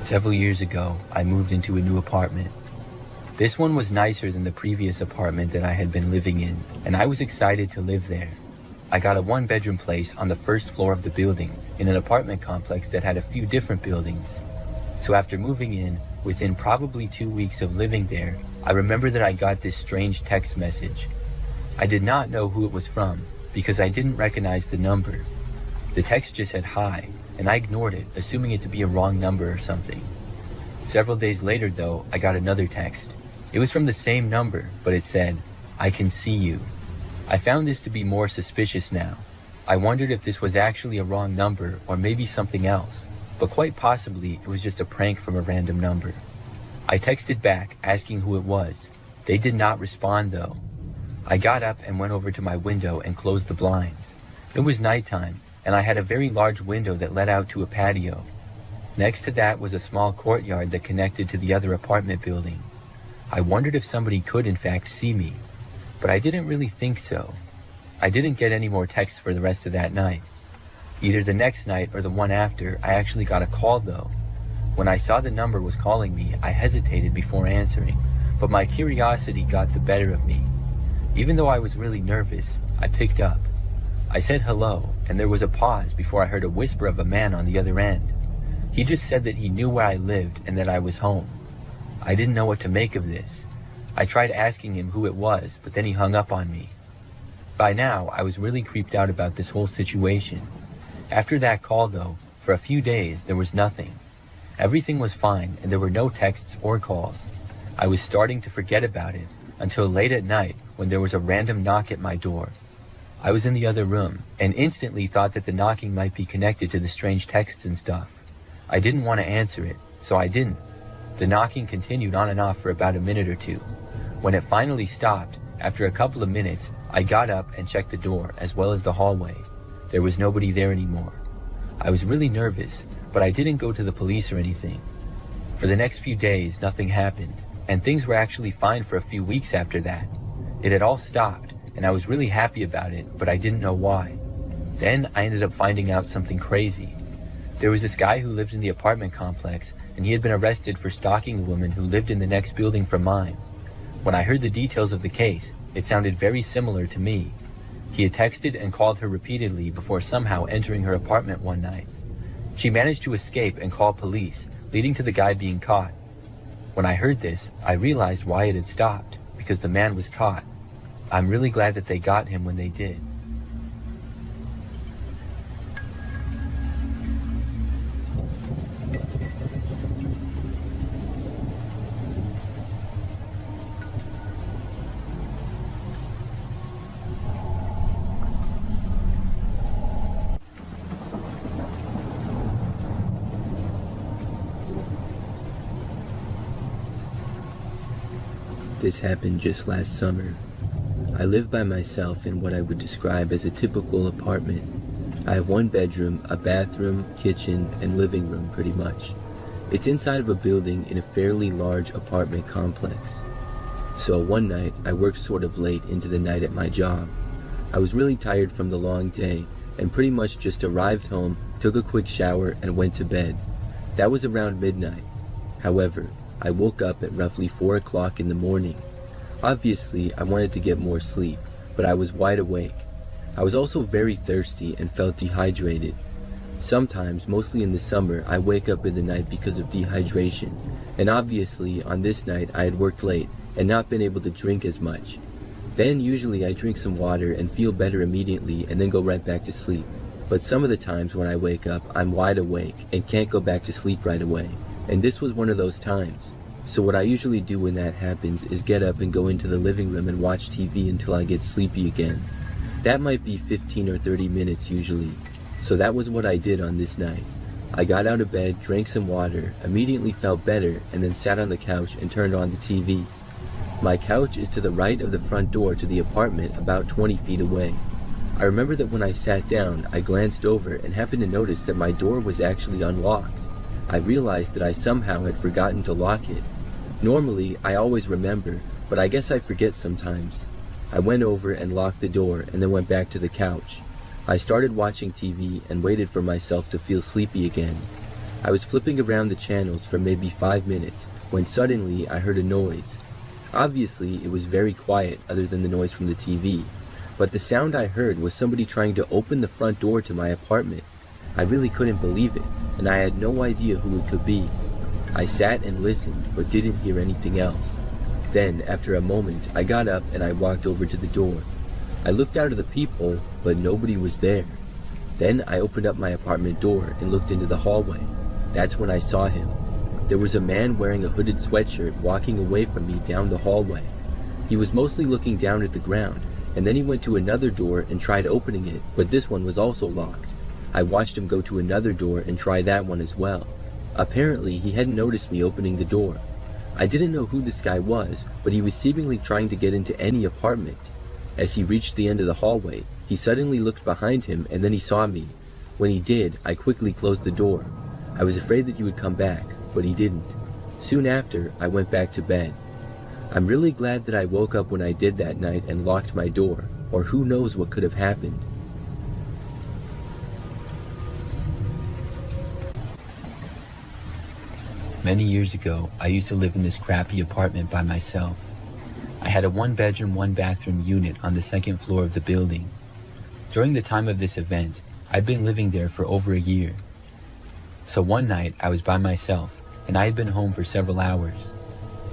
Several years ago, I moved into a new apartment. This one was nicer than the previous apartment that I had been living in, and I was excited to live there. I got a one-bedroom place on the first floor of the building in an apartment complex that had a few different buildings. So after moving in, within probably 2 weeks of living there, I remember that I got this strange text message. I did not know who it was from because I didn't recognize the number. The text just said hi, and I ignored it, assuming it to be a wrong number or something. Several days later though, I got another text. It was from the same number, but it said, "I can see you." I found this to be more suspicious now. I wondered if this was actually a wrong number or maybe something else, but quite possibly it was just a prank from a random number. I texted back asking who it was. They did not respond though. I got up and went over to my window and closed the blinds. It was nighttime, and I had a very large window that led out to a patio. Next to that was a small courtyard that connected to the other apartment building. I wondered if somebody could in fact see me, but I didn't really think so. I didn't get any more texts for the rest of that night. Either the next night or the one after, I actually got a call though. When I saw the number was calling me, I hesitated before answering, but my curiosity got the better of me. Even though I was really nervous, I picked up. I said hello, and there was a pause before I heard a whisper of a man on the other end. He just said that he knew where I lived and that I was home. I didn't know what to make of this. I tried asking him who it was, but then he hung up on me. By now, I was really creeped out about this whole situation. After that call though, for a few days, there was nothing. Everything was fine and there were no texts or calls. I was starting to forget about it until late at night when there was a random knock at my door. I was in the other room and instantly thought that the knocking might be connected to the strange texts and stuff. I didn't want to answer it, so I didn't. The knocking continued on and off for about a minute or two. When it finally stopped, after a couple of minutes, I got up and checked the door as well as the hallway. There was nobody there anymore. I was really nervous, but I didn't go to the police or anything. For the next few days, nothing happened, and things were actually fine for a few weeks after that. It had all stopped, and I was really happy about it, but I didn't know why. Then I ended up finding out something crazy. There was this guy who lived in the apartment complex, and he had been arrested for stalking a woman who lived in the next building from mine. When I heard the details of the case, it sounded very similar to me. He had texted and called her repeatedly before somehow entering her apartment one night. She managed to escape and call police, leading to the guy being caught. When I heard this, I realized why it had stopped, because the man was caught. I'm really glad that they got him when they did. This happened just last summer. I live by myself in what I would describe as a typical apartment. I have one bedroom, a bathroom, kitchen, and living room pretty much. It's inside of a building in a fairly large apartment complex. So one night, I worked sort of late into the night at my job. I was really tired from the long day and pretty much just arrived home, took a quick shower, and went to bed. That was around midnight. However, I woke up at roughly 4 o'clock in the morning. Obviously, I wanted to get more sleep, but I was wide awake. I was also very thirsty and felt dehydrated. Sometimes, mostly in the summer, I wake up in the night because of dehydration, and obviously, on this night, I had worked late and not been able to drink as much. Then, usually, I drink some water and feel better immediately and then go right back to sleep. But some of the times when I wake up, I'm wide awake and can't go back to sleep right away. And this was one of those times. So what I usually do when that happens is get up and go into the living room and watch TV until I get sleepy again. That might be 15 or 30 minutes usually. So that was what I did on this night. I got out of bed, drank some water, immediately felt better, and then sat on the couch and turned on the TV. My couch is to the right of the front door to the apartment, about 20 feet away. I remember that when I sat down, I glanced over and happened to notice that my door was actually unlocked. I realized that I somehow had forgotten to lock it. Normally, I always remember, but I guess I forget sometimes. I went over and locked the door and then went back to the couch. I started watching TV and waited for myself to feel sleepy again. I was flipping around the channels for maybe 5 minutes when suddenly I heard a noise. Obviously, it was very quiet other than the noise from the TV, but the sound I heard was somebody trying to open the front door to my apartment. I really couldn't believe it, and I had no idea who it could be. I sat and listened, but didn't hear anything else. Then, after a moment, I got up and I walked over to the door. I looked out of the peephole, but nobody was there. Then I opened up my apartment door and looked into the hallway. That's when I saw him. There was a man wearing a hooded sweatshirt walking away from me down the hallway. He was mostly looking down at the ground, and then he went to another door and tried opening it, but this one was also locked. I watched him go to another door and try that one as well. Apparently, he hadn't noticed me opening the door. I didn't know who this guy was, but he was seemingly trying to get into any apartment. As he reached the end of the hallway, he suddenly looked behind him and then he saw me. When he did, I quickly closed the door. I was afraid that he would come back, but he didn't. Soon after, I went back to bed. I'm really glad that I woke up when I did that night and locked my door, or who knows what could have happened. Many years ago, I used to live in this crappy apartment by myself. I had a 1-bedroom, 1-bathroom unit on the 2nd floor of the building. During the time of this event, I'd been living there for over a year. So one night, I was by myself, and I had been home for several hours.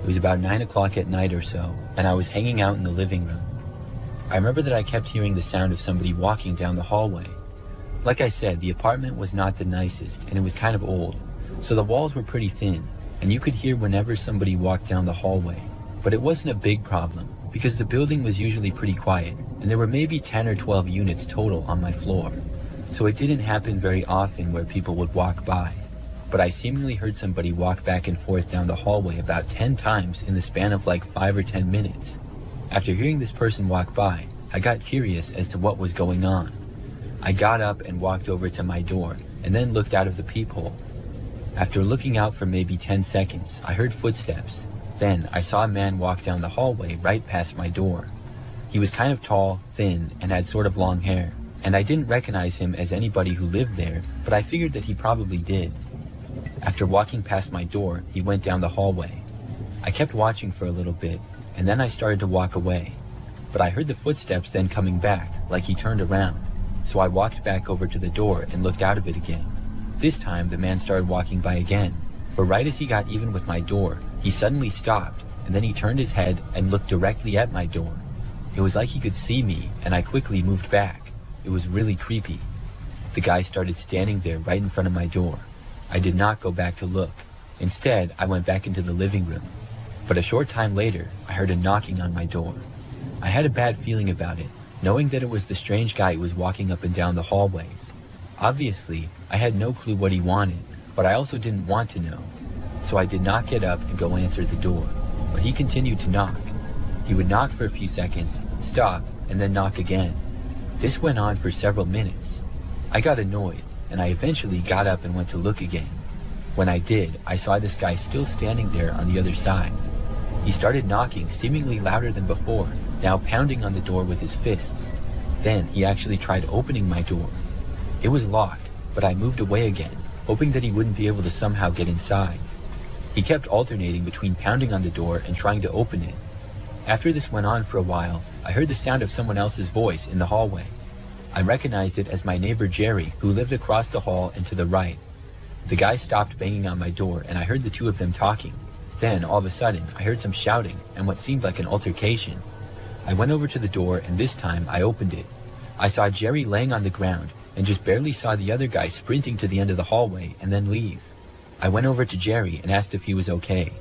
It was about 9 o'clock at night or so, and I was hanging out in the living room. I remember that I kept hearing the sound of somebody walking down the hallway. Like I said, the apartment was not the nicest, and it was kind of old. So the walls were pretty thin, and you could hear whenever somebody walked down the hallway. But it wasn't a big problem, because the building was usually pretty quiet, and there were maybe 10 or 12 units total on my floor. So it didn't happen very often where people would walk by. But I seemingly heard somebody walk back and forth down the hallway about 10 times in the span of like 5 or 10 minutes. After hearing this person walk by, I got curious as to what was going on. I got up and walked over to my door, and then looked out of the peephole. After looking out for maybe 10 seconds, I heard footsteps. Then I saw a man walk down the hallway right past my door. He was kind of tall, thin, and had sort of long hair, and I didn't recognize him as anybody who lived there, but I figured that he probably did. After walking past my door, he went down the hallway. I kept watching for a little bit, and then I started to walk away. But I heard the footsteps then coming back, like he turned around. So I walked back over to the door and looked out of it again. This time, the man started walking by again, but right as he got even with my door, he suddenly stopped, and then he turned his head and looked directly at my door. It was like he could see me, and I quickly moved back. It was really creepy. The guy started standing there right in front of my door. I did not go back to look. Instead, I went back into the living room. But a short time later, I heard a knocking on my door. I had a bad feeling about it, knowing that it was the strange guy who was walking up and down the hallways. Obviously, I had no clue what he wanted, but I also didn't want to know. So I did not get up and go answer the door, but he continued to knock. He would knock for a few seconds, stop, and then knock again. This went on for several minutes. I got annoyed, and I eventually got up and went to look again. When I did, I saw this guy still standing there on the other side. He started knocking seemingly louder than before, now pounding on the door with his fists. Then he actually tried opening my door. It was locked, but I moved away again, hoping that he wouldn't be able to somehow get inside. He kept alternating between pounding on the door and trying to open it. After this went on for a while, I heard the sound of someone else's voice in the hallway. I recognized it as my neighbor Jerry, who lived across the hall and to the right. The guy stopped banging on my door, and I heard the two of them talking. Then, all of a sudden, I heard some shouting and what seemed like an altercation. I went over to the door, and this time I opened it. I saw Jerry laying on the ground, and just barely saw the other guy sprinting to the end of the hallway and then leave. I went over to Jerry and asked if he was okay.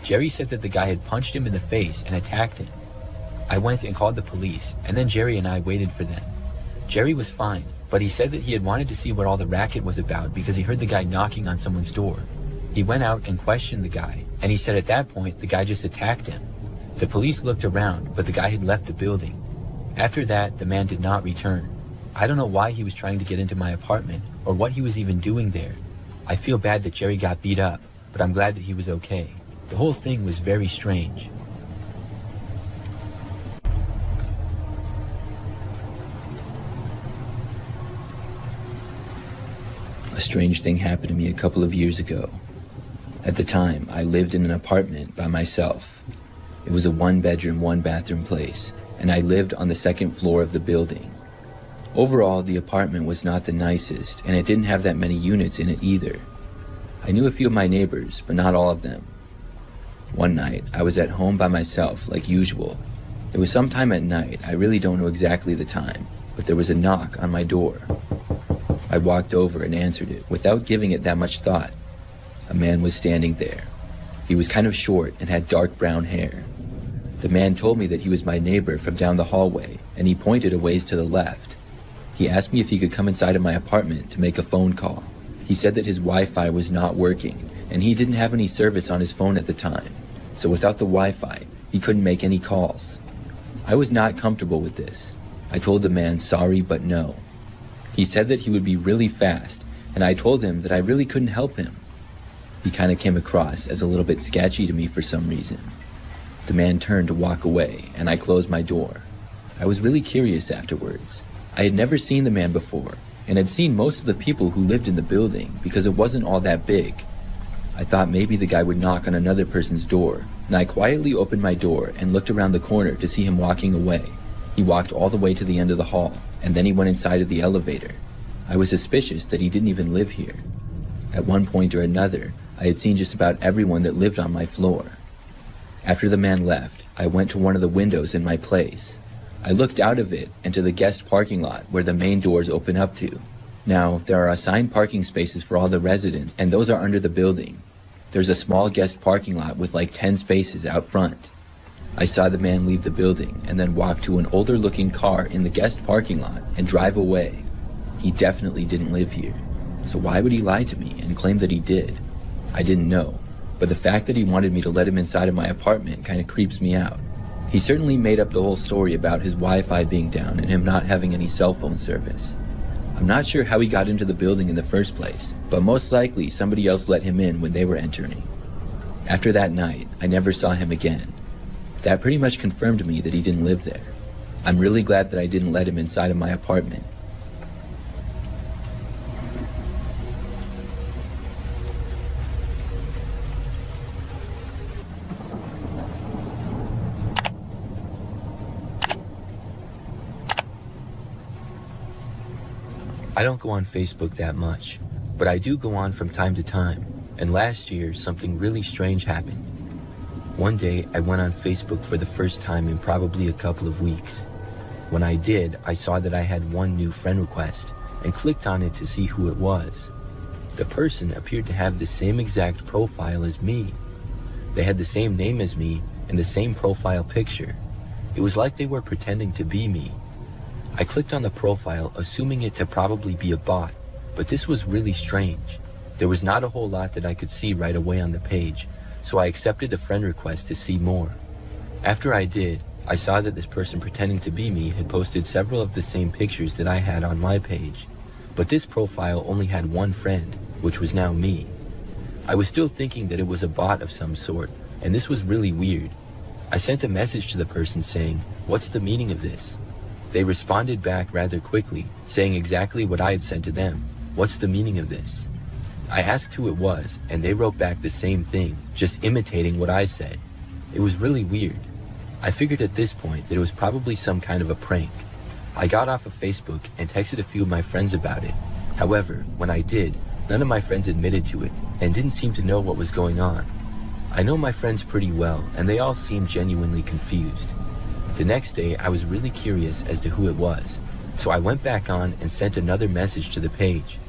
Jerry said that the guy had punched him in the face and attacked him. I went and called the police, and then Jerry and I waited for them. Jerry was fine, but he said that he had wanted to see what all the racket was about because he heard the guy knocking on someone's door. He went out and questioned the guy, and he said at that point the guy just attacked him. The police looked around, but the guy had left the building. After that, the man did not return. I don't know why he was trying to get into my apartment, or what he was even doing there. I feel bad that Jerry got beat up, but I'm glad that he was okay. The whole thing was very strange. A strange thing happened to me a couple of years ago. At the time, I lived in an apartment by myself. It was a 1-bedroom, 1-bathroom place, and I lived on the second floor of the building. Overall, the apartment was not the nicest, and it didn't have that many units in it either. I knew a few of my neighbors, but not all of them. One night, I was at home by myself, like usual. It was sometime at night, I really don't know exactly the time, but there was a knock on my door. I walked over and answered it, without giving it that much thought. A man was standing there. He was kind of short and had dark brown hair. The man told me that he was my neighbor from down the hallway, and he pointed a ways to the left. He asked me if he could come inside of my apartment to make a phone call. He said that his Wi-Fi was not working, and he didn't have any service on his phone at the time, so without the Wi-Fi, he couldn't make any calls. I was not comfortable with this. I told the man sorry but no. He said that he would be really fast, and I told him that I really couldn't help him. He kind of came across as a little bit sketchy to me for some reason. The man turned to walk away, and I closed my door. I was really curious afterwards. I had never seen the man before, and had seen most of the people who lived in the building because it wasn't all that big. I thought maybe the guy would knock on another person's door, and I quietly opened my door and looked around the corner to see him walking away. He walked all the way to the end of the hall, and then he went inside of the elevator. I was suspicious that he didn't even live here. At one point or another, I had seen just about everyone that lived on my floor. After the man left, I went to one of the windows in my place. I looked out of it and to the guest parking lot where the main doors open up to. Now, there are assigned parking spaces for all the residents, and those are under the building. There's a small guest parking lot with like 10 spaces out front. I saw the man leave the building and then walk to an older looking car in the guest parking lot and drive away. He definitely didn't live here. So why would he lie to me and claim that he did? I didn't know, but the fact that he wanted me to let him inside of my apartment kind of creeps me out. He certainly made up the whole story about his Wi-Fi being down and him not having any cell phone service. I'm not sure how he got into the building in the first place, but most likely somebody else let him in when they were entering. After that night, I never saw him again. That pretty much confirmed to me that he didn't live there. I'm really glad that I didn't let him inside of my apartment. I don't go on Facebook that much, but I do go on from time to time, and last year something really strange happened. One day I went on Facebook for the first time in probably a couple of weeks. When I did, I saw that I had one new friend request and clicked on it to see who it was. The person appeared to have the same exact profile as me. They had the same name as me and the same profile picture. It was like they were pretending to be me. I clicked on the profile, assuming it to probably be a bot, but this was really strange. There was not a whole lot that I could see right away on the page, so I accepted the friend request to see more. After I did, I saw that this person pretending to be me had posted several of the same pictures that I had on my page, but this profile only had one friend, which was now me. I was still thinking that it was a bot of some sort, and this was really weird. I sent a message to the person saying, "What's the meaning of this?" They responded back rather quickly, saying exactly what I had sent to them. "What's the meaning of this?" I asked who it was, and they wrote back the same thing, just imitating what I said. It was really weird. I figured at this point that it was probably some kind of a prank. I got off of Facebook and texted a few of my friends about it. However, when I did, none of my friends admitted to it and didn't seem to know what was going on. I know my friends pretty well, and they all seemed genuinely confused. The next day, I was really curious as to who it was, so I went back on and sent another message to the page.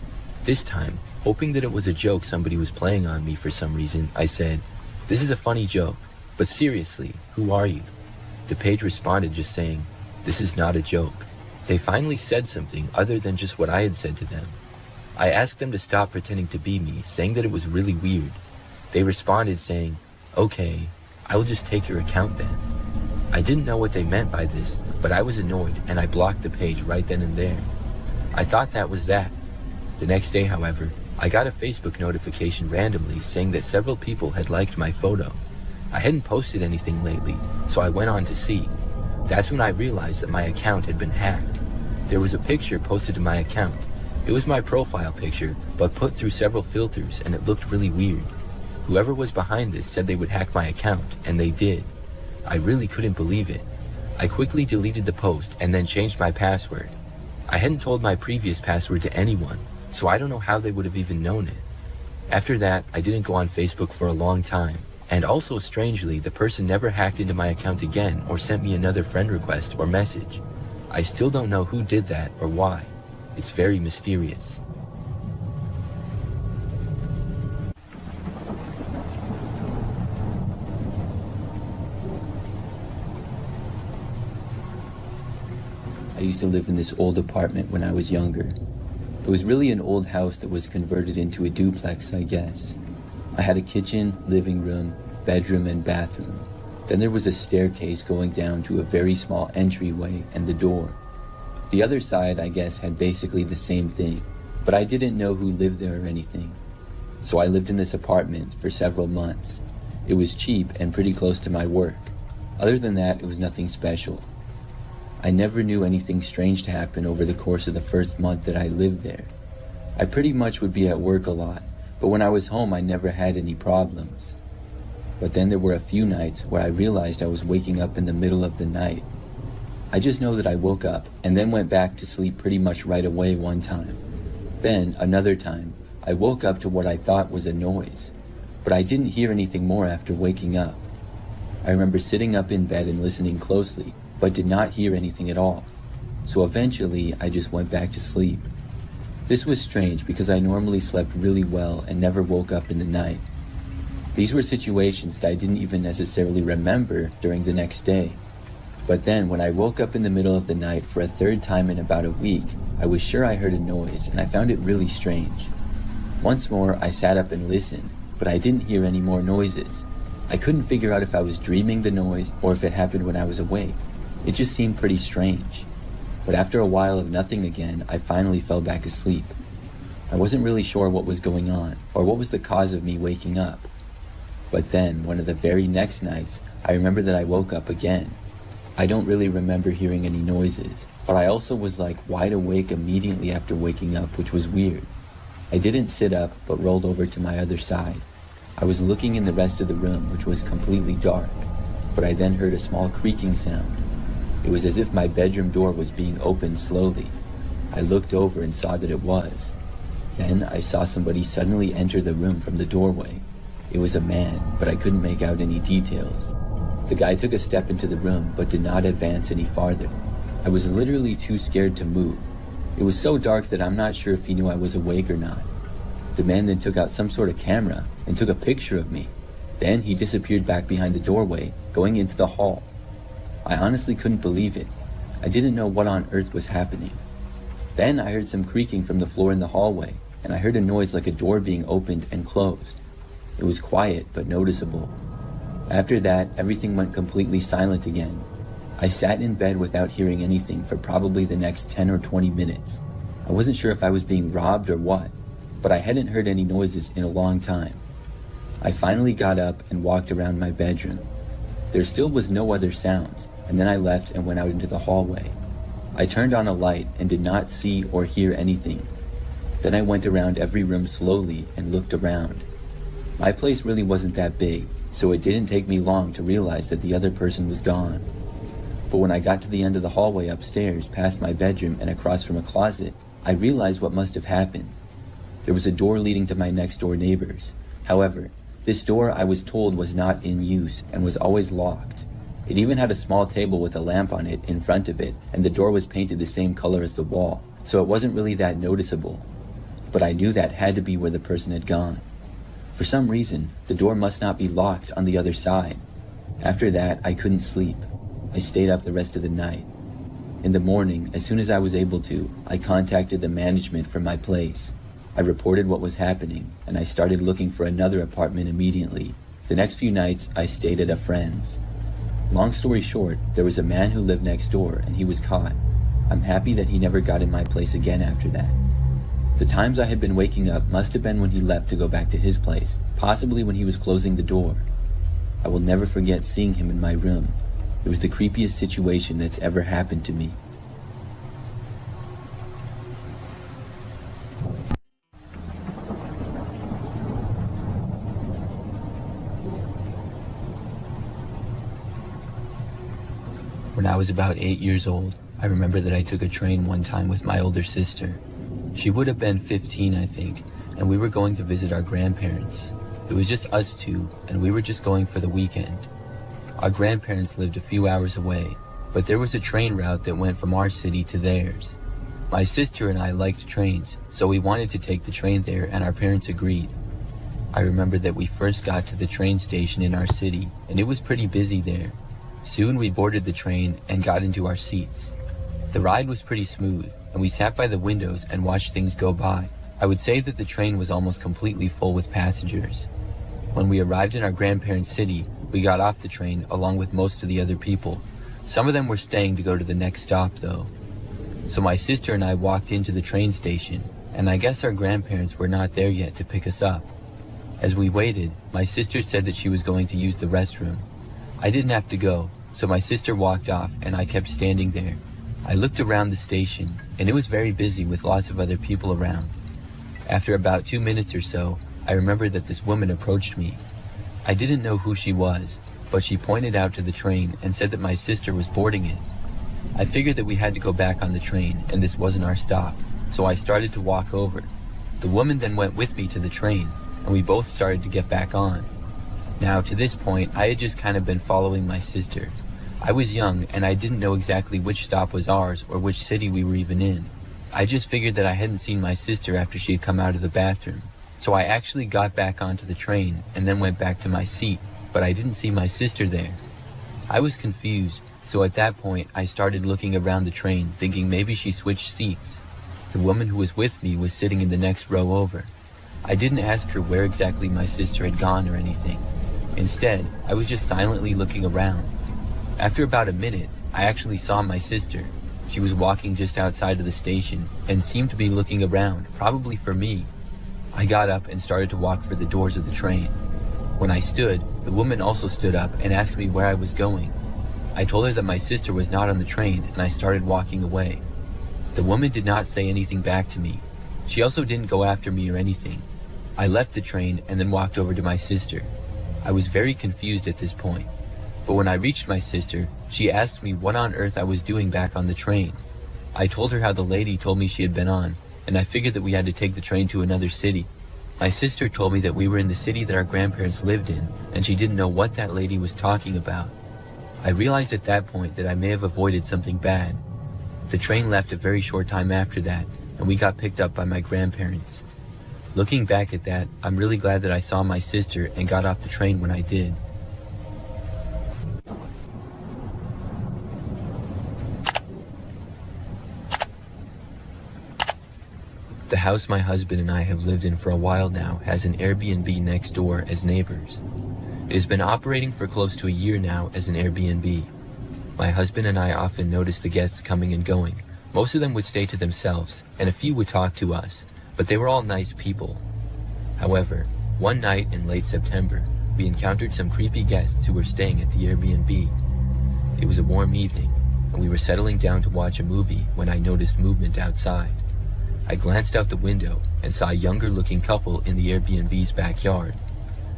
This time, hoping that it was a joke somebody was playing on me for some reason, I said, "This is a funny joke, but seriously, who are you?" The page responded just saying, "This is not a joke." They finally said something other than just what I had said to them. I asked them to stop pretending to be me, saying that it was really weird. They responded saying, "Okay, I will just take your account then." I didn't know what they meant by this, but I was annoyed and I blocked the page right then and there. I thought that was that. The next day, however, I got a Facebook notification randomly saying that several people had liked my photo. I hadn't posted anything lately, so I went on to see. That's when I realized that my account had been hacked. There was a picture posted to my account. It was my profile picture, but put through several filters, and it looked really weird. Whoever was behind this said they would hack my account, and they did. I really couldn't believe it. I quickly deleted the post and then changed my password. I hadn't told my previous password to anyone, so I don't know how they would have even known it. After that, I didn't go on Facebook for a long time, and also strangely, the person never hacked into my account again or sent me another friend request or message. I still don't know who did that or why. It's very mysterious. I used to live in this old apartment when I was younger. It was really an old house that was converted into a duplex, I guess. I had a kitchen, living room, bedroom, and bathroom. Then there was a staircase going down to a very small entryway and the door. The other side, I guess, had basically the same thing, but I didn't know who lived there or anything. So I lived in this apartment for several months. It was cheap and pretty close to my work. Other than that, it was nothing special. I never knew anything strange to happen over the course of the first month that I lived there. I pretty much would be at work a lot, but when I was home I never had any problems. But then there were a few nights where I realized I was waking up in the middle of the night. I just know that I woke up and then went back to sleep pretty much right away one time. Then, another time, I woke up to what I thought was a noise, but I didn't hear anything more after waking up. I remember sitting up in bed and listening closely, but did not hear anything at all. So eventually, I just went back to sleep. This was strange because I normally slept really well and never woke up in the night. These were situations that I didn't even necessarily remember during the next day. But then when I woke up in the middle of the night for a third time in about a week, I was sure I heard a noise and I found it really strange. Once more, I sat up and listened, but I didn't hear any more noises. I couldn't figure out if I was dreaming the noise or if it happened when I was awake. It just seemed pretty strange. But after a while of nothing again, I finally fell back asleep. I wasn't really sure what was going on or what was the cause of me waking up. But then, one of the very next nights, I remember that I woke up again. I don't really remember hearing any noises, but I also was like wide awake immediately after waking up, which was weird. I didn't sit up, but rolled over to my other side. I was looking in the rest of the room, which was completely dark, but I then heard a small creaking sound. It was as if my bedroom door was being opened slowly. I looked over and saw that it was. Then I saw somebody suddenly enter the room from the doorway. It was a man, but I couldn't make out any details. The guy took a step into the room, but did not advance any farther. I was literally too scared to move. It was so dark that I'm not sure if he knew I was awake or not. The man then took out some sort of camera and took a picture of me. Then he disappeared back behind the doorway, going into the hall. I honestly couldn't believe it. I didn't know what on earth was happening. Then I heard some creaking from the floor in the hallway, and I heard a noise like a door being opened and closed. It was quiet but noticeable. After that, everything went completely silent again. I sat in bed without hearing anything for probably the next 10 or 20 minutes. I wasn't sure if I was being robbed or what, but I hadn't heard any noises in a long time. I finally got up and walked around my bedroom. There still was no other sounds, and then I left and went out into the hallway. I turned on a light and did not see or hear anything. Then I went around every room slowly and looked around. My place really wasn't that big, so it didn't take me long to realize that the other person was gone. But when I got to the end of the hallway upstairs, past my bedroom and across from a closet, I realized what must have happened. There was a door leading to my next door neighbors. However, this door I was told was not in use and was always locked. It even had a small table with a lamp on it in front of it, and the door was painted the same color as the wall, so it wasn't really that noticeable. But I knew that had to be where the person had gone. For some reason, the door must not be locked on the other side. After that, I couldn't sleep. I stayed up the rest of the night. In the morning, as soon as I was able to, I contacted the management from my place. I reported what was happening, and I started looking for another apartment immediately. The next few nights, I stayed at a friend's. Long story short, there was a man who lived next door, and he was caught. I'm happy that he never got in my place again after that. The times I had been waking up must have been when he left to go back to his place, possibly when he was closing the door. I will never forget seeing him in my room. It was the creepiest situation that's ever happened to me. I was about 8 years old, I remember that I took a train one time with my older sister. She would have been 15, I think, and we were going to visit our grandparents. It was just us two, and we were just going for the weekend. Our grandparents lived a few hours away, but there was a train route that went from our city to theirs. My sister and I liked trains, so we wanted to take the train there, and our parents agreed. I remember that we first got to the train station in our city, and it was pretty busy there. Soon we boarded the train and got into our seats. The ride was pretty smooth, and we sat by the windows and watched things go by. I would say that the train was almost completely full with passengers. When we arrived in our grandparents' city, we got off the train along with most of the other people. Some of them were staying to go to the next stop though. So my sister and I walked into the train station, and I guess our grandparents were not there yet to pick us up. As we waited, my sister said that she was going to use the restroom. I didn't have to go, so my sister walked off and I kept standing there. I looked around the station, and it was very busy with lots of other people around. After about 2 minutes or so, I remembered that this woman approached me. I didn't know who she was, but she pointed out to the train and said that my sister was boarding it. I figured that we had to go back on the train, and this wasn't our stop, so I started to walk over. The woman then went with me to the train, and we both started to get back on. Now, to this point, I had just kind of been following my sister. I was young, and I didn't know exactly which stop was ours or which city we were even in. I just figured that I hadn't seen my sister after she had come out of the bathroom. So I actually got back onto the train and then went back to my seat, but I didn't see my sister there. I was confused, so at that point I started looking around the train, thinking maybe she switched seats. The woman who was with me was sitting in the next row over. I didn't ask her where exactly my sister had gone or anything. Instead, I was just silently looking around. After about a minute, I actually saw my sister. She was walking just outside of the station and seemed to be looking around, probably for me. I got up and started to walk for the doors of the train. When I stood, the woman also stood up and asked me where I was going. I told her that my sister was not on the train, and I started walking away. The woman did not say anything back to me. She also didn't go after me or anything. I left the train and then walked over to my sister. I was very confused at this point. But when I reached my sister, she asked me what on earth I was doing back on the train. I told her how the lady told me she had been on, and I figured that we had to take the train to another city. My sister told me that we were in the city that our grandparents lived in, and she didn't know what that lady was talking about. I realized at that point that I may have avoided something bad. The train left a very short time after that, and we got picked up by my grandparents. Looking back at that, I'm really glad that I saw my sister and got off the train when I did. The house my husband and I have lived in for a while now has an Airbnb next door as neighbors. It has been operating for close to a year now as an Airbnb. My husband and I often noticed the guests coming and going. Most of them would stay to themselves, and a few would talk to us, but they were all nice people. However, one night in late September, we encountered some creepy guests who were staying at the Airbnb. It was a warm evening, and we were settling down to watch a movie when I noticed movement outside. I glanced out the window and saw a younger-looking couple in the Airbnb's backyard.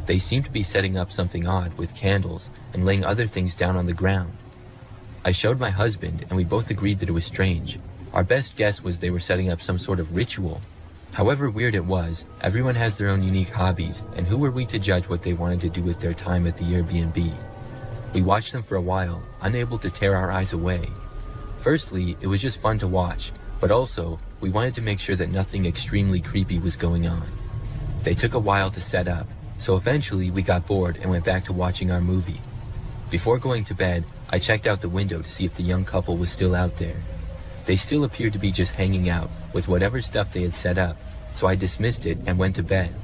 They seemed to be setting up something odd with candles and laying other things down on the ground. I showed my husband, and we both agreed that it was strange. Our best guess was they were setting up some sort of ritual. However weird it was, everyone has their own unique hobbies, and who were we to judge what they wanted to do with their time at the Airbnb? We watched them for a while, unable to tear our eyes away. Firstly, it was just fun to watch, but also, we wanted to make sure that nothing extremely creepy was going on. They took a while to set up, so eventually we got bored and went back to watching our movie. Before going to bed, I checked out the window to see if the young couple was still out there. They still appeared to be just hanging out with whatever stuff they had set up, so I dismissed it and went to bed.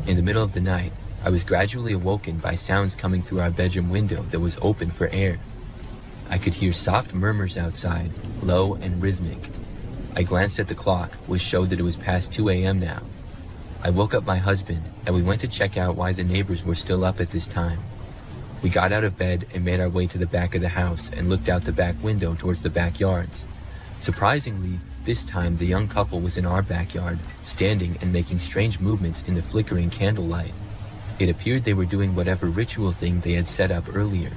In the middle of the night, I was gradually awoken by sounds coming through our bedroom window that was open for air. I could hear soft murmurs outside, low and rhythmic. I glanced at the clock, which showed that it was past 2 a.m. now. I woke up my husband, and we went to check out why the neighbors were still up at this time. We got out of bed and made our way to the back of the house and looked out the back window towards the backyards. Surprisingly, this time the young couple was in our backyard, standing and making strange movements in the flickering candlelight. It appeared they were doing whatever ritual thing they had set up earlier.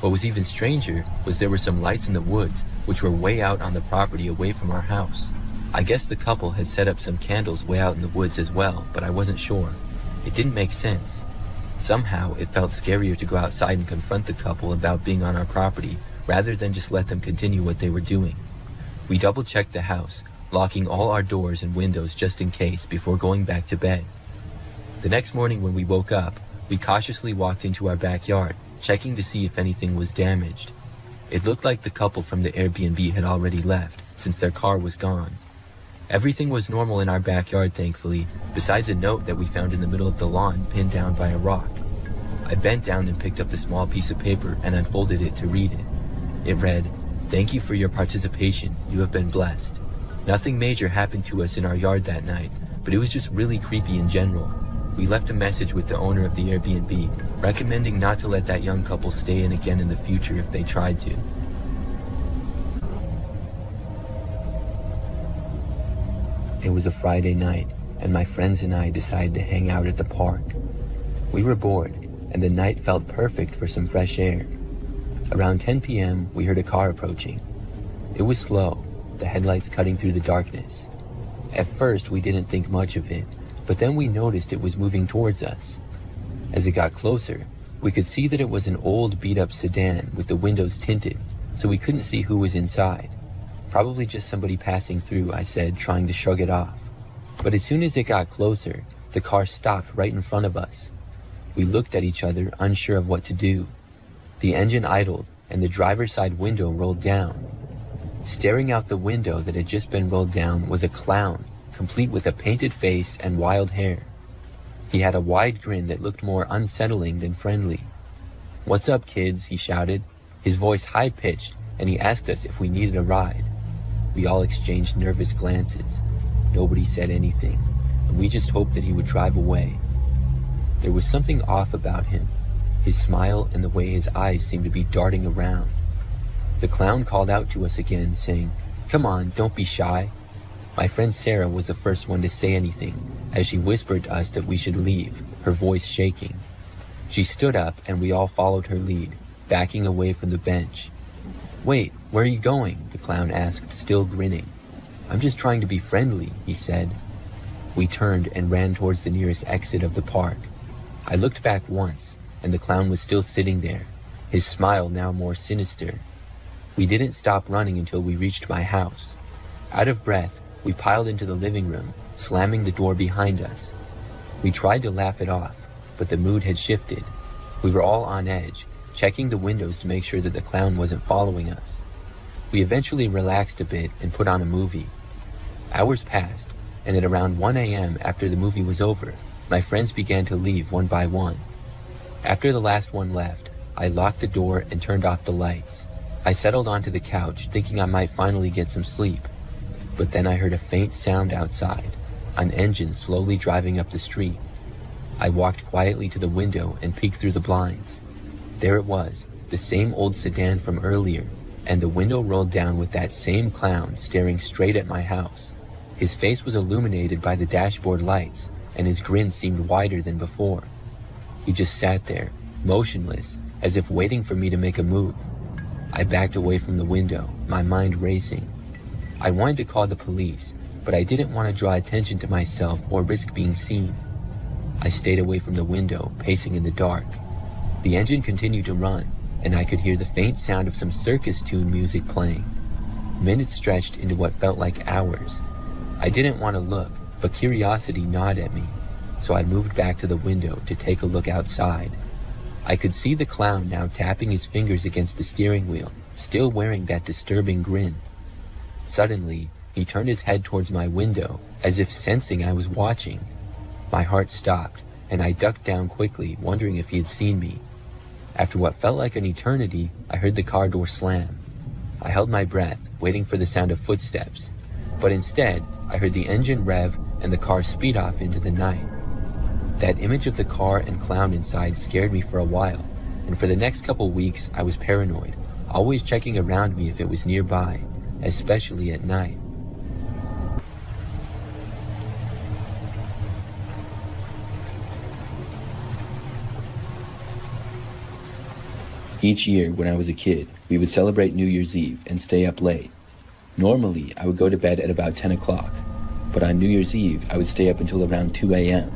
What was even stranger was there were some lights in the woods, which were way out on the property away from our house. I guess the couple had set up some candles way out in the woods as well, but I wasn't sure. It didn't make sense. Somehow, it felt scarier to go outside and confront the couple about being on our property, rather than just let them continue what they were doing. We double-checked the house, locking all our doors and windows just in case before going back to bed. The next morning when we woke up, we cautiously walked into our backyard, checking to see if anything was damaged. It looked like the couple from the Airbnb had already left, since their car was gone. Everything was normal in our backyard, thankfully, besides a note that we found in the middle of the lawn pinned down by a rock. I bent down and picked up the small piece of paper and unfolded it to read it. It read, "Thank you for your participation. You have been blessed. Nothing major happened to us in our yard that night, but it was just really creepy in general. We left a message with the owner of the Airbnb, recommending not to let that young couple stay in again in the future if they tried to." It was a Friday night, and my friends and I decided to hang out at the park. We were bored, and the night felt perfect for some fresh air. Around 10 p.m., we heard a car approaching. It was slow, the headlights cutting through the darkness. At first, we didn't think much of it, but then we noticed it was moving towards us. As it got closer, we could see that it was an old beat-up sedan with the windows tinted, so we couldn't see who was inside. "Probably just somebody passing through," I said, trying to shrug it off. But as soon as it got closer, the car stopped right in front of us. We looked at each other, unsure of what to do. The engine idled, and the driver's side window rolled down. Staring out the window that had just been rolled down was a clown, complete with a painted face and wild hair. He had a wide grin that looked more unsettling than friendly. "What's up, kids?" he shouted, his voice high-pitched, and he asked us if we needed a ride. We all exchanged nervous glances. Nobody said anything, and we just hoped that he would drive away. There was something off about him, his smile and the way his eyes seemed to be darting around. The clown called out to us again, saying, "Come on, don't be shy." My friend Sarah was the first one to say anything, as she whispered to us that we should leave, her voice shaking. She stood up, and we all followed her lead, backing away from the bench. "Wait, where are you going?" the clown asked, still grinning. "I'm just trying to be friendly," he said. We turned and ran towards the nearest exit of the park. I looked back once, and the clown was still sitting there, his smile now more sinister. We didn't stop running until we reached my house. Out of breath, we piled into the living room, slamming the door behind us. We tried to laugh it off, but the mood had shifted. We were all on edge, checking the windows to make sure that the clown wasn't following us. We eventually relaxed a bit and put on a movie. Hours passed, and at around 1 a.m. after the movie was over, my friends began to leave one by one. After the last one left, I locked the door and turned off the lights. I settled onto the couch, thinking I might finally get some sleep. But then I heard a faint sound outside, an engine slowly driving up the street. I walked quietly to the window and peeked through the blinds. There it was, the same old sedan from earlier, and the window rolled down with that same clown staring straight at my house. His face was illuminated by the dashboard lights, and his grin seemed wider than before. He just sat there, motionless, as if waiting for me to make a move. I backed away from the window, my mind racing. I wanted to call the police, but I didn't want to draw attention to myself or risk being seen. I stayed away from the window, pacing in the dark. The engine continued to run, and I could hear the faint sound of some circus tune music playing. Minutes stretched into what felt like hours. I didn't want to look, but curiosity gnawed at me, so I moved back to the window to take a look outside. I could see the clown now tapping his fingers against the steering wheel, still wearing that disturbing grin. Suddenly, he turned his head towards my window, as if sensing I was watching. My heart stopped, and I ducked down quickly, wondering if he had seen me. After what felt like an eternity, I heard the car door slam. I held my breath, waiting for the sound of footsteps, but instead, I heard the engine rev and the car speed off into the night. That image of the car and clown inside scared me for a while, and for the next couple weeks I was paranoid, always checking around me if it was nearby, especially at night. Each year when I was a kid, we would celebrate New Year's Eve and stay up late. Normally, I would go to bed at about 10 o'clock, but on New Year's Eve, I would stay up until around 2 a.m.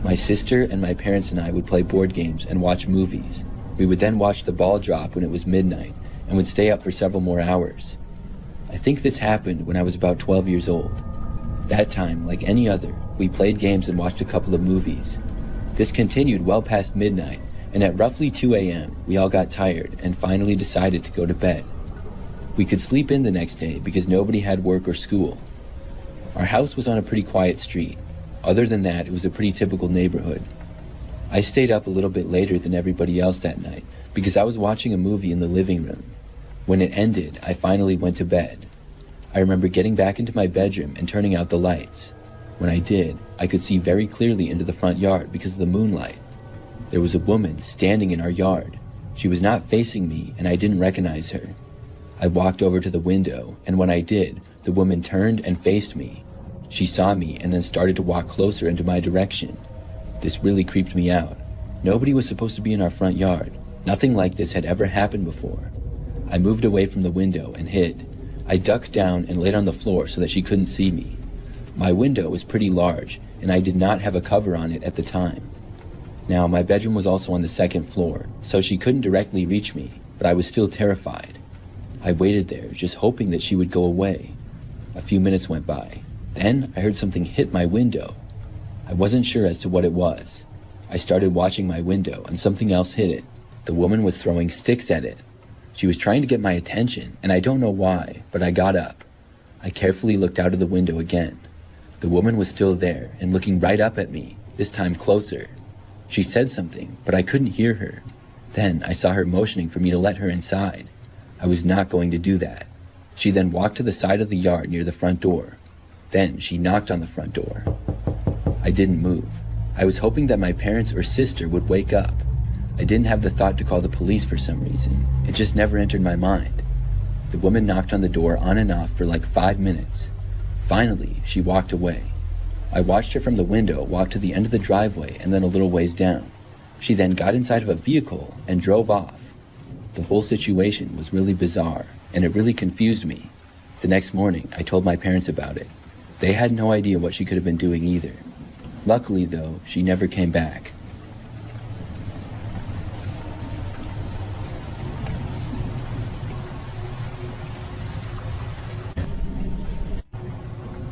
My sister and my parents and I would play board games and watch movies. We would then watch the ball drop when it was midnight and would stay up for several more hours. I think this happened when I was about 12 years old. That time, like any other, we played games and watched a couple of movies. This continued well past midnight, and at roughly 2 a.m., we all got tired and finally decided to go to bed. We could sleep in the next day because nobody had work or school. Our house was on a pretty quiet street. Other than that, it was a pretty typical neighborhood. I stayed up a little bit later than everybody else that night because I was watching a movie in the living room. When it ended, I finally went to bed. I remember getting back into my bedroom and turning out the lights. When I did, I could see very clearly into the front yard because of the moonlight. There was a woman standing in our yard. She was not facing me and I didn't recognize her. I walked over to the window, and when I did, the woman turned and faced me. She saw me and then started to walk closer into my direction. This really creeped me out. Nobody was supposed to be in our front yard. Nothing like this had ever happened before. I moved away from the window and hid. I ducked down and laid on the floor so that she couldn't see me. My window was pretty large, and I did not have a cover on it at the time. Now, my bedroom was also on the second floor, so she couldn't directly reach me, but I was still terrified. I waited there, just hoping that she would go away. A few minutes went by. Then I heard something hit my window. I wasn't sure as to what it was. I started watching my window, and something else hit it. The woman was throwing sticks at it. She was trying to get my attention, and I don't know why, but I got up. I carefully looked out of the window again. The woman was still there and looking right up at me, this time closer. She said something, but I couldn't hear her. Then I saw her motioning for me to let her inside. I was not going to do that. She then walked to the side of the yard near the front door. Then she knocked on the front door. I didn't move. I was hoping that my parents or sister would wake up. I didn't have the thought to call the police for some reason. It just never entered my mind. The woman knocked on the door on and off for like 5 minutes. Finally, she walked away. I watched her from the window walk to the end of the driveway and then a little ways down. She then got inside of a vehicle and drove off. The whole situation was really bizarre, and it really confused me. The next morning, I told my parents about it. They had no idea what she could have been doing either. Luckily, though, she never came back.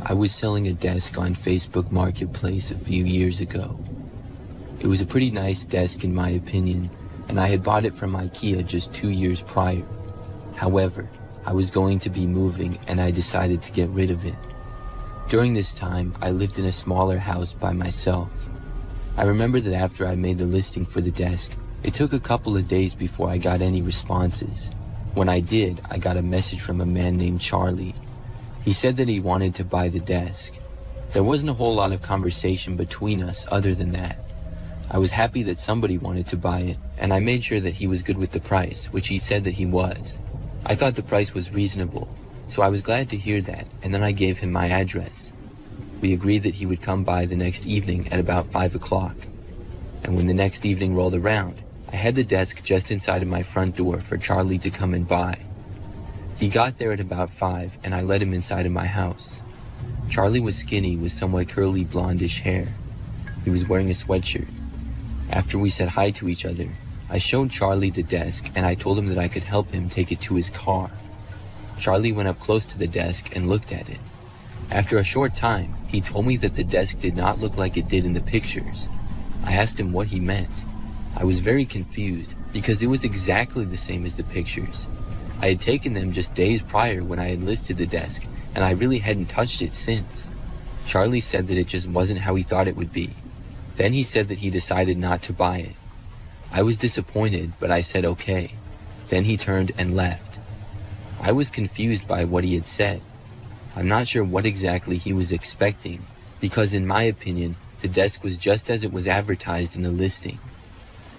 I was selling a desk on Facebook Marketplace a few years ago. It was a pretty nice desk in my opinion, and I had bought it from IKEA just 2 years prior. However, I was going to be moving and I decided to get rid of it. During this time, I lived in a smaller house by myself. I remember that after I made the listing for the desk, it took a couple of days before I got any responses. When I did, I got a message from a man named Charlie. He said that he wanted to buy the desk. There wasn't a whole lot of conversation between us other than that. I was happy that somebody wanted to buy it, and I made sure that he was good with the price, which he said that he was. I thought the price was reasonable, so I was glad to hear that, and then I gave him my address. We agreed that he would come by the next evening at about 5 o'clock. And when the next evening rolled around, I had the desk just inside of my front door for Charlie to come and buy. He got there at about 5, and I let him inside of my house. Charlie was skinny with somewhat curly blondish hair. He was wearing a sweatshirt. After we said hi to each other, I showed Charlie the desk and I told him that I could help him take it to his car. Charlie went up close to the desk and looked at it. After a short time, he told me that the desk did not look like it did in the pictures. I asked him what he meant. I was very confused because it was exactly the same as the pictures. I had taken them just days prior when I had listed the desk, and I really hadn't touched it since. Charlie said that it just wasn't how he thought it would be. Then he said that he decided not to buy it. I was disappointed, but I said okay. Then he turned and left. I was confused by what he had said. I'm not sure what exactly he was expecting, because in my opinion, the desk was just as it was advertised in the listing.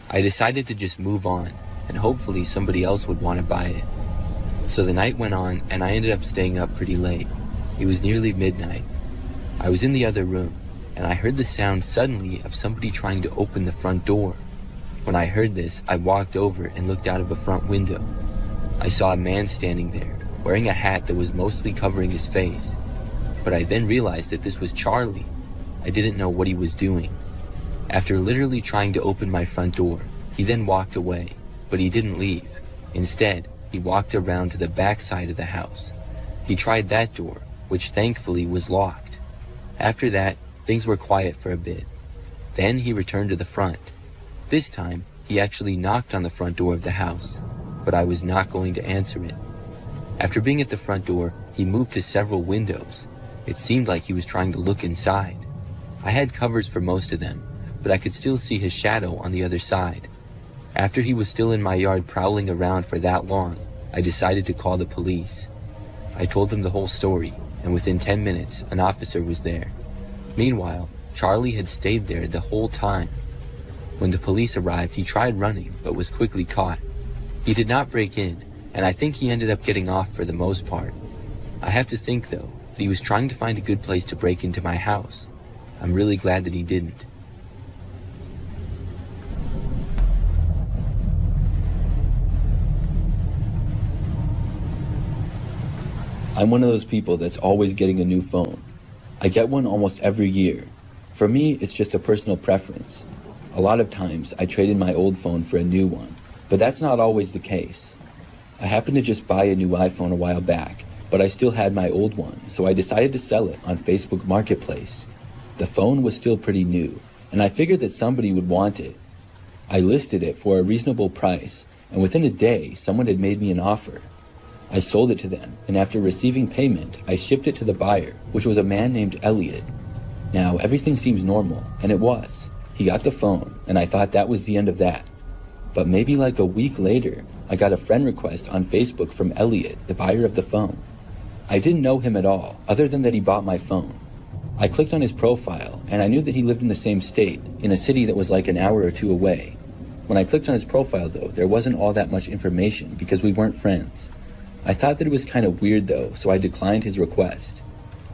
I decided to just move on, and hopefully somebody else would want to buy it. So the night went on, and I ended up staying up pretty late. It was nearly midnight. I was in the other room, and I heard the sound suddenly of somebody trying to open the front door. When I heard this, I walked over and looked out of a front window. I saw a man standing there, wearing a hat that was mostly covering his face. But I then realized that this was Charlie. I didn't know what he was doing. After literally trying to open my front door, he then walked away, but he didn't leave. Instead, he walked around to the back side of the house. He tried that door, which thankfully was locked. After that, things were quiet for a bit. Then he returned to the front. This time, he actually knocked on the front door of the house, but I was not going to answer it. After being at the front door, he moved to several windows. It seemed like he was trying to look inside. I had covers for most of them, but I could still see his shadow on the other side. After he was still in my yard prowling around for that long, I decided to call the police. I told them the whole story, and within 10 minutes, an officer was there. Meanwhile, Charlie had stayed there the whole time. When the police arrived, he tried running, but was quickly caught. He did not break in, and I think he ended up getting off for the most part. I have to think, though, that he was trying to find a good place to break into my house. I'm really glad that he didn't. I'm one of those people that's always getting a new phone. I get one almost every year. For me, it's just a personal preference. A lot of times, I trade in my old phone for a new one, but that's not always the case. I happened to just buy a new iPhone a while back, but I still had my old one, so I decided to sell it on Facebook Marketplace. The phone was still pretty new, and I figured that somebody would want it. I listed it for a reasonable price, and within a day, someone had made me an offer. I sold it to them, and after receiving payment, I shipped it to the buyer, which was a man named Elliot. Now, everything seems normal, and it was. He got the phone, and I thought that was the end of that. But maybe like a week later, I got a friend request on Facebook from Elliot, the buyer of the phone. I didn't know him at all, other than that he bought my phone. I clicked on his profile, and I knew that he lived in the same state, in a city that was like an hour or two away. When I clicked on his profile, though, there wasn't all that much information because we weren't friends. I thought that it was kind of weird, though, so I declined his request.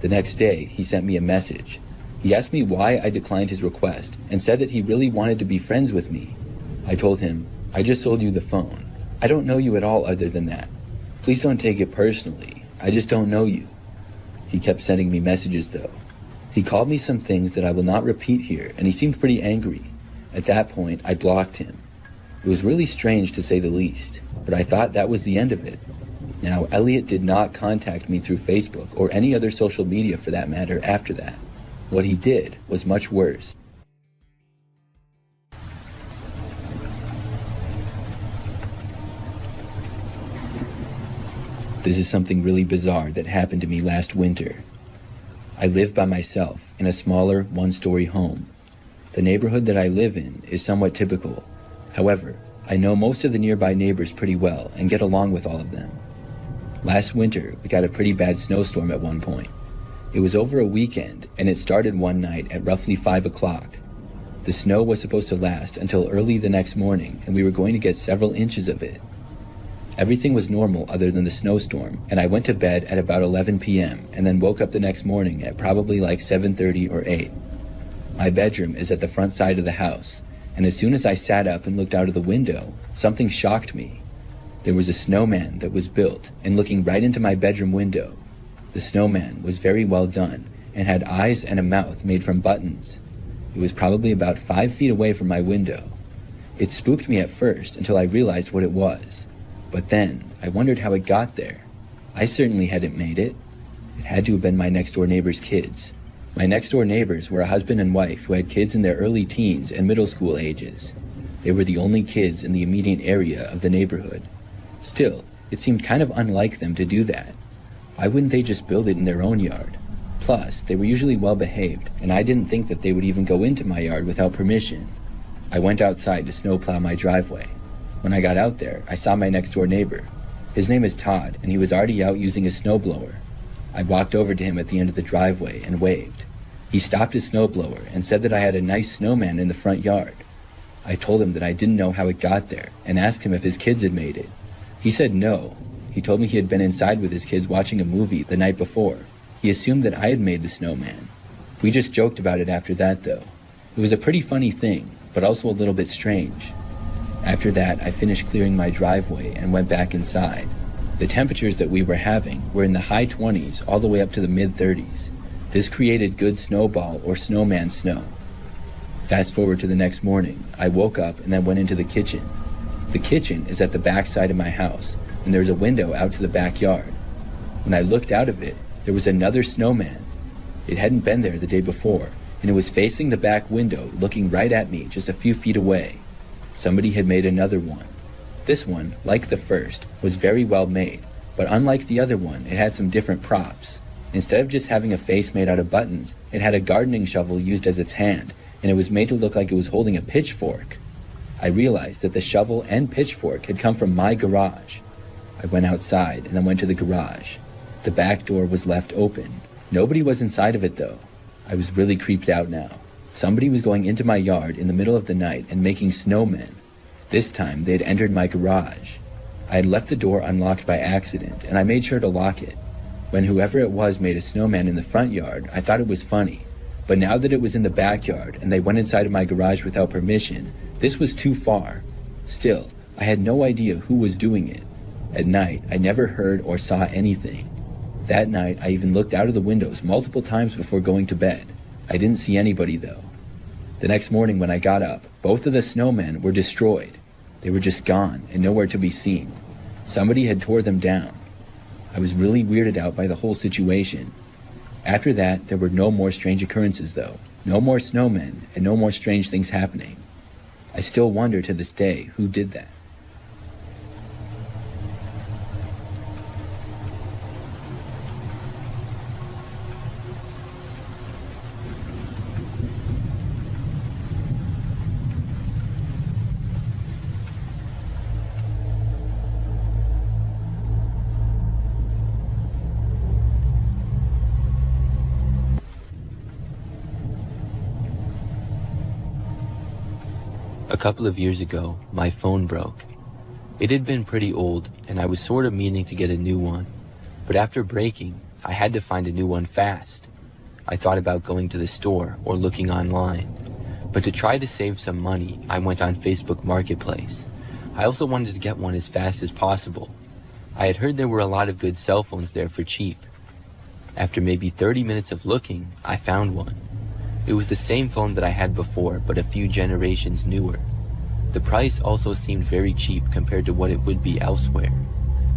The next day, he sent me a message. He asked me why I declined his request and said that he really wanted to be friends with me. I told him, "I just sold you the phone. I don't know you at all other than that. Please don't take it personally. I just don't know you." He kept sending me messages, though. He called me some things that I will not repeat here, and he seemed pretty angry. At that point, I blocked him. It was really strange to say the least, but I thought that was the end of it. Now, Elliot did not contact me through Facebook or any other social media for that matter after that. What he did was much worse. This is something really bizarre that happened to me last winter. I live by myself in a smaller one-story home. The neighborhood that I live in is somewhat typical. However, I know most of the nearby neighbors pretty well and get along with all of them. Last winter, we got a pretty bad snowstorm at one point. It was over a weekend, and it started one night at roughly 5 o'clock. The snow was supposed to last until early the next morning, and we were going to get several inches of it. Everything was normal other than the snowstorm, and I went to bed at about 11 p.m. and then woke up the next morning at probably like 7:30 or 8. My bedroom is at the front side of the house, and as soon as I sat up and looked out of the window, something shocked me. There was a snowman that was built and looking right into my bedroom window. The snowman was very well done and had eyes and a mouth made from buttons. It was probably about 5 feet away from my window. It spooked me at first until I realized what it was. But then, I wondered how it got there. I certainly hadn't made it. It had to have been my next-door neighbor's kids. My next-door neighbors were a husband and wife who had kids in their early teens and middle school ages. They were the only kids in the immediate area of the neighborhood. Still, it seemed kind of unlike them to do that. Why wouldn't they just build it in their own yard? Plus, they were usually well behaved, and I didn't think that they would even go into my yard without permission. I went outside to snowplow my driveway. When I got out there, I saw my next-door neighbor. His name is Todd, and he was already out using his snowblower. I walked over to him at the end of the driveway and waved. He stopped his snowblower and said that I had a nice snowman in the front yard. I told him that I didn't know how it got there and asked him if his kids had made it. He said no. He told me he had been inside with his kids watching a movie the night before. He assumed that I had made the snowman. We just joked about it after that, though. It was a pretty funny thing, but also a little bit strange. After that, I finished clearing my driveway and went back inside. The temperatures that we were having were in the high 20s all the way up to the mid 30s. This created good snowball or snowman snow. Fast forward to the next morning, I woke up and then went into the kitchen. The kitchen is at the back side of my house, and there's a window out to the backyard. When I looked out of it, there was another snowman. It hadn't been there the day before, and it was facing the back window, looking right at me just a few feet away. Somebody had made another one. This one, like the first, was very well made, but unlike the other one, it had some different props. Instead of just having a face made out of buttons, it had a gardening shovel used as its hand, and it was made to look like it was holding a pitchfork. I realized that the shovel and pitchfork had come from my garage. I went outside and then went to the garage. The back door was left open. Nobody was inside of it though. I was really creeped out now. Somebody was going into my yard in the middle of the night and making snowmen. This time they had entered my garage. I had left the door unlocked by accident, and I made sure to lock it. When whoever it was made a snowman in the front yard, I thought it was funny. But now that it was in the backyard and they went inside of my garage without permission, this was too far. Still, I had no idea who was doing it. At night, I never heard or saw anything. That night, I even looked out of the windows multiple times before going to bed. I didn't see anybody though. The next morning when I got up, both of the snowmen were destroyed. They were just gone and nowhere to be seen. Somebody had tore them down. I was really weirded out by the whole situation. After that, there were no more strange occurrences though. No more snowmen and no more strange things happening. I still wonder to this day who did that. A couple of years ago, my phone broke. It had been pretty old, and I was sort of meaning to get a new one. But after breaking, I had to find a new one fast. I thought about going to the store or looking online. But to try to save some money, I went on Facebook Marketplace. I also wanted to get one as fast as possible. I had heard there were a lot of good cell phones there for cheap. After maybe 30 minutes of looking, I found one. It was the same phone that I had before, but a few generations newer. The price also seemed very cheap compared to what it would be elsewhere.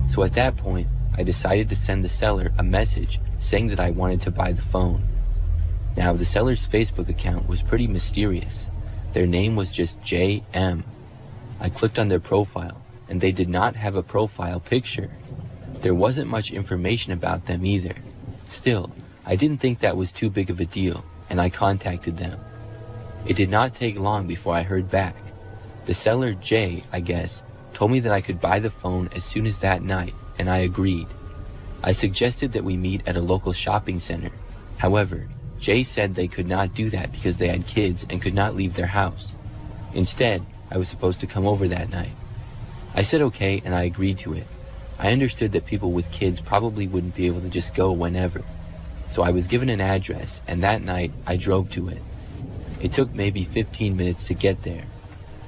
So at that point, I decided to send the seller a message saying that I wanted to buy the phone. Now, the seller's Facebook account was pretty mysterious. Their name was just JM. I clicked on their profile, and they did not have a profile picture. There wasn't much information about them either. Still, I didn't think that was too big of a deal, and I contacted them. It did not take long before I heard back. The seller, Jay, I guess, told me that I could buy the phone as soon as that night, and I agreed. I suggested that we meet at a local shopping center. However, Jay said they could not do that because they had kids and could not leave their house. Instead, I was supposed to come over that night. I said okay, and I agreed to it. I understood that people with kids probably wouldn't be able to just go whenever. So I was given an address, and that night I drove to it. It took maybe 15 minutes to get there.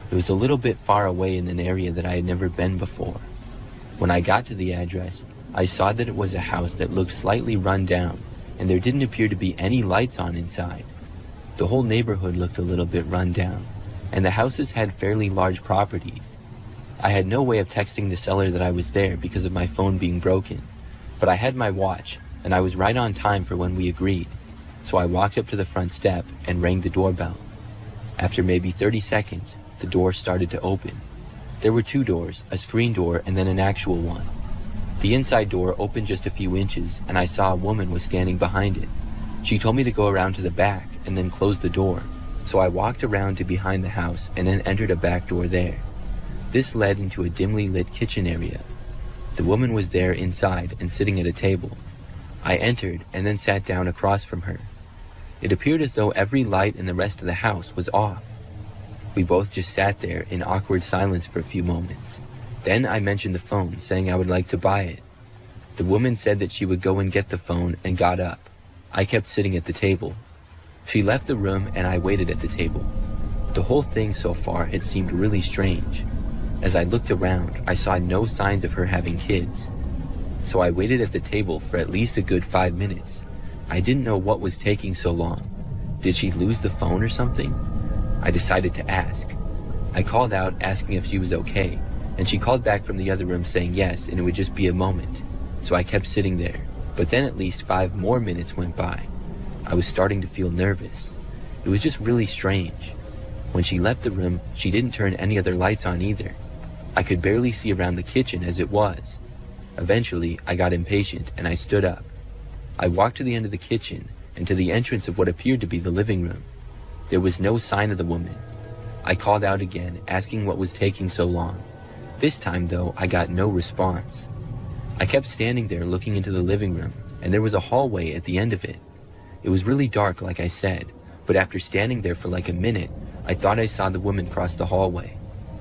It was a little bit far away in an area that I had never been before. When I got to the address, I saw that it was a house that looked slightly run down, and there didn't appear to be any lights on inside. The whole neighborhood looked a little bit run down, and the houses had fairly large properties. I had no way of texting the seller that I was there because of my phone being broken, but I had my watch, and I was right on time for when we agreed. So I walked up to the front step and rang the doorbell. After maybe 30 seconds, the door started to open. There were two doors, a screen door and then an actual one. The inside door opened just a few inches, and I saw a woman was standing behind it. She told me to go around to the back and then close the door. So I walked around to behind the house and then entered a back door there. This led into a dimly lit kitchen area. The woman was there inside and sitting at a table. I entered and then sat down across from her. It appeared as though every light in the rest of the house was off. We both just sat there in awkward silence for a few moments. Then I mentioned the phone, saying I would like to buy it. The woman said that she would go and get the phone and got up. I kept sitting at the table. She left the room and I waited at the table. The whole thing so far had seemed really strange. As I looked around, I saw no signs of her having kids. So I waited at the table for at least a good 5 minutes. I didn't know what was taking so long. Did she lose the phone or something? I decided to ask. I called out asking if she was okay, and she called back from the other room saying yes, and it would just be a moment. So I kept sitting there, but then at least 5 more minutes went by. I was starting to feel nervous. It was just really strange. When she left the room, she didn't turn any other lights on either. I could barely see around the kitchen as it was. Eventually, I got impatient and I stood up. I walked to the end of the kitchen and to the entrance of what appeared to be the living room. There was no sign of the woman. I called out again, asking what was taking so long. This time, though, I got no response. I kept standing there looking into the living room, and there was a hallway at the end of it. It was really dark, like I said, but after standing there for like a minute, I thought I saw the woman cross the hallway.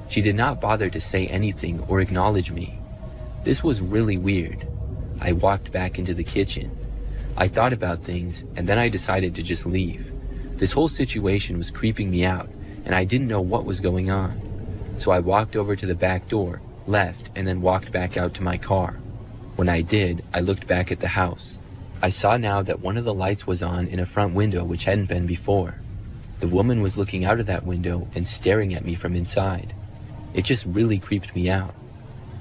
She did not bother to say anything or acknowledge me. This was really weird. I walked back into the kitchen. I thought about things, and then I decided to just leave. This whole situation was creeping me out, and I didn't know what was going on. So I walked over to the back door, left, and then walked back out to my car. When I did, I looked back at the house. I saw now that one of the lights was on in a front window which hadn't been before. The woman was looking out of that window and staring at me from inside. It just really creeped me out.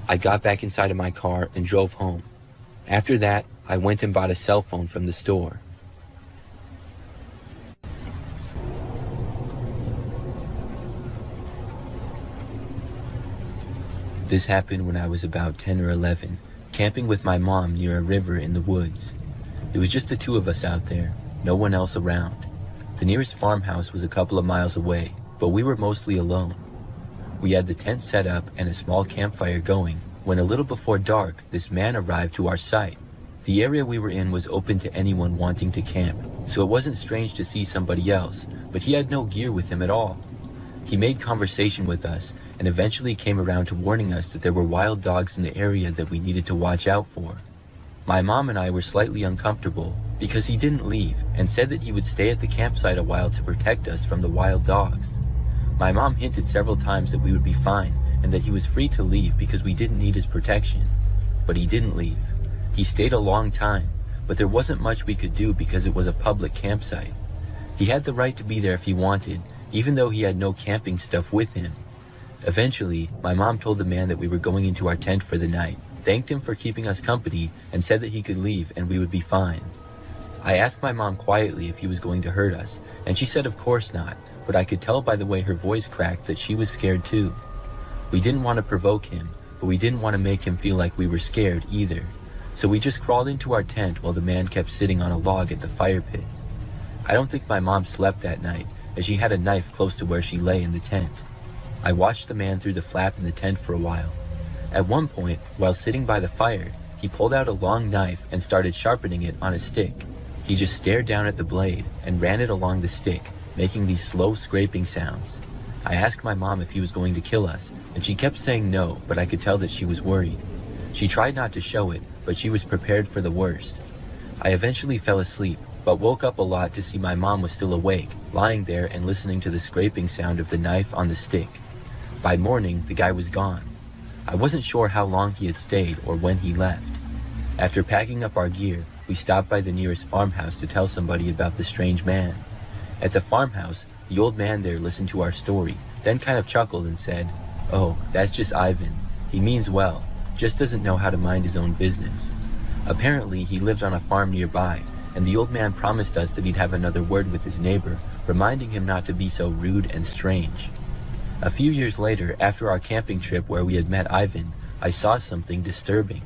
I got back inside of my car and drove home. After that, I went and bought a cell phone from the store. This happened when I was about 10 or 11, camping with my mom near a river in the woods. It was just the two of us out there, no one else around. The nearest farmhouse was a couple of miles away, but we were mostly alone. We had the tent set up and a small campfire going when a little before dark, this man arrived to our site. The area we were in was open to anyone wanting to camp, so it wasn't strange to see somebody else, but he had no gear with him at all. He made conversation with us and eventually came around to warning us that there were wild dogs in the area that we needed to watch out for. My mom and I were slightly uncomfortable because he didn't leave and said that he would stay at the campsite a while to protect us from the wild dogs. My mom hinted several times that we would be fine and that he was free to leave because we didn't need his protection. But he didn't leave. He stayed a long time, but there wasn't much we could do because it was a public campsite. He had the right to be there if he wanted, even though he had no camping stuff with him. Eventually, my mom told the man that we were going into our tent for the night, thanked him for keeping us company, and said that he could leave and we would be fine. I asked my mom quietly if he was going to hurt us, and she said of course not, but I could tell by the way her voice cracked that she was scared too. We didn't want to provoke him, but we didn't want to make him feel like we were scared either. So we just crawled into our tent while the man kept sitting on a log at the fire pit. I don't think my mom slept that night, as she had a knife close to where she lay in the tent. I watched the man through the flap in the tent for a while. At one point, while sitting by the fire, he pulled out a long knife and started sharpening it on a stick. He just stared down at the blade and ran it along the stick, making these slow scraping sounds. I asked my mom if he was going to kill us, and she kept saying no, but I could tell that she was worried. She tried not to show it, but she was prepared for the worst. I eventually fell asleep, but woke up a lot to see my mom was still awake, lying there and listening to the scraping sound of the knife on the stick. By morning, the guy was gone. I wasn't sure how long he had stayed or when he left. After packing up our gear, we stopped by the nearest farmhouse to tell somebody about the strange man. At the farmhouse, the old man there listened to our story, then kind of chuckled and said, "Oh, that's just Ivan. He means well, just doesn't know how to mind his own business." Apparently, he lived on a farm nearby, and the old man promised us that he'd have another word with his neighbor, reminding him not to be so rude and strange. A few years later, after our camping trip where we had met Ivan, I saw something disturbing.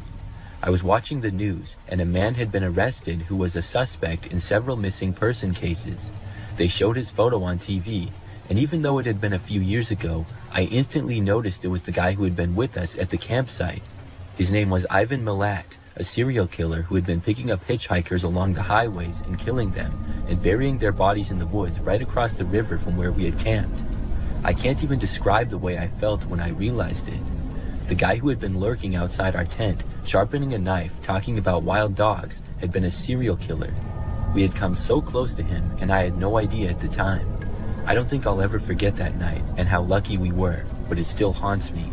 I was watching the news, and a man had been arrested who was a suspect in several missing person cases. They showed his photo on TV, and even though it had been a few years ago, I instantly noticed it was the guy who had been with us at the campsite. His name was Ivan Milat, a serial killer who had been picking up hitchhikers along the highways and killing them, and burying their bodies in the woods right across the river from where we had camped. I can't even describe the way I felt when I realized it. The guy who had been lurking outside our tent, sharpening a knife, talking about wild dogs, had been a serial killer. We had come so close to him, and I had no idea at the time. I don't think I'll ever forget that night and how lucky we were, but it still haunts me.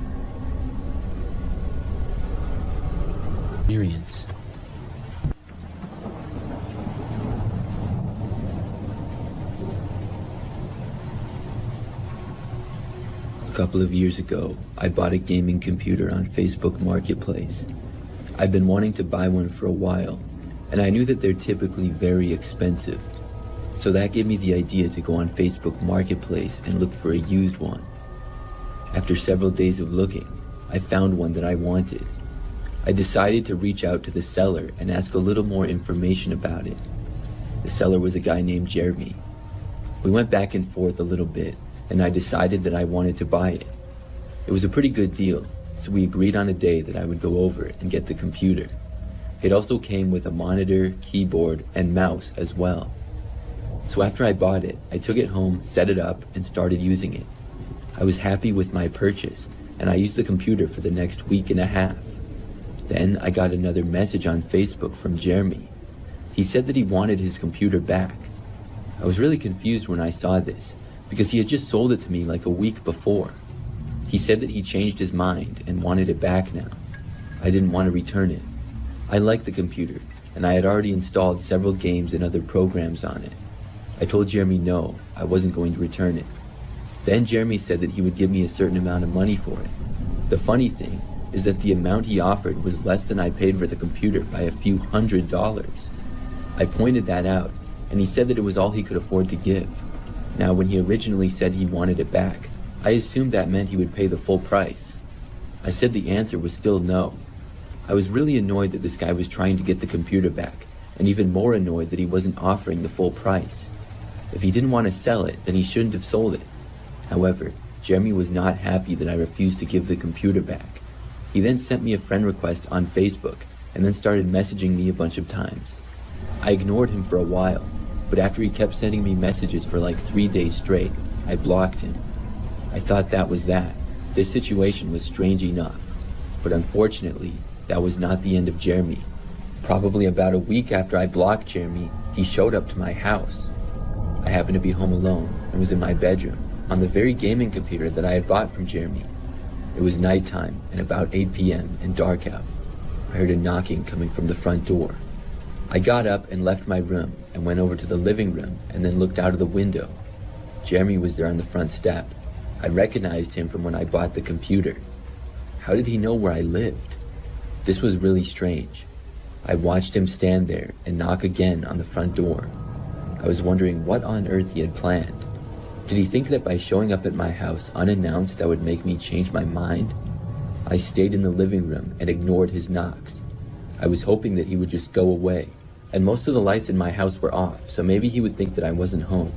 experience. A couple of years ago, I bought a gaming computer on Facebook Marketplace. I've been wanting to buy one for a while, and I knew that they're typically very expensive. So that gave me the idea to go on Facebook Marketplace and look for a used one. After several days of looking, I found one that I wanted. I decided to reach out to the seller and ask a little more information about it. The seller was a guy named Jeremy. We went back and forth a little bit, and I decided that I wanted to buy it. It was a pretty good deal, so we agreed on a day that I would go over and get the computer. It also came with a monitor, keyboard, and mouse as well. So after I bought it, I took it home, set it up, and started using it. I was happy with my purchase, and I used the computer for the next week and a half. Then I got another message on Facebook from Jeremy. He said that he wanted his computer back. I was really confused when I saw this, because he had just sold it to me like a week before. He said that he changed his mind and wanted it back now. I didn't want to return it. I liked the computer, and I had already installed several games and other programs on it. I told Jeremy no, I wasn't going to return it. Then Jeremy said that he would give me a certain amount of money for it. The funny thing is that the amount he offered was less than I paid for the computer by a few $100s. I pointed that out, and he said that it was all he could afford to give. Now, when he originally said he wanted it back, I assumed that meant he would pay the full price. I said the answer was still no. I was really annoyed that this guy was trying to get the computer back, and even more annoyed that he wasn't offering the full price. If he didn't want to sell it, then he shouldn't have sold it. However, Jeremy was not happy that I refused to give the computer back. He then sent me a friend request on Facebook, and then started messaging me a bunch of times. I ignored him for a while, but after he kept sending me messages for like 3 days straight, I blocked him. I thought that was that. This situation was strange enough, but unfortunately, that was not the end of Jeremy. Probably about a week after I blocked Jeremy, he showed up to my house. I happened to be home alone and was in my bedroom, on the very gaming computer that I had bought from Jeremy. It was nighttime and about 8 p.m. and dark out. I heard a knocking coming from the front door. I got up and left my room and went over to the living room and then looked out of the window. Jeremy was there on the front step. I recognized him from when I bought the computer. How did he know where I lived? This was really strange. I watched him stand there and knock again on the front door. I was wondering what on earth he had planned. Did he think that by showing up at my house unannounced that would make me change my mind? I stayed in the living room and ignored his knocks. I was hoping that he would just go away, and most of the lights in my house were off, so maybe he would think that I wasn't home.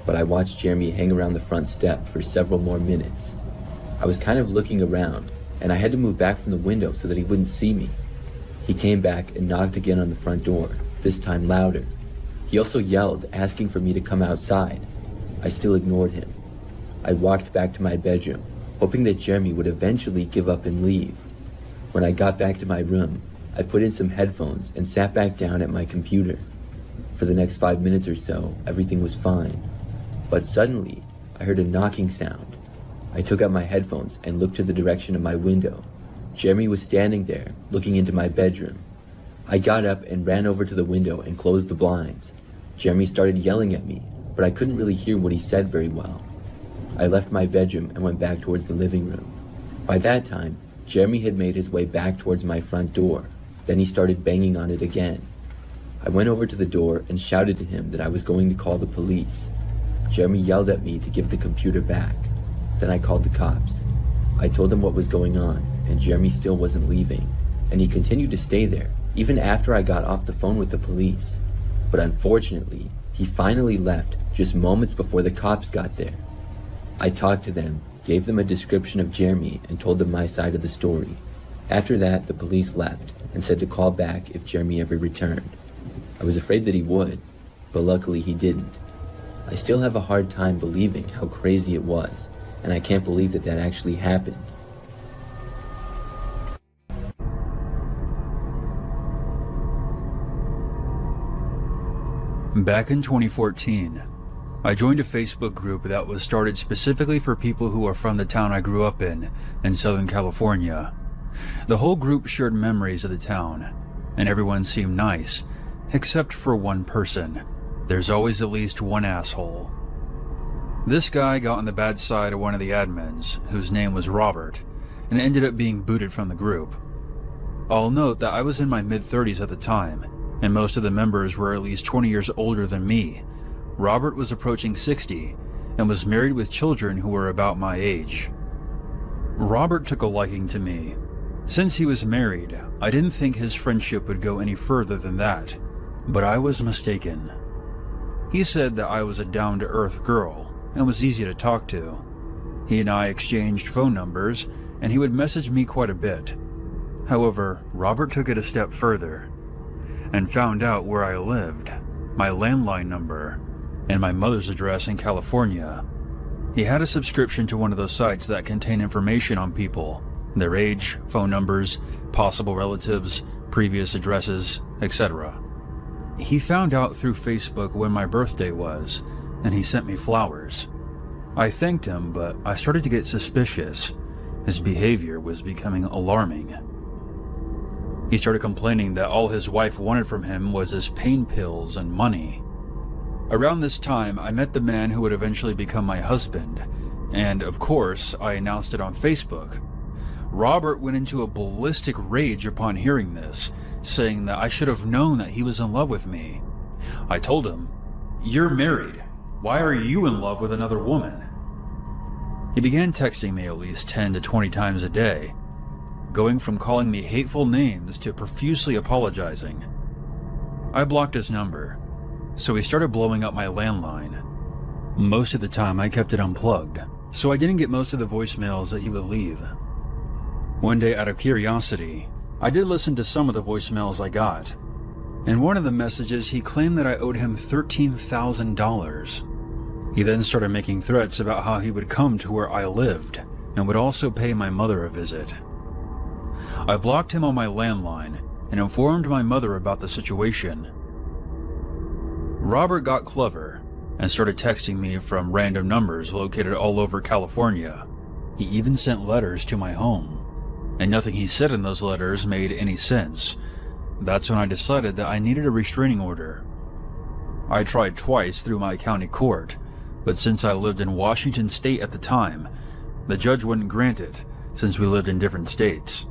But I watched Jeremy hang around the front step for several more minutes. I was kind of looking around, and I had to move back from the window so that he wouldn't see me. He came back and knocked again on the front door, this time louder. He also yelled, asking for me to come outside. I still ignored him. I walked back to my bedroom, hoping that Jeremy would eventually give up and leave. When I got back to my room, I put in some headphones and sat back down at my computer. For the next 5 minutes or so, everything was fine. But suddenly, I heard a knocking sound. I took out my headphones and looked to the direction of my window. Jeremy was standing there, looking into my bedroom. I got up and ran over to the window and closed the blinds. Jeremy started yelling at me, but I couldn't really hear what he said very well. I left my bedroom and went back towards the living room. By that time, Jeremy had made his way back towards my front door. Then he started banging on it again. I went over to the door and shouted to him that I was going to call the police. Jeremy yelled at me to give the computer back. Then I called the cops. I told him what was going on, and Jeremy still wasn't leaving, and he continued to stay there, even after I got off the phone with the police. But unfortunately, he finally left just moments before the cops got there. I talked to them, gave them a description of Jeremy, and told them my side of the story. After that, the police left and said to call back if Jeremy ever returned. I was afraid that he would, but luckily he didn't. I still have a hard time believing how crazy it was, and I can't believe that that actually happened. Back in 2014, I joined a Facebook group that was started specifically for people who are from the town I grew up in Southern California. The whole group shared memories of the town, and everyone seemed nice, except for one person. There's always at least one asshole. This guy got on the bad side of one of the admins, whose name was Robert, and ended up being booted from the group. I'll note that I was in my mid-30s at the time, and most of the members were at least 20 years older than me. Robert was approaching 60, and was married with children who were about my age. Robert took a liking to me. Since he was married, I didn't think his friendship would go any further than that, but I was mistaken. He said that I was a down-to-earth girl, and was easy to talk to. He and I exchanged phone numbers, and he would message me quite a bit. However, Robert took it a step further, and found out where I lived, my landline number, and my mother's address in California. He had a subscription to one of those sites that contain information on people, their age, phone numbers, possible relatives, previous addresses, etc. He found out through Facebook when my birthday was, and he sent me flowers. I thanked him, but I started to get suspicious. His behavior was becoming alarming. He started complaining that all his wife wanted from him was his pain pills and money. Around this time, I met the man who would eventually become my husband, and of course, I announced it on Facebook. Robert went into a ballistic rage upon hearing this, saying that I should have known that he was in love with me. I told him, "You're married. Why are you in love with another woman?" He began texting me at least 10 to 20 times a day, going from calling me hateful names to profusely apologizing. I blocked his number, so he started blowing up my landline. Most of the time I kept it unplugged, so I didn't get most of the voicemails that he would leave. One day, out of curiosity, I did listen to some of the voicemails I got. In one of the messages, he claimed that I owed him $13,000. He then started making threats about how he would come to where I lived, and would also pay my mother a visit. I blocked him on my landline, and informed my mother about the situation. Robert got clever, and started texting me from random numbers located all over California. He even sent letters to my home, and nothing he said in those letters made any sense. That's when I decided that I needed a restraining order. I tried twice through my county court, but since I lived in Washington State at the time, the judge wouldn't grant it, since we lived in different states.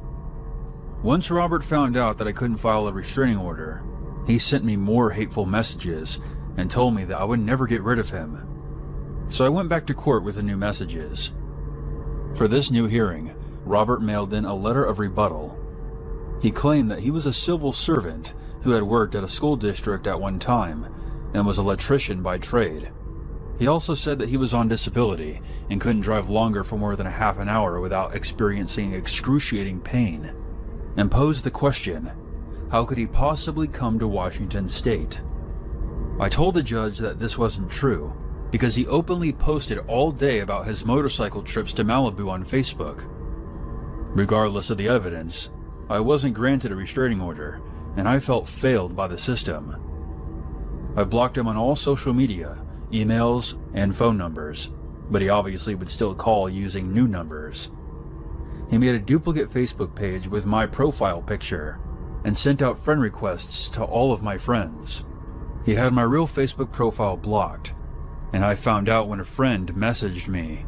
Once Robert found out that I couldn't file a restraining order, he sent me more hateful messages and told me that I would never get rid of him. So I went back to court with the new messages. For this new hearing, Robert mailed in a letter of rebuttal. He claimed that he was a civil servant who had worked at a school district at one time and was an electrician by trade. He also said that he was on disability and couldn't drive longer for more than a half an hour without experiencing excruciating pain, and posed the question, how could he possibly come to Washington State? I told the judge that this wasn't true, because he openly posted all day about his motorcycle trips to Malibu on Facebook. Regardless of the evidence, I wasn't granted a restraining order, and I felt failed by the system. I blocked him on all social media, emails, and phone numbers, but he obviously would still call using new numbers. He made a duplicate Facebook page with my profile picture, and sent out friend requests to all of my friends. He had my real Facebook profile blocked, and I found out when a friend messaged me,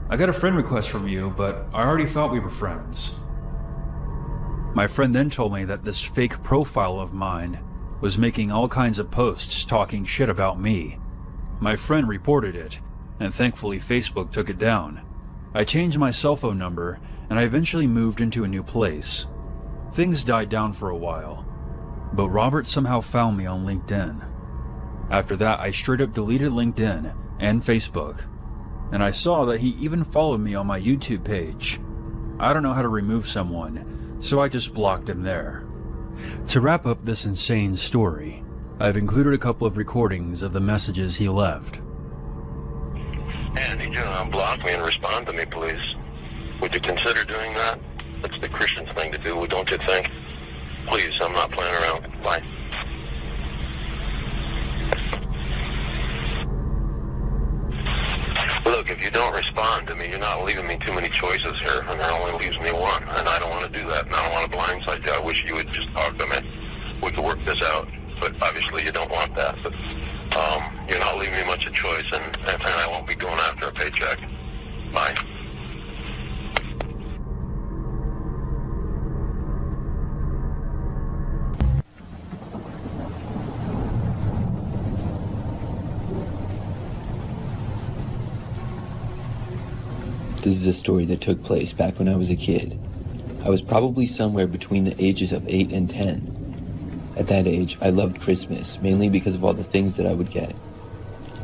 "I got a friend request from you, but I already thought we were friends." My friend then told me that this fake profile of mine was making all kinds of posts talking shit about me. My friend reported it, and thankfully Facebook took it down. I changed my cell phone number, and I eventually moved into a new place. Things died down for a while, but Robert somehow found me on LinkedIn. After that, I straight up deleted LinkedIn and Facebook, and I saw that he even followed me on my YouTube page. I don't know how to remove someone, so I just blocked him there. To wrap up this insane story, I've included a couple of recordings of the messages he left. Hey, I need you to unblock me and respond to me, please. Would you consider doing that? That's the Christian thing to do, don't you think? Please, I'm not playing around. Bye. Hello, look, if you don't respond to me, you're not leaving me too many choices here, and there only leaves me one, and I don't want to do that, and I don't want to blindside you. I wish you would just talk to me. We could work this out, but obviously you don't want that. But you're not leaving me much of a choice, and I won't be going after a paycheck. Bye. This is a story that took place back when I was a kid. I was probably somewhere between the ages of 8 and 10. At that age, I loved Christmas, mainly because of all the things that I would get.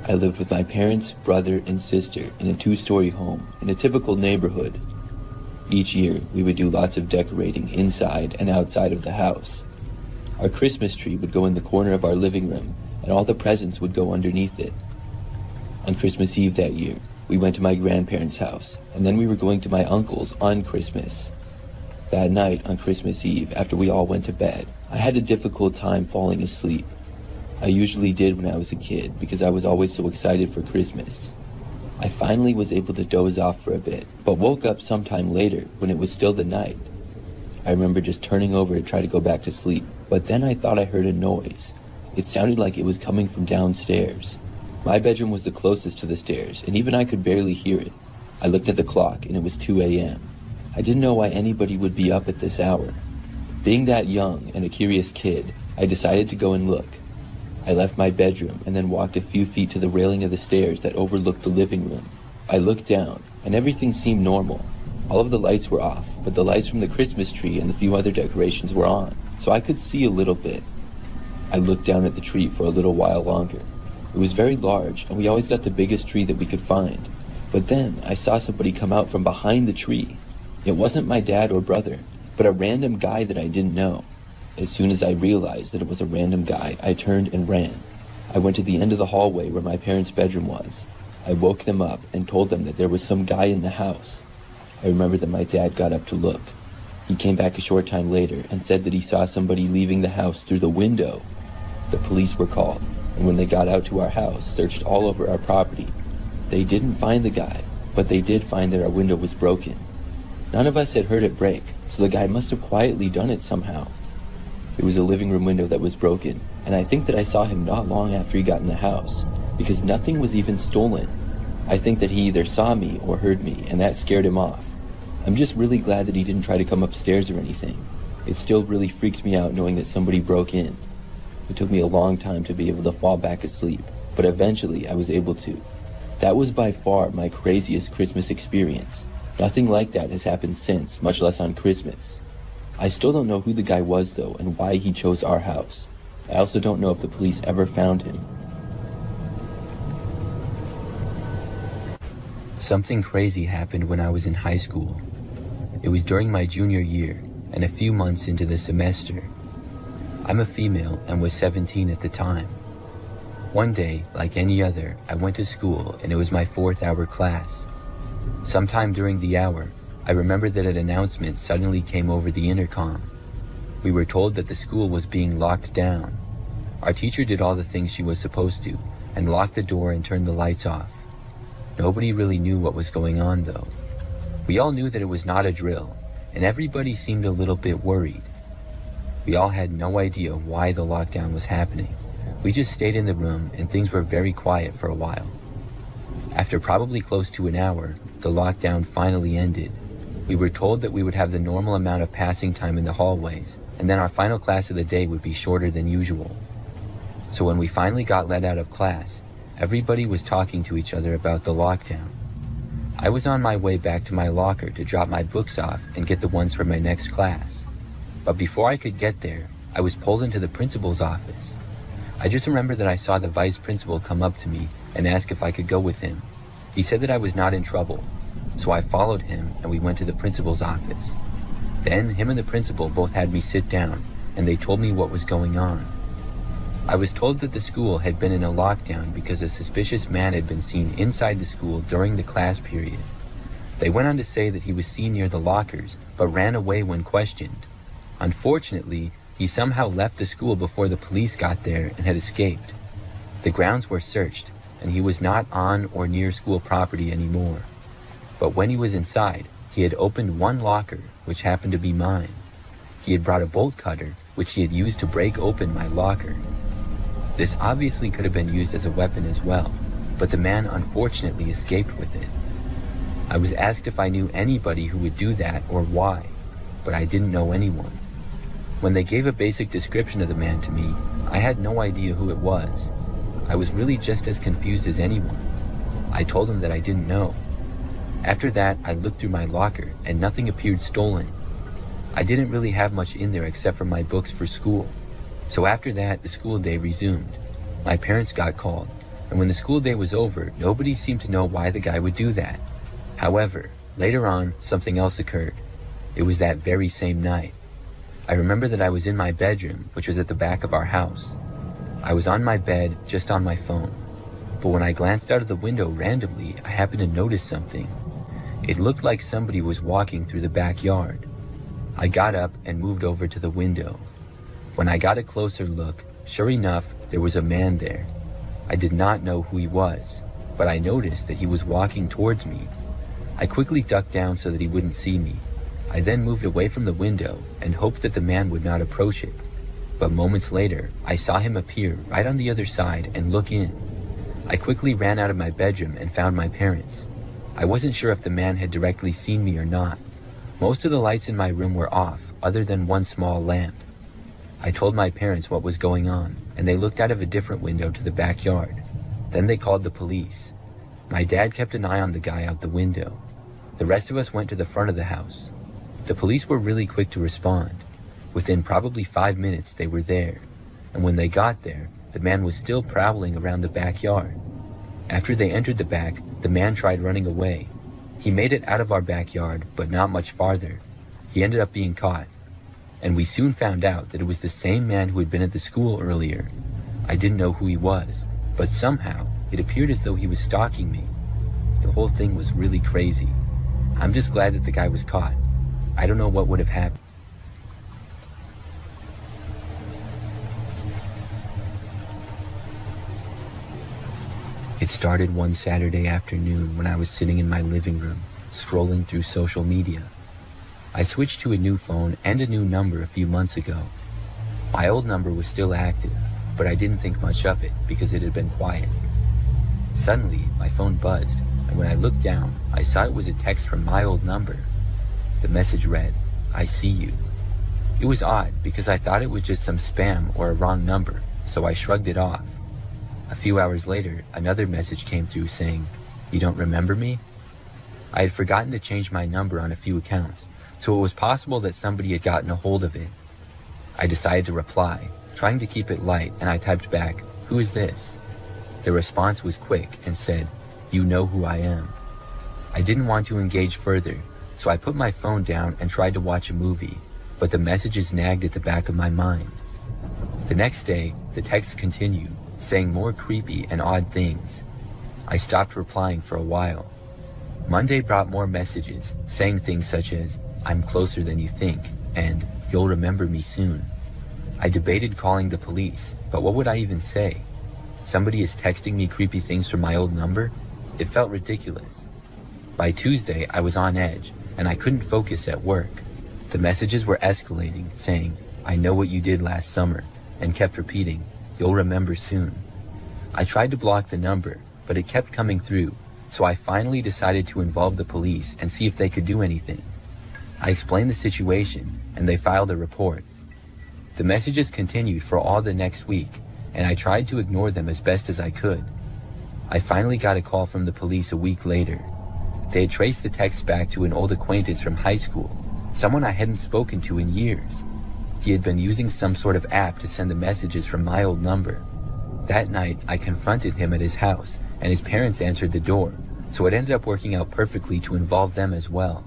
I lived with my parents, brother, and sister in a 2-story home in a typical neighborhood. Each year, we would do lots of decorating inside and outside of the house. Our Christmas tree would go in the corner of our living room, and all the presents would go underneath it. On Christmas Eve that year, we went to my grandparents' house, and then we were going to my uncle's on Christmas. That night, on Christmas Eve, after we all went to bed, I had a difficult time falling asleep. I usually did when I was a kid because I was always so excited for Christmas. I finally was able to doze off for a bit, but woke up sometime later when it was still the night. I remember just turning over to try to go back to sleep, but then I thought I heard a noise. It sounded like it was coming from downstairs. My bedroom was the closest to the stairs, and even I could barely hear it. I looked at the clock, and it was 2 a.m. I didn't know why anybody would be up at this hour. Being that young and a curious kid, I decided to go and look. I left my bedroom and then walked a few feet to the railing of the stairs that overlooked the living room. I looked down, and everything seemed normal. All of the lights were off, but the lights from the Christmas tree and the few other decorations were on, so I could see a little bit. I looked down at the tree for a little while longer. It was very large, and we always got the biggest tree that we could find. But then I saw somebody come out from behind the tree. It wasn't my dad or brother, but a random guy that I didn't know. As soon as I realized that it was a random guy, I turned and ran. I went to the end of the hallway where my parents' bedroom was. I woke them up and told them that there was some guy in the house. I remember that my dad got up to look. He came back a short time later and said that he saw somebody leaving the house through the window. The police were called, and when they got out to our house, searched all over our property. They didn't find the guy, but they did find that our window was broken. None of us had heard it break, so the guy must have quietly done it somehow. It was a living room window that was broken, and I think that I saw him not long after he got in the house, because nothing was even stolen. I think that he either saw me or heard me, and that scared him off. I'm just really glad that he didn't try to come upstairs or anything. It still really freaked me out knowing that somebody broke in. It took me a long time to be able to fall back asleep, but eventually I was able to. That was by far my craziest Christmas experience. Nothing like that has happened since, much less on Christmas. I still don't know who the guy was though and why he chose our house. I also don't know if the police ever found him. Something crazy happened when I was in high school. It was during my junior year and a few months into the semester. I'm a female and was 17 at the time. One day, like any other, I went to school and it was my 4th hour class. Sometime during the hour, I remember that an announcement suddenly came over the intercom. We were told that the school was being locked down. Our teacher did all the things she was supposed to and locked the door and turned the lights off. Nobody really knew what was going on though. We all knew that it was not a drill, and everybody seemed a little bit worried. We all had no idea why the lockdown was happening. We just stayed in the room and things were very quiet for a while. After probably close to an hour, the lockdown finally ended. We were told that we would have the normal amount of passing time in the hallways, and then our final class of the day would be shorter than usual. So when we finally got let out of class, everybody was talking to each other about the lockdown. I was on my way back to my locker to drop my books off and get the ones for my next class. But before I could get there, I was pulled into the principal's office. I just remember that I saw the vice principal come up to me and ask if I could go with him. He said that I was not in trouble, so I followed him and we went to the principal's office. Then him and the principal both had me sit down and they told me what was going on. I was told that the school had been in a lockdown because a suspicious man had been seen inside the school during the class period. They went on to say that he was seen near the lockers but ran away when questioned. Unfortunately, he somehow left the school before the police got there and had escaped. The grounds were searched, and he was not on or near school property anymore. But when he was inside, he had opened one locker, which happened to be mine. He had brought a bolt cutter, which he had used to break open my locker. This obviously could have been used as a weapon as well, but the man unfortunately escaped with it. I was asked if I knew anybody who would do that or why, but I didn't know anyone. When they gave a basic description of the man to me, I had no idea who it was. I was really just as confused as anyone. I told him that I didn't know. After that, I looked through my locker and nothing appeared stolen. I didn't really have much in there except for my books for school. So after that, the school day resumed. My parents got called, and when the school day was over, nobody seemed to know why the guy would do that. However, later on, something else occurred. It was that very same night. I remember that I was in my bedroom, which was at the back of our house. I was on my bed, just on my phone. But when I glanced out of the window randomly, I happened to notice something. It looked like somebody was walking through the backyard. I got up and moved over to the window. When I got a closer look, sure enough, there was a man there. I did not know who he was, but I noticed that he was walking towards me. I quickly ducked down so that he wouldn't see me. I then moved away from the window and hoped that the man would not approach it. But moments later, I saw him appear right on the other side and look in. I quickly ran out of my bedroom and found my parents. I wasn't sure if the man had directly seen me or not. Most of the lights in my room were off, other than one small lamp. I told my parents what was going on, and they looked out of a different window to the backyard. Then they called the police. My dad kept an eye on the guy out the window. The rest of us went to the front of the house. The police were really quick to respond. Within probably 5 minutes, they were there. And when they got there, the man was still prowling around the backyard. After they entered the back, the man tried running away. He made it out of our backyard, but not much farther. He ended up being caught. And we soon found out that it was the same man who had been at the school earlier. I didn't know who he was, but somehow it appeared as though he was stalking me. The whole thing was really crazy. I'm just glad that the guy was caught. I don't know what would have happened. It started one Saturday afternoon when I was sitting in my living room, scrolling through social media. I switched to a new phone and a new number a few months ago. My old number was still active, but I didn't think much of it because it had been quiet. Suddenly, my phone buzzed, and when I looked down, I saw it was a text from my old number. The message read, "I see you." It was odd because I thought it was just some spam or a wrong number, so I shrugged it off. A few hours later, another message came through saying, "You don't remember me?" I had forgotten to change my number on a few accounts, so it was possible that somebody had gotten a hold of it. I decided to reply, trying to keep it light, and I typed back, "Who is this?" The response was quick and said, "You know who I am." I didn't want to engage further, so I put my phone down and tried to watch a movie, but the messages nagged at the back of my mind. The next day, the texts continued, saying more creepy and odd things. I stopped replying for a while. Monday brought more messages, saying things such as, "I'm closer than you think," and "You'll remember me soon." I debated calling the police, but what would I even say? Somebody is texting me creepy things from my old number? It felt ridiculous. By Tuesday, I was on edge, and I couldn't focus at work. The messages were escalating, saying, "I know what you did last summer," and kept repeating, "You'll remember soon." I tried to block the number, but it kept coming through, so I finally decided to involve the police and see if they could do anything. I explained the situation, and they filed a report. The messages continued for all the next week, and I tried to ignore them as best as I could. I finally got a call from the police a week later. They had traced the text back to an old acquaintance from high school, someone I hadn't spoken to in years. He had been using some sort of app to send the messages from my old number. That night, I confronted him at his house, and his parents answered the door, so it ended up working out perfectly to involve them as well.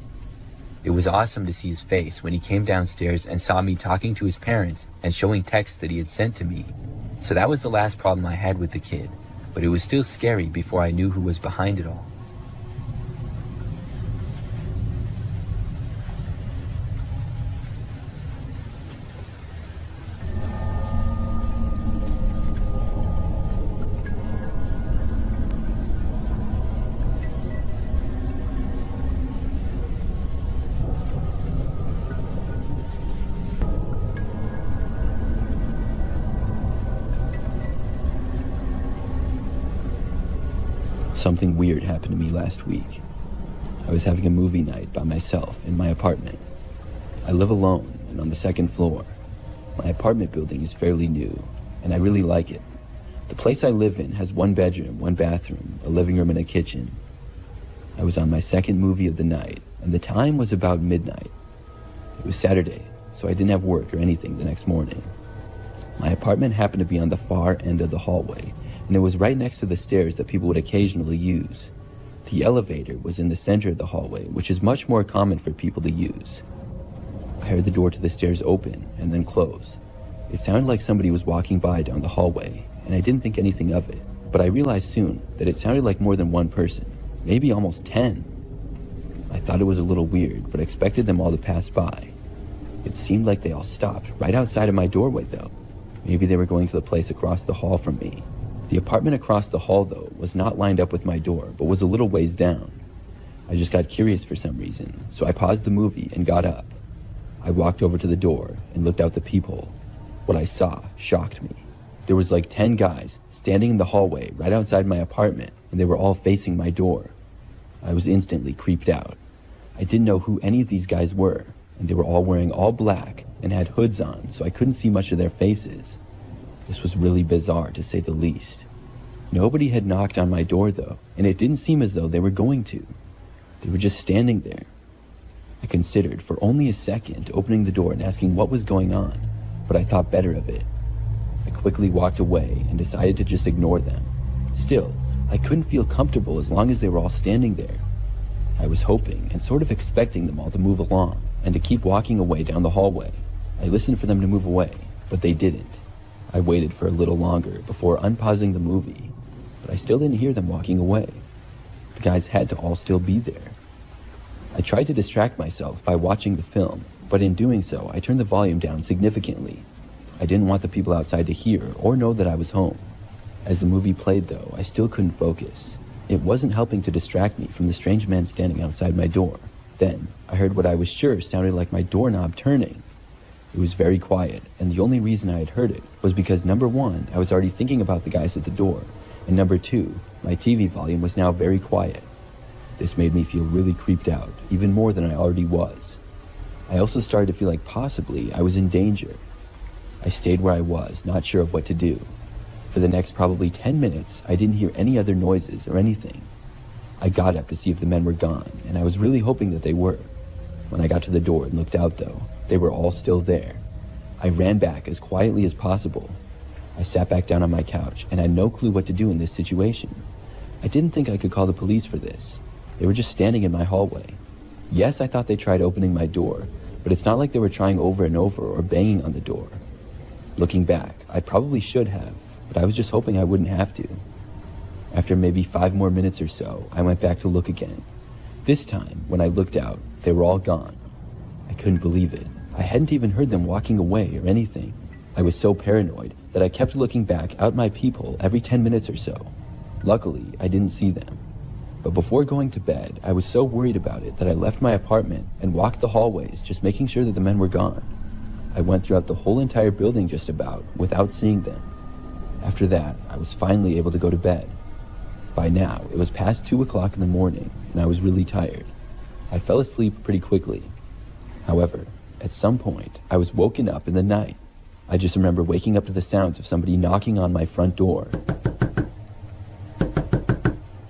It was awesome to see his face when he came downstairs and saw me talking to his parents and showing texts that he had sent to me. So that was the last problem I had with the kid, but it was still scary before I knew who was behind it all. Something weird happened to me last week. I was having a movie night by myself in my apartment. I live alone and on the second floor. My apartment building is fairly new, and I really like it. The place I live in has 1 bedroom, 1 bathroom, a living room and a kitchen. I was on my second movie of the night, and the time was about midnight. It was Saturday, so I didn't have work or anything the next morning. My apartment happened to be on the far end of the hallway, and it was right next to the stairs that people would occasionally use. The elevator was in the center of the hallway, which is much more common for people to use. I heard the door to the stairs open and then close. It sounded like somebody was walking by down the hallway, and I didn't think anything of it, but I realized soon that it sounded like more than one person, maybe almost 10. I thought it was a little weird, but expected them all to pass by. It seemed like they all stopped right outside of my doorway though. Maybe they were going to the place across the hall from me. The apartment across the hall though was not lined up with my door, but was a little ways down. I just got curious for some reason, so I paused the movie and got up. I walked over to the door and looked out the peephole. What I saw shocked me. There was like 10 guys standing in the hallway right outside my apartment, and they were all facing my door. I was instantly creeped out. I didn't know who any of these guys were, and they were all wearing all black and had hoods on, so I couldn't see much of their faces. This was really bizarre, to say the least. Nobody had knocked on my door though, and it didn't seem as though they were going to. They were just standing there. I considered for only a second opening the door and asking what was going on, but I thought better of it. I quickly walked away and decided to just ignore them. Still, I couldn't feel comfortable as long as they were all standing there. I was hoping and sort of expecting them all to move along and to keep walking away down the hallway. I listened for them to move away, but they didn't. I waited for a little longer before unpausing the movie, but I still didn't hear them walking away. The guys had to all still be there. I tried to distract myself by watching the film, but in doing so, I turned the volume down significantly. I didn't want the people outside to hear or know that I was home. As the movie played though, I still couldn't focus. It wasn't helping to distract me from the strange man standing outside my door. Then, I heard what I was sure sounded like my doorknob turning. It was very quiet, and the only reason I had heard it was because number one, I was already thinking about the guys at the door, and number two, my TV volume was now very quiet. This made me feel really creeped out, even more than I already was. I also started to feel like possibly I was in danger. I stayed where I was, not sure of what to do. For the next probably 10 minutes, I didn't hear any other noises or anything. I got up to see if the men were gone, and I was really hoping that they were. When I got to the door and looked out though, they were all still there. I ran back as quietly as possible. I sat back down on my couch and had no clue what to do in this situation. I didn't think I could call the police for this. They were just standing in my hallway. Yes, I thought they tried opening my door, but it's not like they were trying over and over or banging on the door. Looking back, I probably should have, but I was just hoping I wouldn't have to. After maybe 5 more minutes or so, I went back to look again. This time, when I looked out, they were all gone. I couldn't believe it. I hadn't even heard them walking away or anything. I was so paranoid that I kept looking back out my peephole every 10 minutes or so. Luckily, I didn't see them. But before going to bed, I was so worried about it that I left my apartment and walked the hallways, just making sure that the men were gone. I went throughout the whole entire building just about, without seeing them. After that, I was finally able to go to bed. By now, it was past 2 o'clock in the morning, and I was really tired. I fell asleep pretty quickly. However, at some point, I was woken up in the night. I just remember waking up to the sounds of somebody knocking on my front door.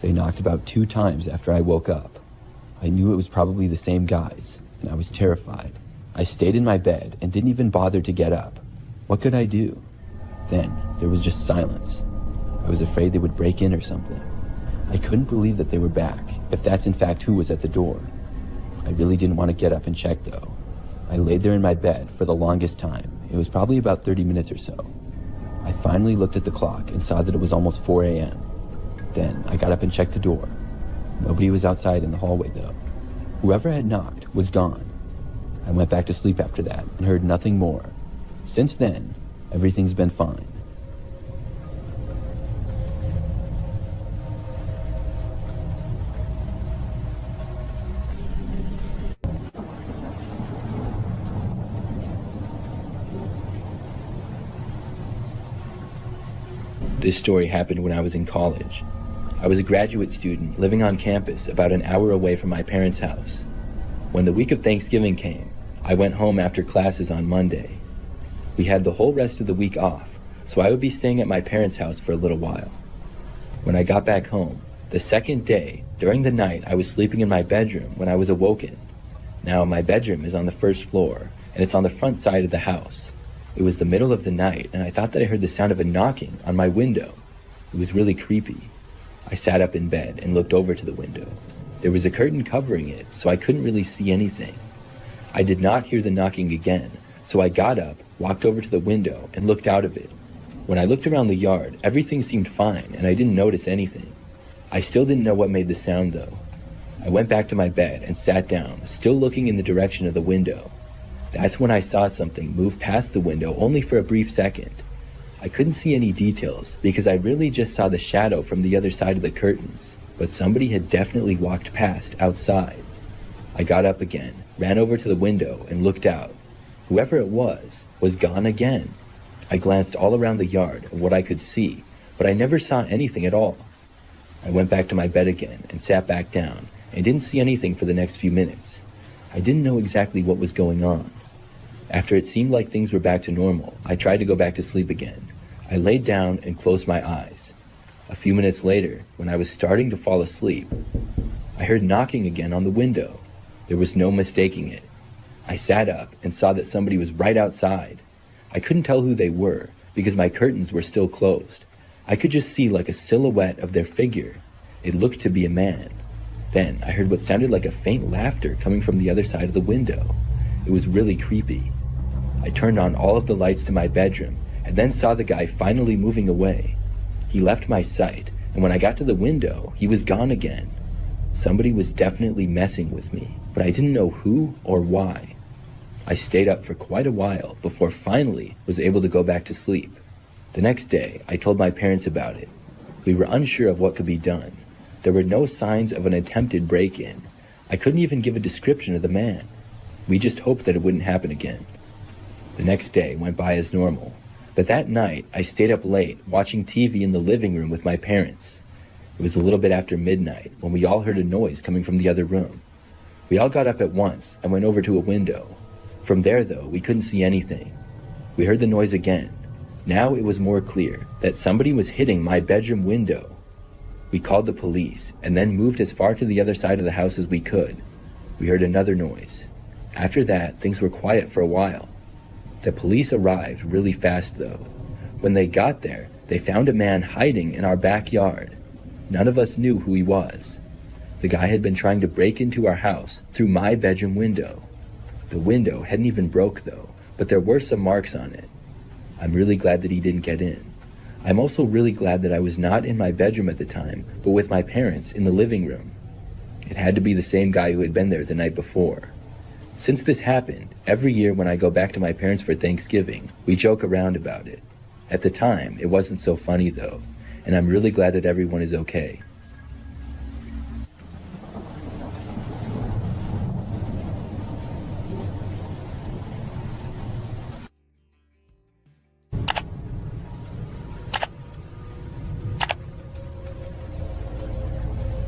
They knocked about 2 times after I woke up. I knew it was probably the same guys, and I was terrified. I stayed in my bed and didn't even bother to get up. What could I do? Then, there was just silence. I was afraid they would break in or something. I couldn't believe that they were back, if that's in fact who was at the door. I really didn't want to get up and check though. I laid there in my bed for the longest time. It was probably about 30 minutes or so. I finally looked at the clock and saw that it was almost 4 a.m. Then I got up and checked the door. Nobody was outside in the hallway though. Whoever had knocked was gone. I went back to sleep after that and heard nothing more. Since then, everything's been fine. This story happened when I was in college. I was a graduate student living on campus about an hour away from my parents' house. When the week of Thanksgiving came, I went home after classes on Monday. We had the whole rest of the week off, so I would be staying at my parents' house for a little while. When I got back home, the second day, during the night, I was sleeping in my bedroom when I was awoken. Now, my bedroom is on the first floor, and it's on the front side of the house. It was the middle of the night, and I thought that I heard the sound of a knocking on my window. It was really creepy. I sat up in bed and looked over to the window. There was a curtain covering it, so I couldn't really see anything. I did not hear the knocking again, so I got up, walked over to the window, and looked out of it. When I looked around the yard, everything seemed fine, and I didn't notice anything. I still didn't know what made the sound, though. I went back to my bed and sat down, still looking in the direction of the window. That's when I saw something move past the window, only for a brief second. I couldn't see any details, because I really just saw the shadow from the other side of the curtains, but somebody had definitely walked past outside. I got up again, ran over to the window, and looked out. Whoever it was gone again. I glanced all around the yard of what I could see, but I never saw anything at all. I went back to my bed again and sat back down, and didn't see anything for the next few minutes. I didn't know exactly what was going on. After it seemed like things were back to normal, I tried to go back to sleep again. I laid down and closed my eyes. A few minutes later, when I was starting to fall asleep, I heard knocking again on the window. There was no mistaking it. I sat up and saw that somebody was right outside. I couldn't tell who they were because my curtains were still closed. I could just see like a silhouette of their figure. It looked to be a man. Then I heard what sounded like a faint laughter coming from the other side of the window. It was really creepy. I turned on all of the lights to my bedroom and then saw the guy finally moving away. He left my sight, and when I got to the window, he was gone again. Somebody was definitely messing with me, but I didn't know who or why. I stayed up for quite a while before finally was able to go back to sleep. The next day, I told my parents about it. We were unsure of what could be done. There were no signs of an attempted break-in. I couldn't even give a description of the man. We just hoped that it wouldn't happen again. The next day went by as normal, but that night I stayed up late watching TV in the living room with my parents. It was a little bit after midnight when we all heard a noise coming from the other room. We all got up at once and went over to a window. From there, though, we couldn't see anything. We heard the noise again. Now it was more clear that somebody was hitting my bedroom window. We called the police and then moved as far to the other side of the house as we could. We heard another noise. After that, things were quiet for a while. The police arrived really fast, though. When they got there, they found a man hiding in our backyard. None of us knew who he was. The guy had been trying to break into our house through my bedroom window. The window hadn't even broke, though, but there were some marks on it. I'm really glad that he didn't get in. I'm also really glad that I was not in my bedroom at the time, but with my parents in the living room. It had to be the same guy who had been there the night before. Since this happened, every year when I go back to my parents for Thanksgiving, we joke around about it. At the time, it wasn't so funny though, and I'm really glad that everyone is okay.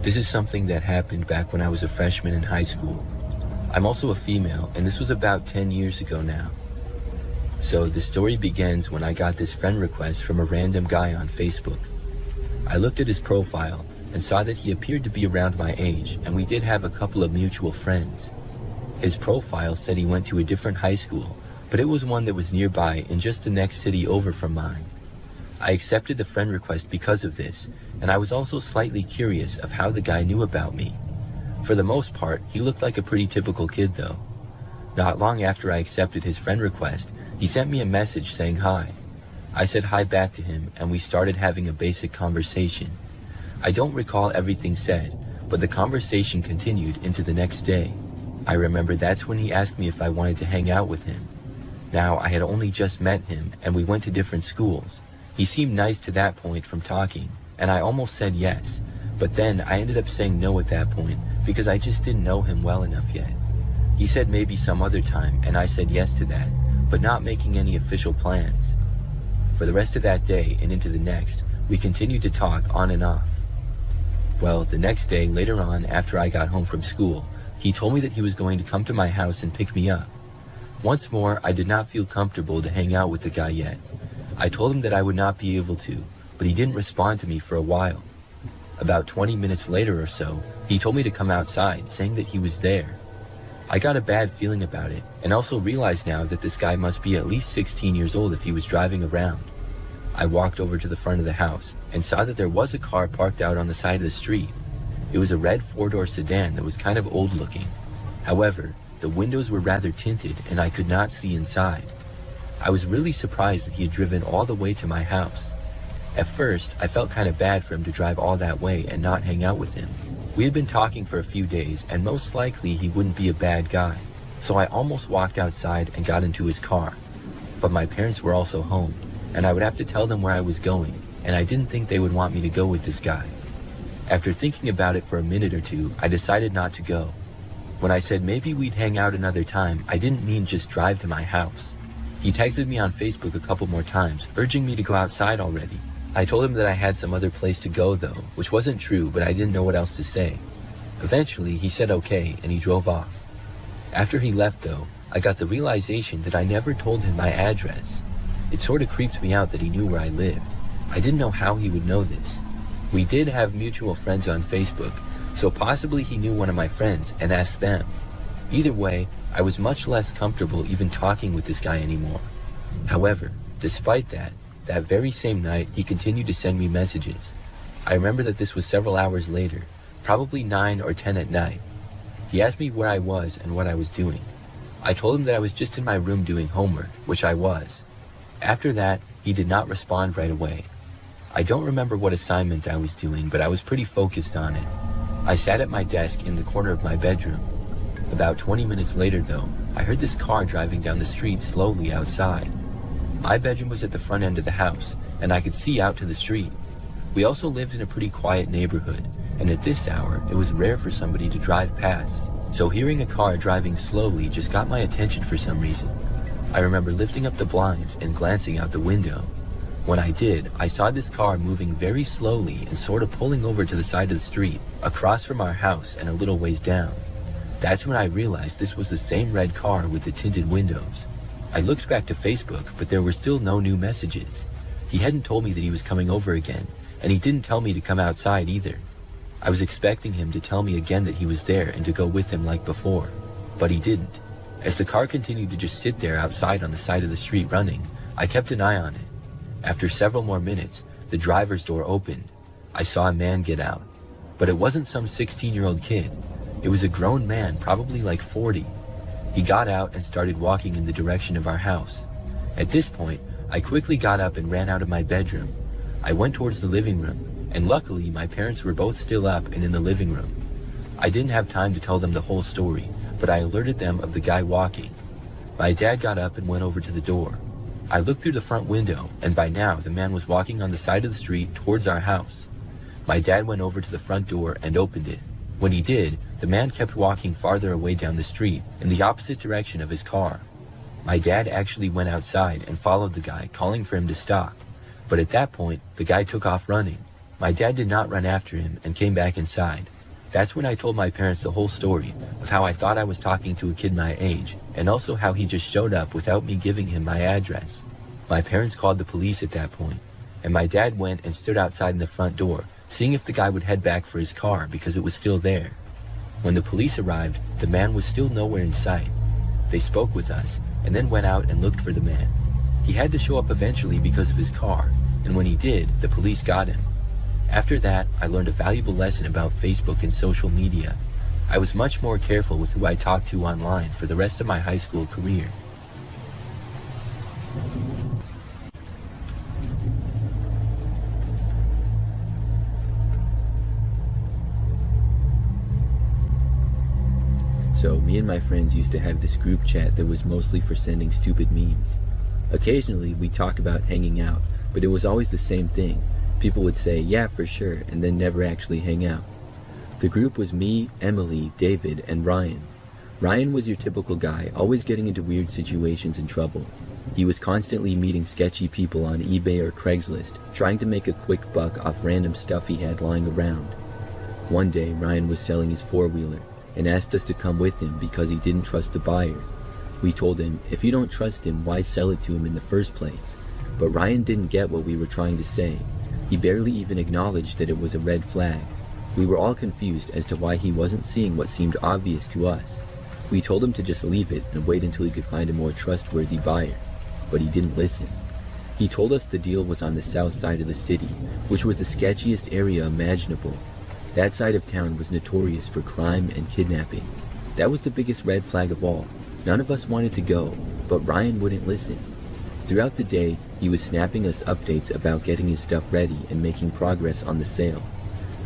This is something that happened back when I was a freshman in high school. I'm also a female, and this was about 10 years ago now. So the story begins when I got this friend request from a random guy on Facebook. I looked at his profile and saw that he appeared to be around my age, and we did have a couple of mutual friends. His profile said he went to a different high school, but it was one that was nearby in just the next city over from mine. I accepted the friend request because of this, and I was also slightly curious of how the guy knew about me. For the most part, he looked like a pretty typical kid though. Not long after I accepted his friend request, he sent me a message saying hi. I said hi back to him, and we started having a basic conversation. I don't recall everything said, but the conversation continued into the next day. I remember that's when he asked me if I wanted to hang out with him. Now, I had only just met him, and we went to different schools. He seemed nice to that point from talking, and I almost said yes, but then I ended up saying no at that point because I just didn't know him well enough yet. He said maybe some other time, and I said yes to that, but not making any official plans. For the rest of that day and into the next, we continued to talk on and off. Well, the next day, later on, after I got home from school, he told me that he was going to come to my house and pick me up. Once more, I did not feel comfortable to hang out with the guy yet. I told him that I would not be able to, but he didn't respond to me for a while. About 20 minutes later or so, he told me to come outside, saying that he was there. I got a bad feeling about it, and also realized now that this guy must be at least 16 years old if he was driving around. I walked over to the front of the house and saw that there was a car parked out on the side of the street. It was a red 4-door sedan that was kind of old looking. However, the windows were rather tinted and I could not see inside. I was really surprised that he had driven all the way to my house. At first, I felt kind of bad for him to drive all that way and not hang out with him. We had been talking for a few days and most likely he wouldn't be a bad guy. So I almost walked outside and got into his car. But my parents were also home, and I would have to tell them where I was going, and I didn't think they would want me to go with this guy. After thinking about it for a minute or two, I decided not to go. When I said maybe we'd hang out another time, I didn't mean just drive to my house. He texted me on Facebook a couple more times, urging me to go outside already. I told him that I had some other place to go though, which wasn't true, but I didn't know what else to say. Eventually, he said okay, and he drove off. After he left though, I got the realization that I never told him my address. It sort of creeped me out that he knew where I lived. I didn't know how he would know this. We did have mutual friends on Facebook, so possibly he knew one of my friends and asked them. Either way, I was much less comfortable even talking with this guy anymore. However, despite that very same night, he continued to send me messages. I remember that this was several hours later, probably 9 or 10 at night. He asked me where I was and what I was doing. I told him that I was just in my room doing homework, which I was. After that, he did not respond right away. I don't remember what assignment I was doing, but I was pretty focused on it. I sat at my desk in the corner of my bedroom. About 20 minutes later though, I heard this car driving down the street slowly outside. My bedroom was at the front end of the house, and I could see out to the street. We also lived in a pretty quiet neighborhood, and at this hour, it was rare for somebody to drive past. So hearing a car driving slowly just got my attention for some reason. I remember lifting up the blinds and glancing out the window. When I did, I saw this car moving very slowly and sort of pulling over to the side of the street, across from our house and a little ways down. That's when I realized this was the same red car with the tinted windows. I looked back to Facebook, but there were still no new messages. He hadn't told me that he was coming over again, and he didn't tell me to come outside either. I was expecting him to tell me again that he was there and to go with him like before, but he didn't. As the car continued to just sit there outside on the side of the street running, I kept an eye on it. After several more minutes, the driver's door opened. I saw a man get out, but it wasn't some 16-year-old kid. It was a grown man, probably like 40. He got out and started walking in the direction of our house. At this point, I quickly got up and ran out of my bedroom. I went towards the living room, and luckily my parents were both still up and in the living room. I didn't have time to tell them the whole story, but I alerted them of the guy walking. My dad got up and went over to the door. I looked through the front window, and by now the man was walking on the side of the street towards our house. My dad went over to the front door and opened it. When he did, the man kept walking farther away down the street in the opposite direction of his car. My dad actually went outside and followed the guy, calling for him to stop. But at that point, the guy took off running. My dad did not run after him and came back inside. That's when I told my parents the whole story of how I thought I was talking to a kid my age, and also how he just showed up without me giving him my address. My parents called the police at that point, and my dad went and stood outside in the front door, seeing if the guy would head back for his car because it was still there. When the police arrived, the man was still nowhere in sight. They spoke with us, and then went out and looked for the man. He had to show up eventually because of his car, and when he did, the police got him. After that, I learned a valuable lesson about Facebook and social media. I was much more careful with who I talked to online for the rest of my high school career. So, me and my friends used to have this group chat that was mostly for sending stupid memes. Occasionally, we'd talk about hanging out, but it was always the same thing. People would say, yeah, for sure, and then never actually hang out. The group was me, Emily, David, and Ryan. Ryan was your typical guy, always getting into weird situations and trouble. He was constantly meeting sketchy people on eBay or Craigslist, trying to make a quick buck off random stuff he had lying around. One day, Ryan was selling his four-wheeler and asked us to come with him because he didn't trust the buyer. We told him, if you don't trust him, why sell it to him in the first place? But Ryan didn't get what we were trying to say. He barely even acknowledged that it was a red flag. We were all confused as to why he wasn't seeing what seemed obvious to us. We told him to just leave it and wait until he could find a more trustworthy buyer, but he didn't listen. He told us the deal was on the south side of the city, which was the sketchiest area imaginable. That side of town was notorious for crime and kidnapping. That was the biggest red flag of all. None of us wanted to go, but Ryan wouldn't listen. Throughout the day, he was snapping us updates about getting his stuff ready and making progress on the sale.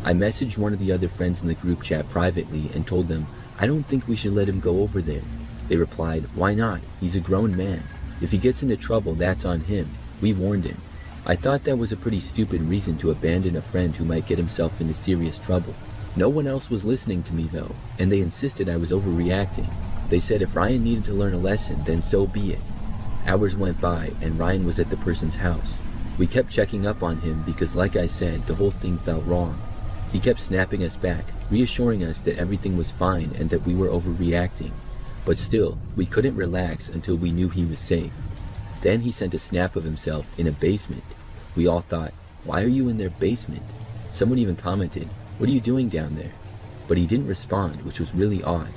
I messaged one of the other friends in the group chat privately and told them, I don't think we should let him go over there. They replied, why not? He's a grown man. If he gets into trouble, that's on him. We warned him. I thought that was a pretty stupid reason to abandon a friend who might get himself into serious trouble. No one else was listening to me though, and they insisted I was overreacting. They said if Ryan needed to learn a lesson, then so be it. Hours went by, and Ryan was at the person's house. We kept checking up on him because, like I said, the whole thing felt wrong. He kept snapping us back, reassuring us that everything was fine and that we were overreacting. But still, we couldn't relax until we knew he was safe. Then he sent a snap of himself in a basement. We all thought, why are you in their basement? Someone even commented, what are you doing down there? But he didn't respond, which was really odd.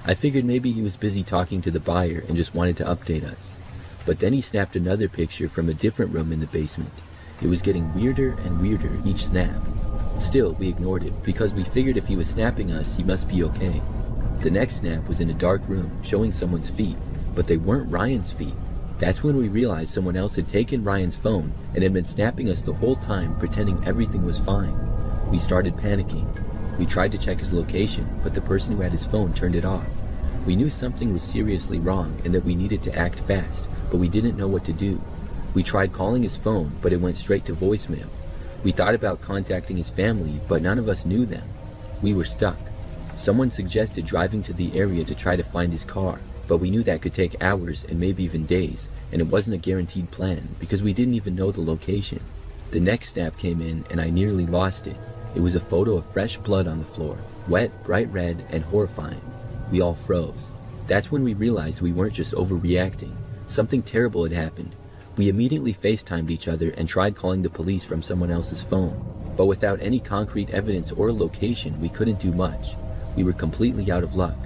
I figured maybe he was busy talking to the buyer and just wanted to update us. But then he snapped another picture from a different room in the basement. It was getting weirder and weirder each snap. Still, we ignored it because we figured if he was snapping us, he must be okay. The next snap was in a dark room showing someone's feet, but they weren't Ryan's feet. That's when we realized someone else had taken Ryan's phone and had been snapping us the whole time, pretending everything was fine. We started panicking. We tried to check his location, but the person who had his phone turned it off. We knew something was seriously wrong and that we needed to act fast, but we didn't know what to do. We tried calling his phone, but it went straight to voicemail. We thought about contacting his family, but none of us knew them. We were stuck. Someone suggested driving to the area to try to find his car, but we knew that could take hours and maybe even days, and it wasn't a guaranteed plan because we didn't even know the location. The next snap came in and I nearly lost it. It was a photo of fresh blood on the floor, wet, bright red, and horrifying. We all froze. That's when we realized we weren't just overreacting. Something terrible had happened. We immediately FaceTimed each other and tried calling the police from someone else's phone. But without any concrete evidence or location, we couldn't do much. We were completely out of luck.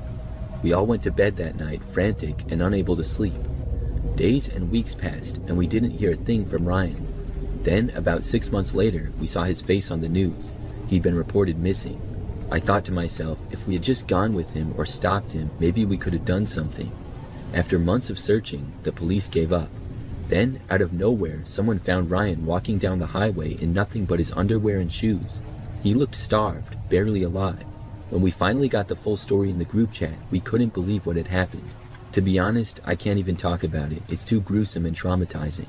We all went to bed that night, frantic and unable to sleep. Days and weeks passed, and we didn't hear a thing from Ryan. Then, about 6 months later, we saw his face on the news. He'd been reported missing. I thought to myself, if we had just gone with him or stopped him, maybe we could have done something. After months of searching, the police gave up. Then, out of nowhere, someone found Ryan walking down the highway in nothing but his underwear and shoes. He looked starved, barely alive. When we finally got the full story in the group chat, we couldn't believe what had happened. To be honest, I can't even talk about it. It's too gruesome and traumatizing.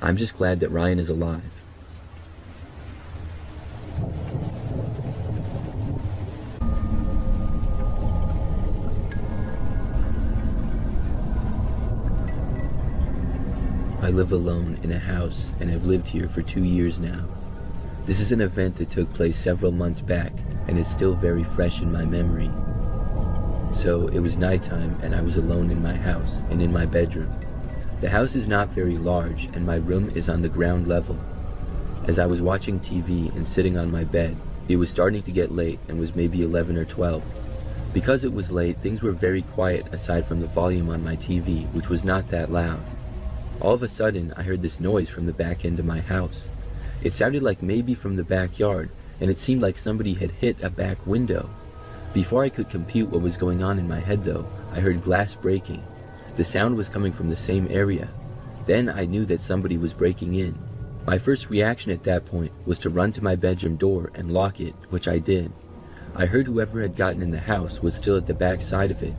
I'm just glad that Ryan is alive. I live alone in a house and I've lived here for 2 years now. This is an event that took place several months back and it's still very fresh in my memory. So it was nighttime and I was alone in my house and in my bedroom. The house is not very large and my room is on the ground level. As I was watching TV and sitting on my bed, it was starting to get late and was maybe 11 or 12. Because it was late, things were very quiet aside from the volume on my TV, which was not that loud. All of a sudden, I heard this noise from the back end of my house. It sounded like maybe from the backyard, and it seemed like somebody had hit a back window. Before I could compute what was going on in my head though, I heard glass breaking. The sound was coming from the same area. Then I knew that somebody was breaking in. My first reaction at that point was to run to my bedroom door and lock it, which I did. I heard whoever had gotten in the house was still at the back side of it.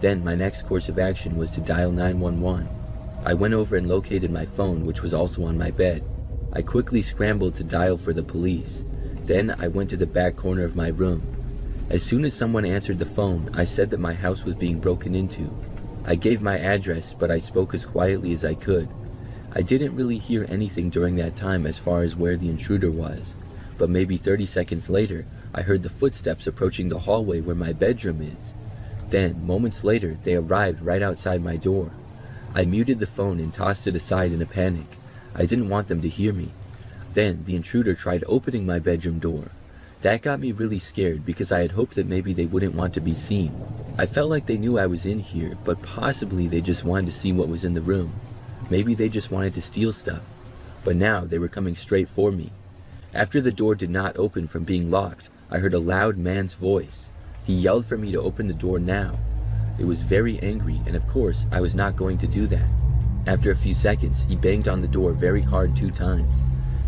Then my next course of action was to dial 911. I went over and located my phone, which was also on my bed. I quickly scrambled to dial for the police. Then I went to the back corner of my room. As soon as someone answered the phone, I said that my house was being broken into. I gave my address, but I spoke as quietly as I could. I didn't really hear anything during that time as far as where the intruder was, but maybe 30 seconds later, I heard the footsteps approaching the hallway where my bedroom is. Then, moments later, they arrived right outside my door. I muted the phone and tossed it aside in a panic. I didn't want them to hear me. Then, the intruder tried opening my bedroom door. That got me really scared because I had hoped that maybe they wouldn't want to be seen. I felt like they knew I was in here, but possibly they just wanted to see what was in the room. Maybe they just wanted to steal stuff. But now they were coming straight for me. After the door did not open from being locked, I heard a loud man's voice. He yelled for me to open the door now. It was very angry, and of course, I was not going to do that. After a few seconds, he banged on the door very hard 2 times.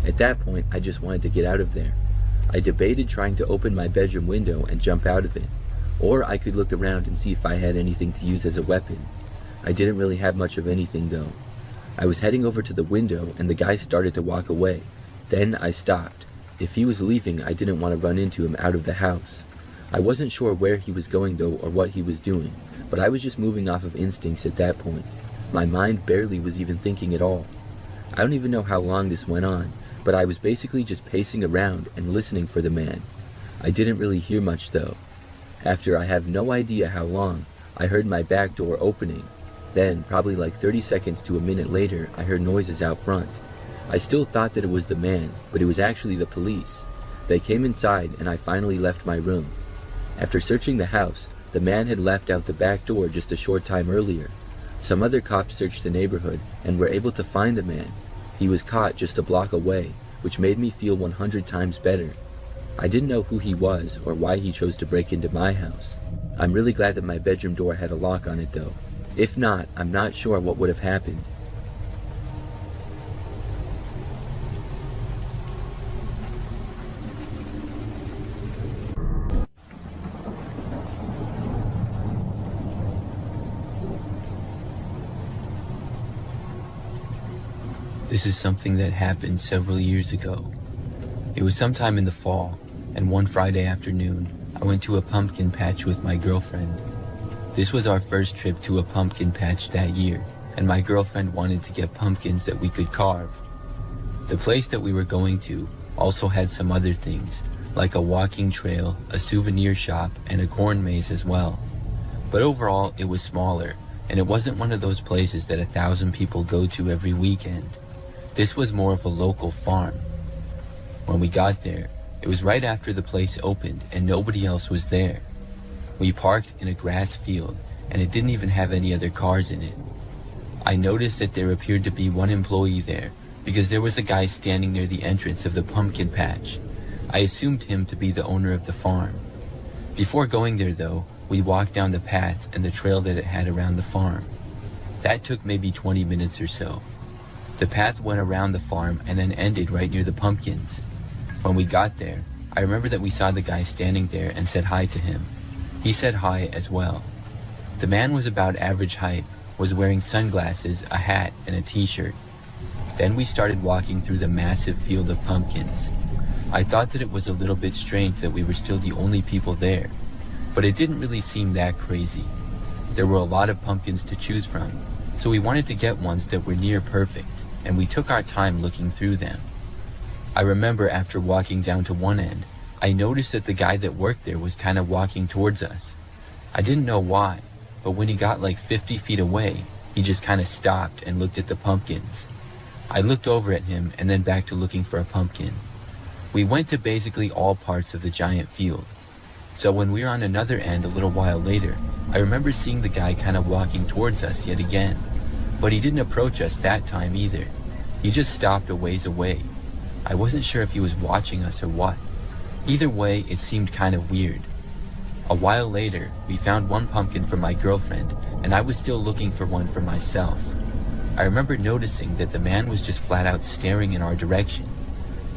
At that point, I just wanted to get out of there. I debated trying to open my bedroom window and jump out of it, or I could look around and see if I had anything to use as a weapon. I didn't really have much of anything though. I was heading over to the window and the guy started to walk away. Then I stopped. If he was leaving, I didn't want to run into him out of the house. I wasn't sure where he was going though or what he was doing, but I was just moving off of instincts at that point. My mind barely was even thinking at all. I don't even know how long this went on, but I was basically just pacing around and listening for the man. I didn't really hear much though. After I have no idea how long, I heard my back door opening. Then, probably like 30 seconds to a minute later, I heard noises out front. I still thought that it was the man, but it was actually the police. They came inside and I finally left my room. After searching the house, the man had left out the back door just a short time earlier. Some other cops searched the neighborhood and were able to find the man. He was caught just a block away, which made me feel 100 times better. I didn't know who he was or why he chose to break into my house. I'm really glad that my bedroom door had a lock on it though. If not, I'm not sure what would have happened. This is something that happened several years ago. It was sometime in the fall, and one Friday afternoon, I went to a pumpkin patch with my girlfriend. This was our first trip to a pumpkin patch that year, and my girlfriend wanted to get pumpkins that we could carve. The place that we were going to also had some other things, like a walking trail, a souvenir shop, and a corn maze as well. But overall, it was smaller, and it wasn't one of those places that 1,000 people go to every weekend. This was more of a local farm. When we got there, it was right after the place opened and nobody else was there. We parked in a grass field and it didn't even have any other cars in it. I noticed that there appeared to be one employee there because there was a guy standing near the entrance of the pumpkin patch. I assumed him to be the owner of the farm. Before going there though, we walked down the path and the trail that it had around the farm. That took maybe 20 minutes or so. The path went around the farm and then ended right near the pumpkins. When we got there, I remember that we saw the guy standing there and said hi to him. He said hi as well. The man was about average height, was wearing sunglasses, a hat, and a t-shirt. Then we started walking through the massive field of pumpkins. I thought that it was a little bit strange that we were still the only people there, but it didn't really seem that crazy. There were a lot of pumpkins to choose from, so we wanted to get ones that were near perfect, and we took our time looking through them. I remember after walking down to one end, I noticed that the guy that worked there was kind of walking towards us. I didn't know why, but when he got like 50 feet away, he just kind of stopped and looked at the pumpkins. I looked over at him and then back to looking for a pumpkin. We went to basically all parts of the giant field. So when we were on another end a little while later, I remember seeing the guy kind of walking towards us yet again. But he didn't approach us that time either. He just stopped a ways away. I wasn't sure if he was watching us or what. Either way, it seemed kind of weird. A while later, we found one pumpkin for my girlfriend, and I was still looking for one for myself. I remember noticing that the man was just flat out staring in our direction.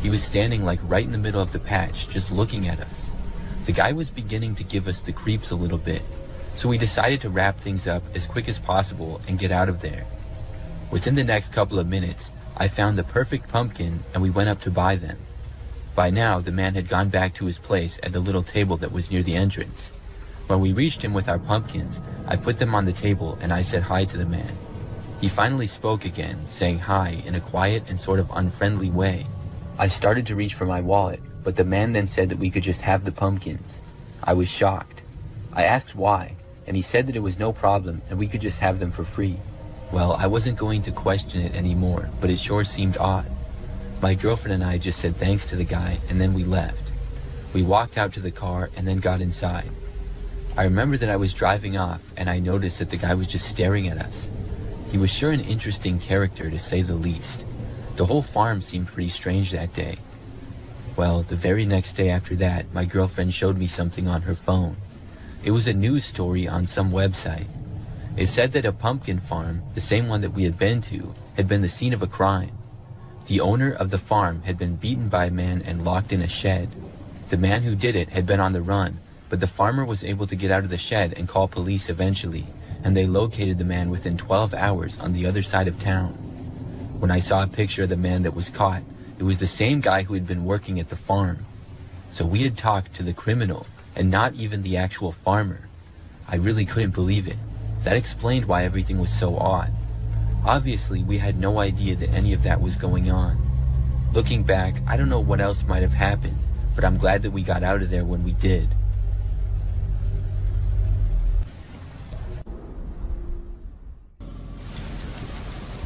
He was standing like right in the middle of the patch, just looking at us. The guy was beginning to give us the creeps a little bit, so we decided to wrap things up as quick as possible and get out of there. Within the next couple of minutes, I found the perfect pumpkin and we went up to buy them. By now, the man had gone back to his place at the little table that was near the entrance. When we reached him with our pumpkins, I put them on the table and I said hi to the man. He finally spoke again, saying hi in a quiet and sort of unfriendly way. I started to reach for my wallet, but the man then said that we could just have the pumpkins. I was shocked. I asked why, and he said that it was no problem and we could just have them for free. Well, I wasn't going to question it anymore, but it sure seemed odd. My girlfriend and I just said thanks to the guy, and then we left. We walked out to the car and then got inside. I remember that I was driving off and I noticed that the guy was just staring at us. He was sure an interesting character, to say the least. The whole farm seemed pretty strange that day. Well, the very next day after that, my girlfriend showed me something on her phone. It was a news story on some website. It said that a pumpkin farm, the same one that we had been to, had been the scene of a crime. The owner of the farm had been beaten by a man and locked in a shed. The man who did it had been on the run, but the farmer was able to get out of the shed and call police eventually, and they located the man within 12 hours on the other side of town. When I saw a picture of the man that was caught, it was the same guy who had been working at the farm. So we had talked to the criminal and not even the actual farmer. I really couldn't believe it. That explained why everything was so odd. Obviously, we had no idea that any of that was going on. Looking back, I don't know what else might have happened, but I'm glad that we got out of there when we did.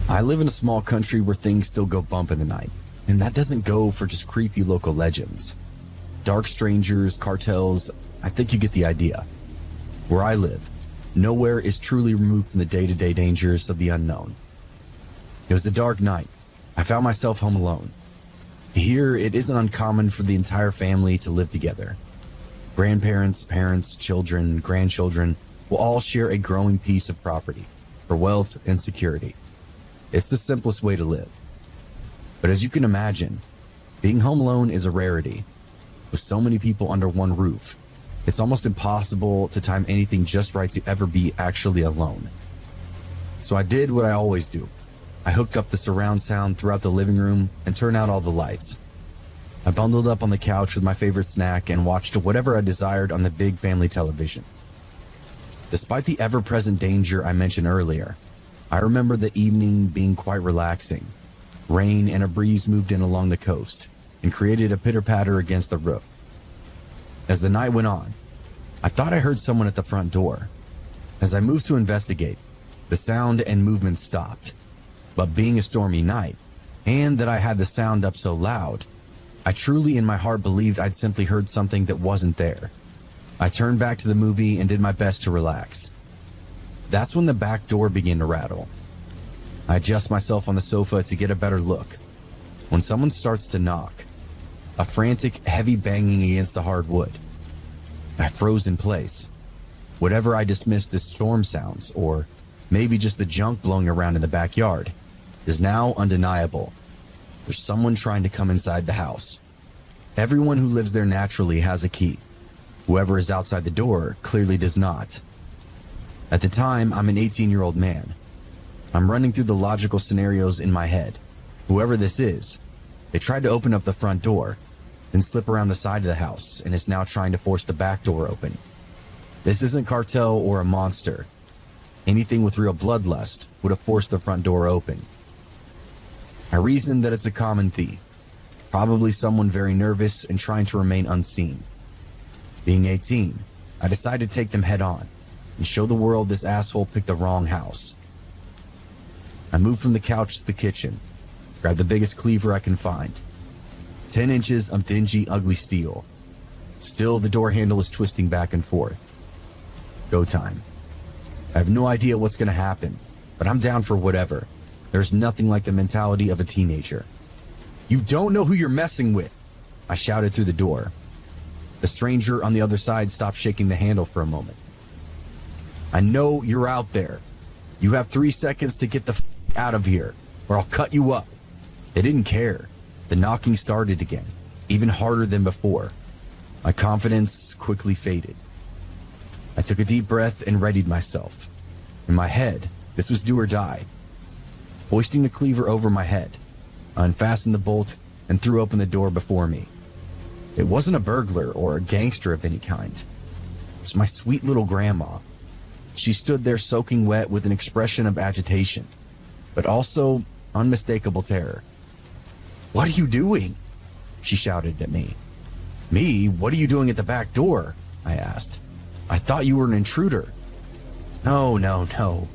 I live in a small country where things still go bump in the night, and that doesn't go for just creepy local legends. Dark strangers, cartels, I think you get the idea. Where I live, nowhere is truly removed from the day-to-day dangers of the unknown. It was a dark night. I found myself home alone. Here, it isn't uncommon for the entire family to live together. Grandparents, parents, children, grandchildren will all share a growing piece of property for wealth and security. It's the simplest way to live. But as you can imagine, being home alone is a rarity. With so many people under one roof, it's almost impossible to time anything just right to ever be actually alone. So I did what I always do. I hooked up the surround sound throughout the living room and turned out all the lights. I bundled up on the couch with my favorite snack and watched whatever I desired on the big family television. Despite the ever-present danger I mentioned earlier, I remember the evening being quite relaxing. Rain and a breeze moved in along the coast and created a pitter-patter against the roof. As the night went on, I thought I heard someone at the front door. As I moved to investigate, the sound and movement stopped. But being a stormy night, and that I had the sound up so loud, I truly in my heart believed I'd simply heard something that wasn't there. I turned back to the movie and did my best to relax. That's when the back door began to rattle. I adjust myself on the sofa to get a better look. When someone starts to knock, a frantic, heavy banging against the hard wood. I froze in place. Whatever I dismissed as storm sounds, or maybe just the junk blowing around in the backyard, is now undeniable. There's someone trying to come inside the house. Everyone who lives there naturally has a key. Whoever is outside the door clearly does not. At the time, I'm an 18-year-old man. I'm running through the logical scenarios in my head. Whoever this is, they tried to open up the front door, then slip around the side of the house and is now trying to force the back door open. This isn't cartel or a monster. Anything with real bloodlust would have forced the front door open. I reason that it's a common thief, probably someone very nervous and trying to remain unseen. Being 18, I decided to take them head on and show the world this asshole picked the wrong house. I moved from the couch to the kitchen, grabbed the biggest cleaver I can find. 10 inches of dingy, ugly steel. Still, the door handle is twisting back and forth. Go time. I have no idea what's going to happen, but I'm down for whatever. There's nothing like the mentality of a teenager. You don't know who you're messing with, I shouted through the door. The stranger on the other side stopped shaking the handle for a moment. I know you're out there. You have 3 seconds to get the out of here, or I'll cut you up. They didn't care. The knocking started again, even harder than before. My confidence quickly faded. I took a deep breath and readied myself. In my head, this was do or die. Hoisting the cleaver over my head, I unfastened the bolt and threw open the door before me. It wasn't a burglar or a gangster of any kind. It was my sweet little grandma. She stood there soaking wet with an expression of agitation, but also unmistakable terror. "What are you doing?" she shouted at me. Me? What are you doing at the back door? I asked. I thought you were an intruder. No.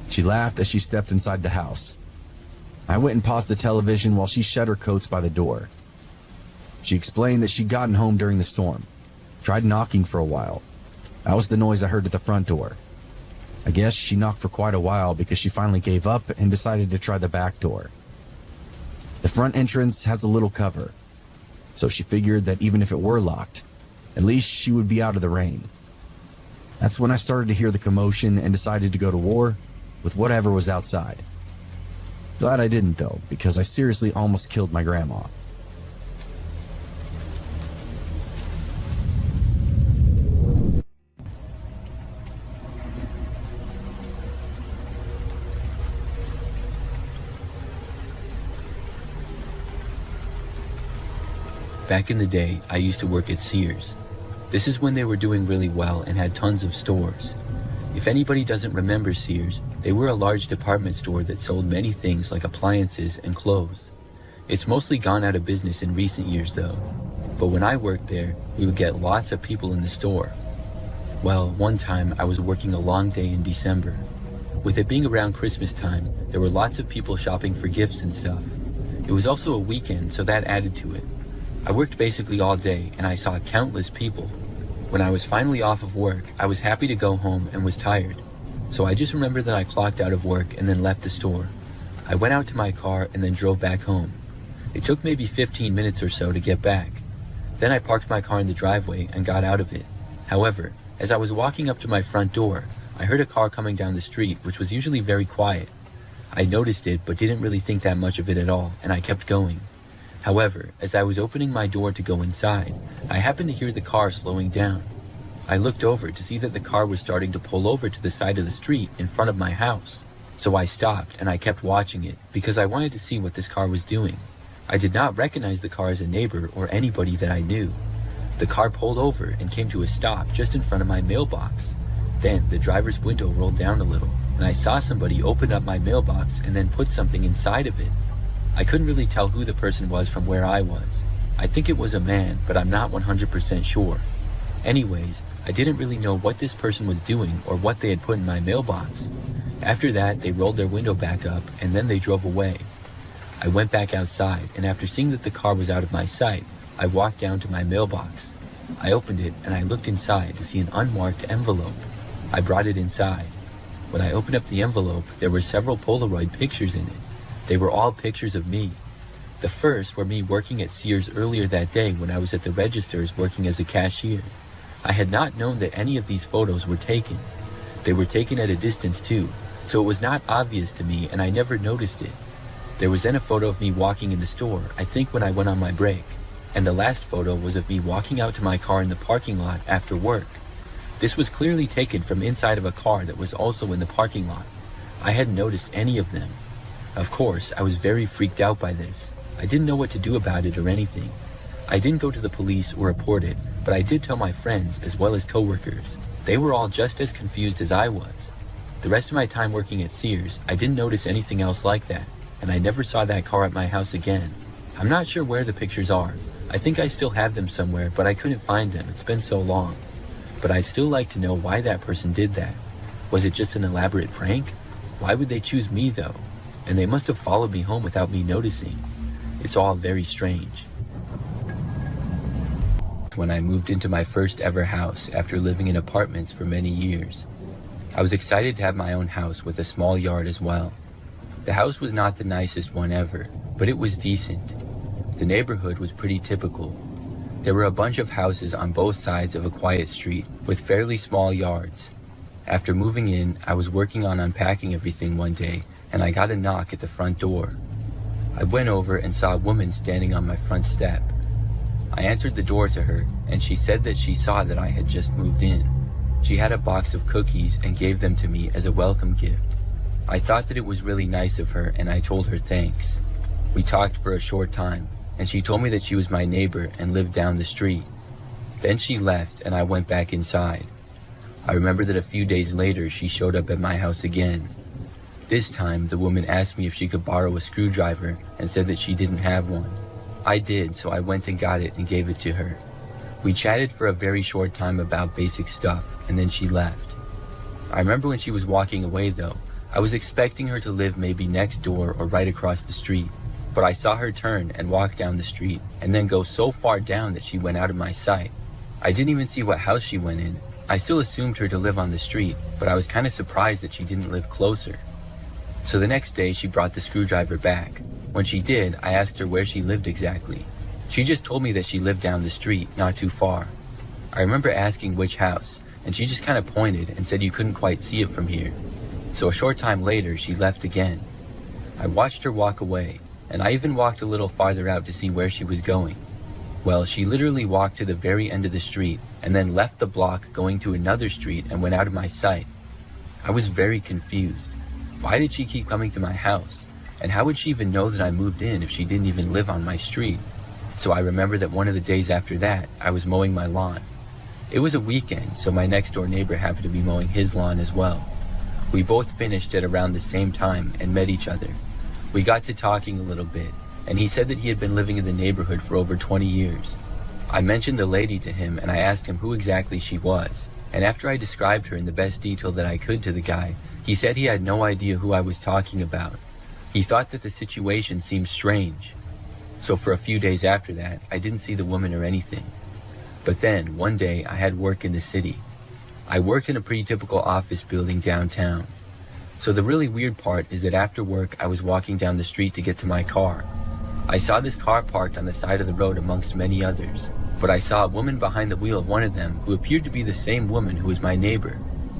She laughed as she stepped inside the house. I went and paused the television while she shed her coats by the door. She explained that she'd gotten home during the storm, tried knocking for a while. That was the noise I heard at the front door. I guess she knocked for quite a while because she finally gave up and decided to try the back door. The front entrance has a little cover, so she figured that even if it were locked, at least she would be out of the rain. That's when I started to hear the commotion and decided to go to war with whatever was outside. Glad I didn't though, because I seriously almost killed my grandma. Back in the day, I used to work at Sears. This is when they were doing really well and had tons of stores. If anybody doesn't remember Sears, they were a large department store that sold many things like appliances and clothes. It's mostly gone out of business in recent years though. But when I worked there, we would get lots of people in the store. Well, one time I was working a long day in December. With it being around Christmas time, there were lots of people shopping for gifts and stuff. It was also a weekend, so that added to it. I worked basically all day and I saw countless people. When I was finally off of work, I was happy to go home and was tired. So I just remember that I clocked out of work and then left the store. I went out to my car and then drove back home. It took maybe 15 minutes or so to get back. Then I parked my car in the driveway and got out of it. However, as I was walking up to my front door, I heard a car coming down the street, which was usually very quiet. I noticed it but didn't really think that much of it at all, and I kept going. However, as I was opening my door to go inside, I happened to hear the car slowing down. I looked over to see that the car was starting to pull over to the side of the street in front of my house. So I stopped and I kept watching it because I wanted to see what this car was doing. I did not recognize the car as a neighbor or anybody that I knew. The car pulled over and came to a stop just in front of my mailbox. Then the driver's window rolled down a little and I saw somebody open up my mailbox and then put something inside of it. I couldn't really tell who the person was from where I was. I think it was a man, but I'm not 100% sure. Anyways, I didn't really know what this person was doing or what they had put in my mailbox. After that, they rolled their window back up and then they drove away. I went back outside and after seeing that the car was out of my sight, I walked down to my mailbox. I opened it and I looked inside to see an unmarked envelope. I brought it inside. When I opened up the envelope, there were several Polaroid pictures in it. They were all pictures of me. The first were me working at Sears earlier that day when I was at the registers working as a cashier. I had not known that any of these photos were taken. They were taken at a distance too, so it was not obvious to me and I never noticed it. There was then a photo of me walking in the store, I think when I went on my break. And the last photo was of me walking out to my car in the parking lot after work. This was clearly taken from inside of a car that was also in the parking lot. I hadn't noticed any of them. Of course, I was very freaked out by this. I didn't know what to do about it or anything. I didn't go to the police or report it, but I did tell my friends as well as coworkers. They were all just as confused as I was. The rest of my time working at Sears, I didn't notice anything else like that, and I never saw that car at my house again. I'm not sure where the pictures are. I think I still have them somewhere, but I couldn't find them. It's been so long. But I'd still like to know why that person did that. Was it just an elaborate prank? Why would they choose me though? And they must have followed me home without me noticing. It's all very strange. When I moved into my first ever house after living in apartments for many years, I was excited to have my own house with a small yard as well. The house was not the nicest one ever, but it was decent. The neighborhood was pretty typical. There were a bunch of houses on both sides of a quiet street with fairly small yards. After moving in, I was working on unpacking everything one day and I got a knock at the front door. I went over and saw a woman standing on my front step. I answered the door to her, and she said that she saw that I had just moved in. She had a box of cookies and gave them to me as a welcome gift. I thought that it was really nice of her, and I told her thanks. We talked for a short time, and she told me that she was my neighbor and lived down the street. Then she left, and I went back inside. I remember that a few days later, she showed up at my house again. This time, the woman asked me if she could borrow a screwdriver and said that she didn't have one. I did, so I went and got it and gave it to her. We chatted for a very short time about basic stuff, and then she left. I remember when she was walking away though, I was expecting her to live maybe next door or right across the street, but I saw her turn and walk down the street and then go so far down that she went out of my sight. I didn't even see what house she went in. I still assumed her to live on the street, but I was kind of surprised that she didn't live closer. So the next day she brought the screwdriver back. When she did, I asked her where she lived exactly. She just told me that she lived down the street, not too far. I remember asking which house, and she just kind of pointed and said you couldn't quite see it from here. So a short time later, she left again. I watched her walk away, and I even walked a little farther out to see where she was going. Well, she literally walked to the very end of the street and then left the block going to another street and went out of my sight. I was very confused. Why did she keep coming to my house? And how would she even know that I moved in if she didn't even live on my street? So I remember that one of the days after that, I was mowing my lawn. It was a weekend, so my next door neighbor happened to be mowing his lawn as well. We both finished at around the same time and met each other. We got to talking a little bit, and he said that he had been living in the neighborhood for over 20 years. I mentioned the lady to him and I asked him who exactly she was, and after I described her in the best detail that I could to the guy, he said he had no idea who I was talking about. He thought that the situation seemed strange. So for a few days after that, I didn't see the woman or anything. But then, one day, I had work in the city. I worked in a pretty typical office building downtown. So the really weird part is that after work, I was walking down the street to get to my car. I saw this car parked on the side of the road amongst many others, but I saw a woman behind the wheel of one of them who appeared to be the same woman who was my neighbor.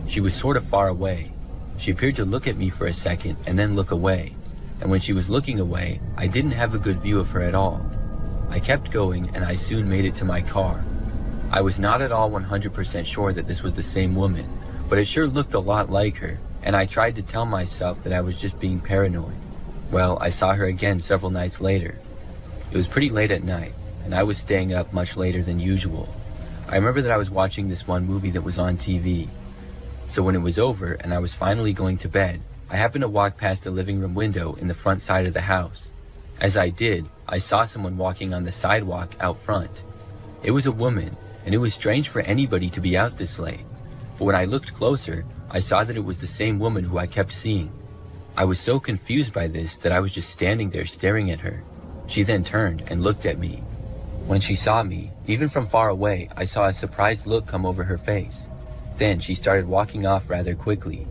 She was sort of far away. She appeared to look at me for a second and then look away. And when she was looking away, I didn't have a good view of her at all. I kept going and I soon made it to my car. I was not at all 100% sure that this was the same woman, but it sure looked a lot like her, and I tried to tell myself that I was just being paranoid. Well, I saw her again several nights later. It was pretty late at night, and I was staying up much later than usual. I remember that I was watching this one movie that was on TV. So when it was over and I was finally going to bed, I happened to walk past the living room window in the front side of the house. As I did, I saw someone walking on the sidewalk out front. It was a woman, and it was strange for anybody to be out this late. But when I looked closer, I saw that it was the same woman who I kept seeing. I was so confused by this that I was just standing there staring at her. She then turned and looked at me. When she saw me, even from far away, I saw a surprised look come over her face. Then she started walking off rather quickly.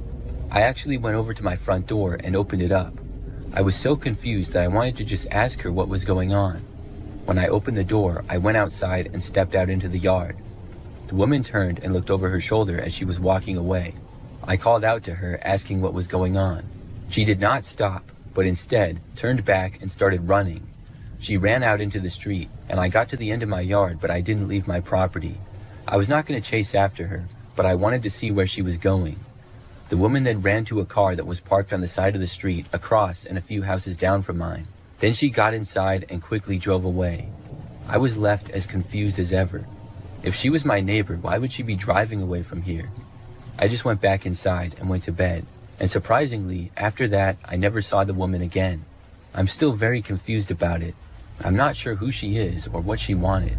I actually went over to my front door and opened it up. I was so confused that I wanted to just ask her what was going on. When I opened the door, I went outside and stepped out into the yard. The woman turned and looked over her shoulder as she was walking away. I called out to her, asking what was going on. She did not stop, but instead turned back and started running. She ran out into the street, and I got to the end of my yard, but I didn't leave my property. I was not going to chase after her, but I wanted to see where she was going. The woman then ran to a car that was parked on the side of the street, across and a few houses down from mine. Then she got inside and quickly drove away. I was left as confused as ever. If she was my neighbor, why would she be driving away from here? I just went back inside and went to bed. And surprisingly, after that, I never saw the woman again. I'm still very confused about it. I'm not sure who she is or what she wanted.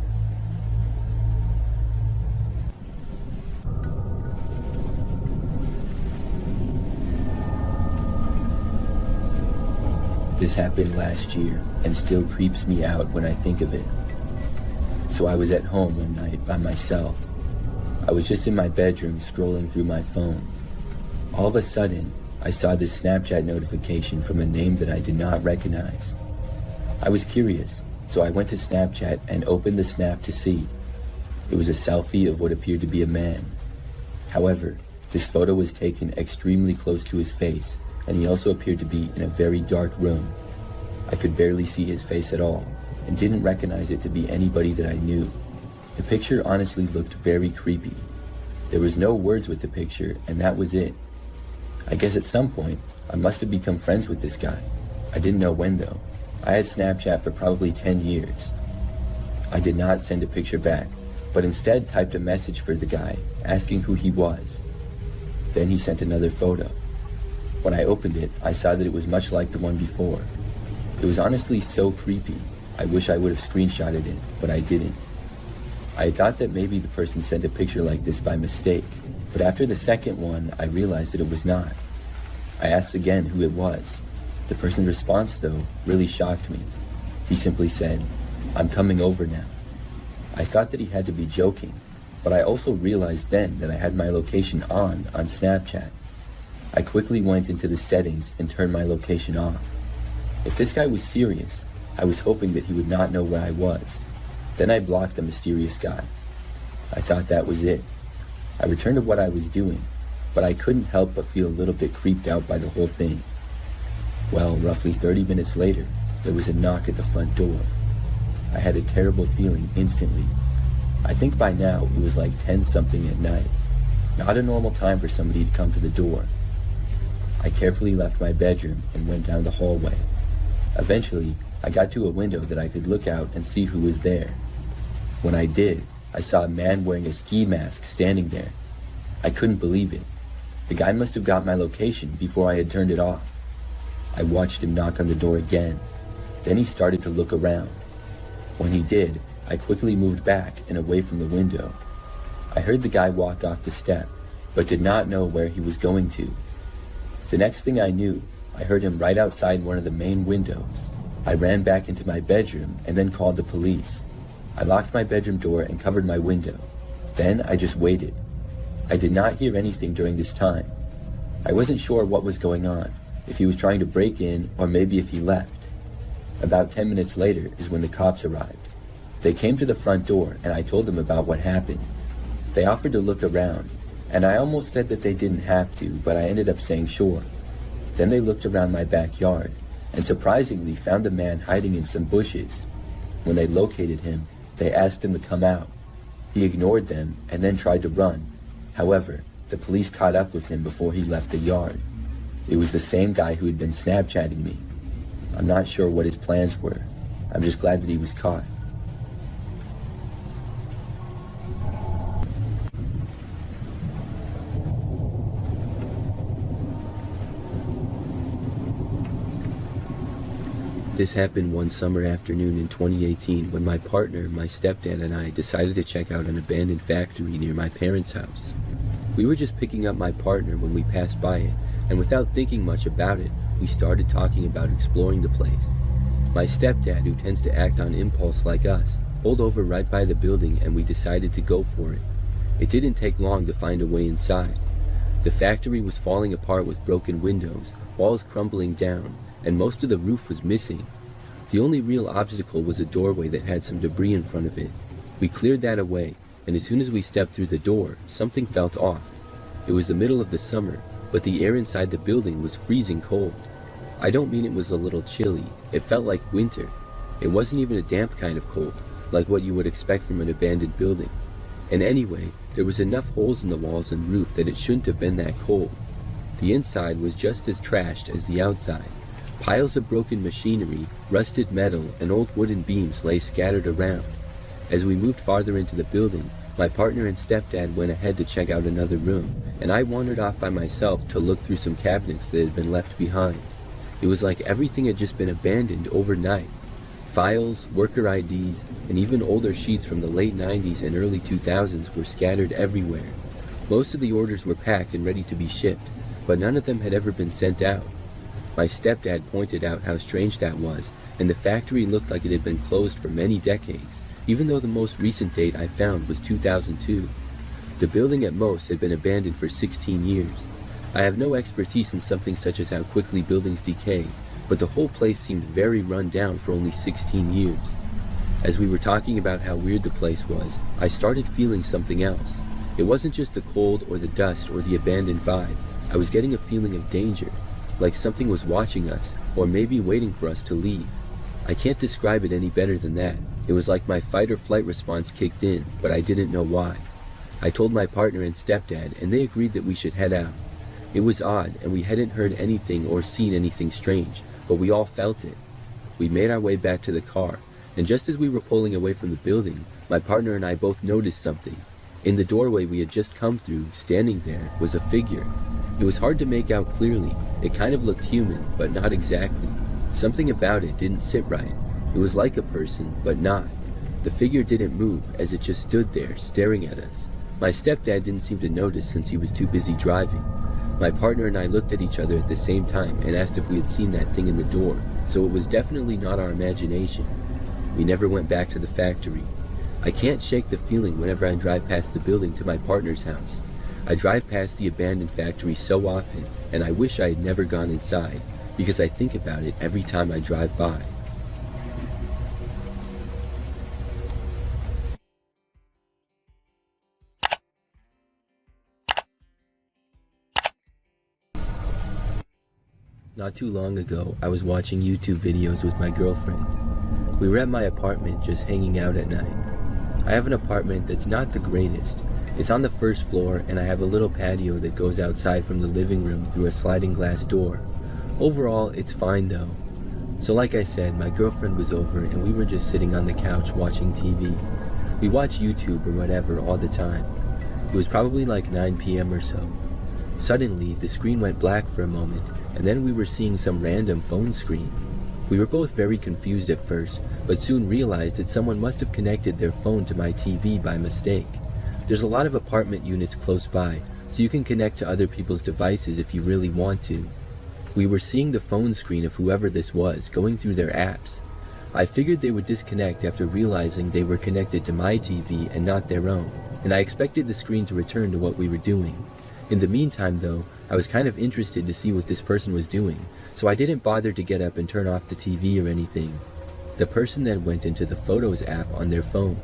This happened last year and still creeps me out when I think of it. So I was at home one night by myself. I was just in my bedroom scrolling through my phone. All of a sudden, I saw this Snapchat notification from a name that I did not recognize. I was curious, so I went to Snapchat and opened the snap to see. It was a selfie of what appeared to be a man. However, this photo was taken extremely close to his face, and he also appeared to be in a very dark room. I could barely see his face at all, and didn't recognize it to be anybody that I knew. The picture honestly looked very creepy. There was no words with the picture, and that was it. I guess at some point, I must have become friends with this guy. I didn't know when though. I had Snapchat for probably 10 years. I did not send a picture back, but instead typed a message for the guy, asking who he was. Then he sent another photo. When I opened it, I saw that it was much like the one before. It was honestly so creepy. I wish I would have screenshotted it, but I didn't. I thought that maybe the person sent a picture like this by mistake, but after the second one, I realized that it was not. I asked again who it was. The person's response, though, really shocked me. He simply said, "I'm coming over now." I thought that he had to be joking, but I also realized then that I had my location on Snapchat. I quickly went into the settings and turned my location off. If this guy was serious, I was hoping that he would not know where I was. Then I blocked the mysterious guy. I thought that was it. I returned to what I was doing, but I couldn't help but feel a little bit creeped out by the whole thing. Well, roughly 30 minutes later, there was a knock at the front door. I had a terrible feeling instantly. I think by now it was like 10-something at night. Not a normal time for somebody to come to the door. I carefully left my bedroom and went down the hallway. Eventually, I got to a window that I could look out and see who was there. When I did, I saw a man wearing a ski mask standing there. I couldn't believe it. The guy must have got my location before I had turned it off. I watched him knock on the door again. Then he started to look around. When he did, I quickly moved back and away from the window. I heard the guy walk off the step, but did not know where he was going to. The next thing I knew, I heard him right outside one of the main windows. I ran back into my bedroom and then called the police. I locked my bedroom door and covered my window. Then I just waited. I did not hear anything during this time. I wasn't sure what was going on, if he was trying to break in or maybe if he left. About 10 minutes later is when the cops arrived. They came to the front door and I told them about what happened. They offered to look around, and I almost said that they didn't have to, but I ended up saying sure. Then they looked around my backyard and surprisingly found a man hiding in some bushes. When they located him, they asked him to come out. He ignored them and then tried to run. However, the police caught up with him before he left the yard. It was the same guy who had been Snapchatting me. I'm not sure what his plans were. I'm just glad that he was caught. This happened one summer afternoon in 2018 when my partner, my stepdad, and I decided to check out an abandoned factory near my parents' house. We were just picking up my partner when we passed by it, and without thinking much about it, we started talking about exploring the place. My stepdad, who tends to act on impulse like us, pulled over right by the building and we decided to go for it. It didn't take long to find a way inside. The factory was falling apart with broken windows, walls crumbling down, and most of the roof was missing. The only real obstacle was a doorway that had some debris in front of it. We cleared that away, and as soon as we stepped through the door, something felt off. It was the middle of the summer, but the air inside the building was freezing cold. I don't mean it was a little chilly, it felt like winter. It wasn't even a damp kind of cold, like what you would expect from an abandoned building. And anyway, there was enough holes in the walls and roof that it shouldn't have been that cold. The inside was just as trashed as the outside. Piles of broken machinery, rusted metal, and old wooden beams lay scattered around. As we moved farther into the building, my partner and stepdad went ahead to check out another room, and I wandered off by myself to look through some cabinets that had been left behind. It was like everything had just been abandoned overnight. Files, worker IDs, and even older sheets from the late 90s and early 2000s were scattered everywhere. Most of the orders were packed and ready to be shipped, but none of them had ever been sent out. My stepdad pointed out how strange that was, and the factory looked like it had been closed for many decades, even though the most recent date I found was 2002. The building at most had been abandoned for 16 years. I have no expertise in something such as how quickly buildings decay, but the whole place seemed very run down for only 16 years. As we were talking about how weird the place was, I started feeling something else. It wasn't just the cold or the dust or the abandoned vibe. I was getting a feeling of danger, like something was watching us, or maybe waiting for us to leave. I can't describe it any better than that. It was like my fight or flight response kicked in, but I didn't know why. I told my partner and stepdad, and they agreed that we should head out. It was odd, and we hadn't heard anything or seen anything strange, but we all felt it. We made our way back to the car, and just as we were pulling away from the building, my partner and I both noticed something. In the doorway we had just come through, standing there, was a figure. It was hard to make out clearly. It kind of looked human, but not exactly. Something about it didn't sit right. It was like a person, but not. The figure didn't move as it just stood there staring at us. My stepdad didn't seem to notice since he was too busy driving. My partner and I looked at each other at the same time and asked if we had seen that thing in the door, so it was definitely not our imagination. We never went back to the factory. I can't shake the feeling whenever I drive past the building to my partner's house. I drive past the abandoned factory so often, and I wish I had never gone inside, because I think about it every time I drive by. Not too long ago, I was watching YouTube videos with my girlfriend. We were at my apartment just hanging out at night. I have an apartment that's not the greatest. It's on the first floor, and I have a little patio that goes outside from the living room through a sliding glass door. Overall, it's fine though. So like I said, my girlfriend was over and we were just sitting on the couch watching TV. We watch YouTube or whatever all the time. It was probably like 9 p.m. or so. Suddenly, the screen went black for a moment, and then we were seeing some random phone screen. We were both very confused at first, but soon realized that someone must have connected their phone to my TV by mistake. There's a lot of apartment units close by, so you can connect to other people's devices if you really want to. We were seeing the phone screen of whoever this was going through their apps. I figured they would disconnect after realizing they were connected to my TV and not their own, and I expected the screen to return to what we were doing. In the meantime though, I was kind of interested to see what this person was doing, so I didn't bother to get up and turn off the TV or anything. The person then went into the Photos app on their phone.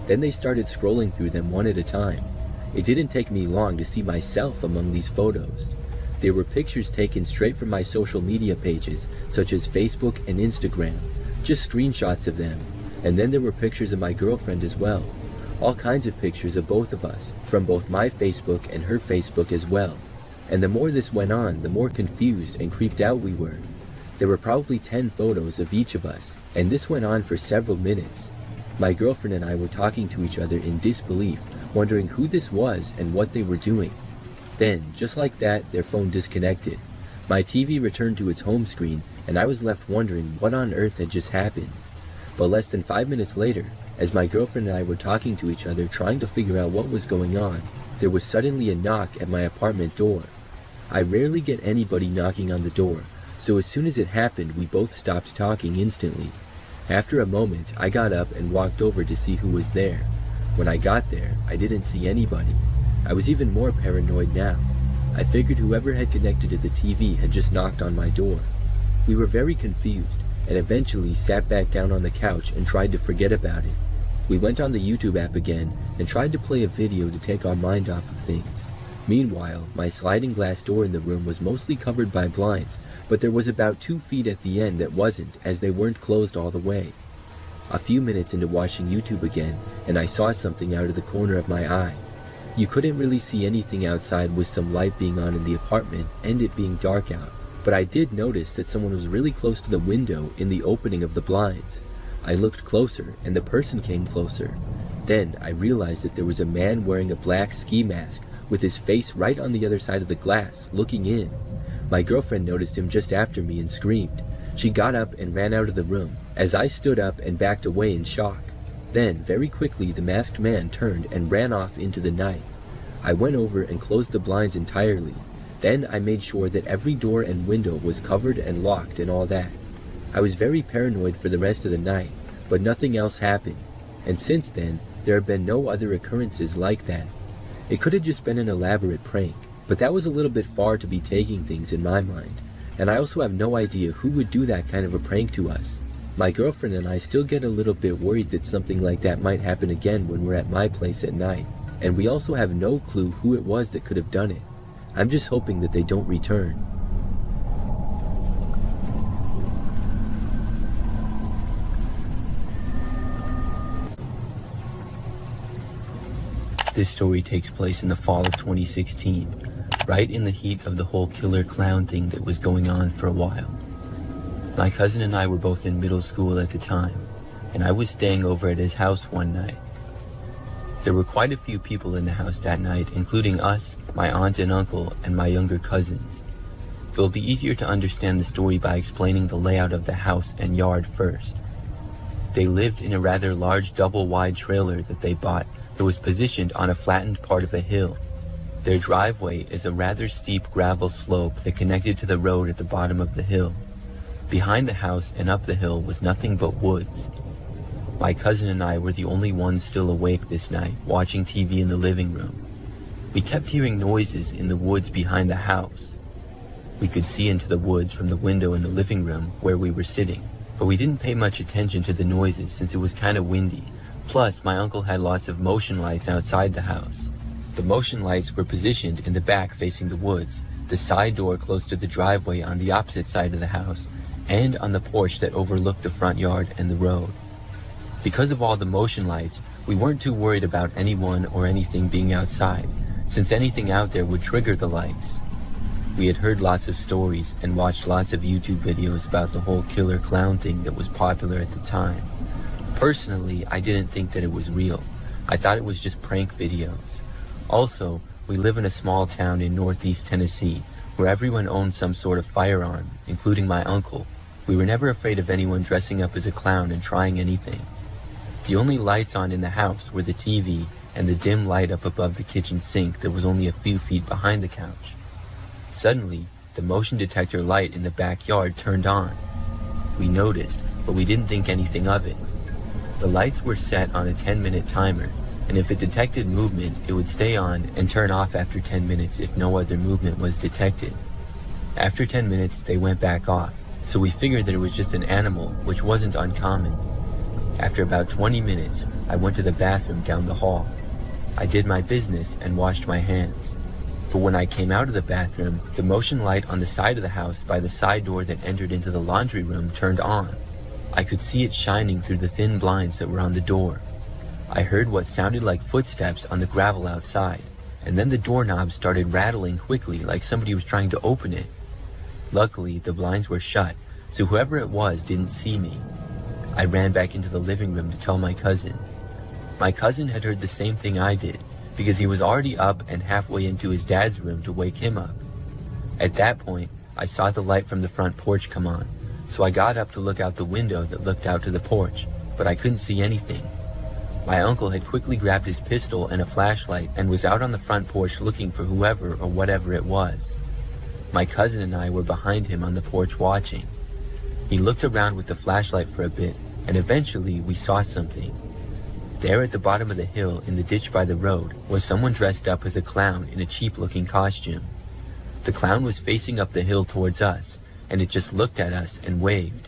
Then they started scrolling through them one at a time. It didn't take me long to see myself among these photos. There were pictures taken straight from my social media pages, such as Facebook and Instagram, just screenshots of them. And then there were pictures of my girlfriend as well. All kinds of pictures of both of us, from both my Facebook and her Facebook as well. And the more this went on, the more confused and creeped out we were. There were probably 10 photos of each of us, and this went on for several minutes. My girlfriend and I were talking to each other in disbelief, wondering who this was and what they were doing. Then, just like that, their phone disconnected. My TV returned to its home screen, and I was left wondering what on earth had just happened. But less than 5 minutes later, as my girlfriend and I were talking to each other trying to figure out what was going on, there was suddenly a knock at my apartment door. I rarely get anybody knocking on the door, so as soon as it happened, we both stopped talking instantly. After a moment, I got up and walked over to see who was there. When I got there, I didn't see anybody. I was even more paranoid now. I figured whoever had connected to the TV had just knocked on my door. We were very confused, and eventually sat back down on the couch and tried to forget about it. We went on the YouTube app again and tried to play a video to take our mind off of things. Meanwhile, my sliding glass door in the room was mostly covered by blinds, but there was about 2 feet at the end that wasn't, as they weren't closed all the way. A few minutes into watching YouTube again, and I saw something out of the corner of my eye. You couldn't really see anything outside with some light being on in the apartment and it being dark out, but I did notice that someone was really close to the window in the opening of the blinds. I looked closer, and the person came closer. Then I realized that there was a man wearing a black ski mask with his face right on the other side of the glass, looking in. My girlfriend noticed him just after me and screamed. She got up and ran out of the room, as I stood up and backed away in shock. Then, very quickly, the masked man turned and ran off into the night. I went over and closed the blinds entirely. Then I made sure that every door and window was covered and locked and all that. I was very paranoid for the rest of the night, but nothing else happened. And since then, there have been no other occurrences like that. It could have just been an elaborate prank, but that was a little bit far to be taking things in my mind. And I also have no idea who would do that kind of a prank to us. My girlfriend and I still get a little bit worried that something like that might happen again when we're at my place at night. And we also have no clue who it was that could have done it. I'm just hoping that they don't return. This story takes place in the fall of 2016, right in the heat of the whole killer clown thing that was going on for a while. My cousin and I were both in middle school at the time, and I was staying over at his house one night. There were quite a few people in the house that night, including us, my aunt and uncle, and my younger cousins. It will be easier to understand the story by explaining the layout of the house and yard first. They lived in a rather large double-wide trailer that they bought that was positioned on a flattened part of a hill. Their driveway is a rather steep gravel slope that connected to the road at the bottom of the hill. Behind the house and up the hill was nothing but woods. My cousin and I were the only ones still awake this night, watching TV in the living room. We kept hearing noises in the woods behind the house. We could see into the woods from the window in the living room where we were sitting, but we didn't pay much attention to the noises since it was kind of windy. Plus, my uncle had lots of motion lights outside the house. The motion lights were positioned in the back facing the woods, the side door close to the driveway on the opposite side of the house, and on the porch that overlooked the front yard and the road. Because of all the motion lights, we weren't too worried about anyone or anything being outside, since anything out there would trigger the lights. We had heard lots of stories and watched lots of YouTube videos about the whole killer clown thing that was popular at the time. Personally, I didn't think that it was real. I thought it was just prank videos. Also, we live in a small town in northeast Tennessee where everyone owned some sort of firearm, including my uncle. We were never afraid of anyone dressing up as a clown and trying anything. The only lights on in the house were the TV and the dim light up above the kitchen sink that was only a few feet behind the couch. Suddenly, the motion detector light in the backyard turned on. We noticed, but we didn't think anything of it. The lights were set on a 10-minute timer, and if it detected movement, it would stay on and turn off after 10 minutes if no other movement was detected. After 10 minutes, they went back off, so we figured that it was just an animal, which wasn't uncommon. After about 20 minutes, I went to the bathroom down the hall. I did my business and washed my hands. But when I came out of the bathroom, the motion light on the side of the house by the side door that entered into the laundry room turned on. I could see it shining through the thin blinds that were on the door. I heard what sounded like footsteps on the gravel outside, and then the doorknob started rattling quickly like somebody was trying to open it. Luckily, the blinds were shut, so whoever it was didn't see me. I ran back into the living room to tell my cousin. My cousin had heard the same thing I did, because he was already up and halfway into his dad's room to wake him up. At that point, I saw the light from the front porch come on, so I got up to look out the window that looked out to the porch, but I couldn't see anything. My uncle had quickly grabbed his pistol and a flashlight and was out on the front porch looking for whoever or whatever it was. My cousin and I were behind him on the porch watching. He looked around with the flashlight for a bit, and eventually we saw something. There at the bottom of the hill in the ditch by the road was someone dressed up as a clown in a cheap-looking costume. The clown was facing up the hill towards us, and it just looked at us and waved.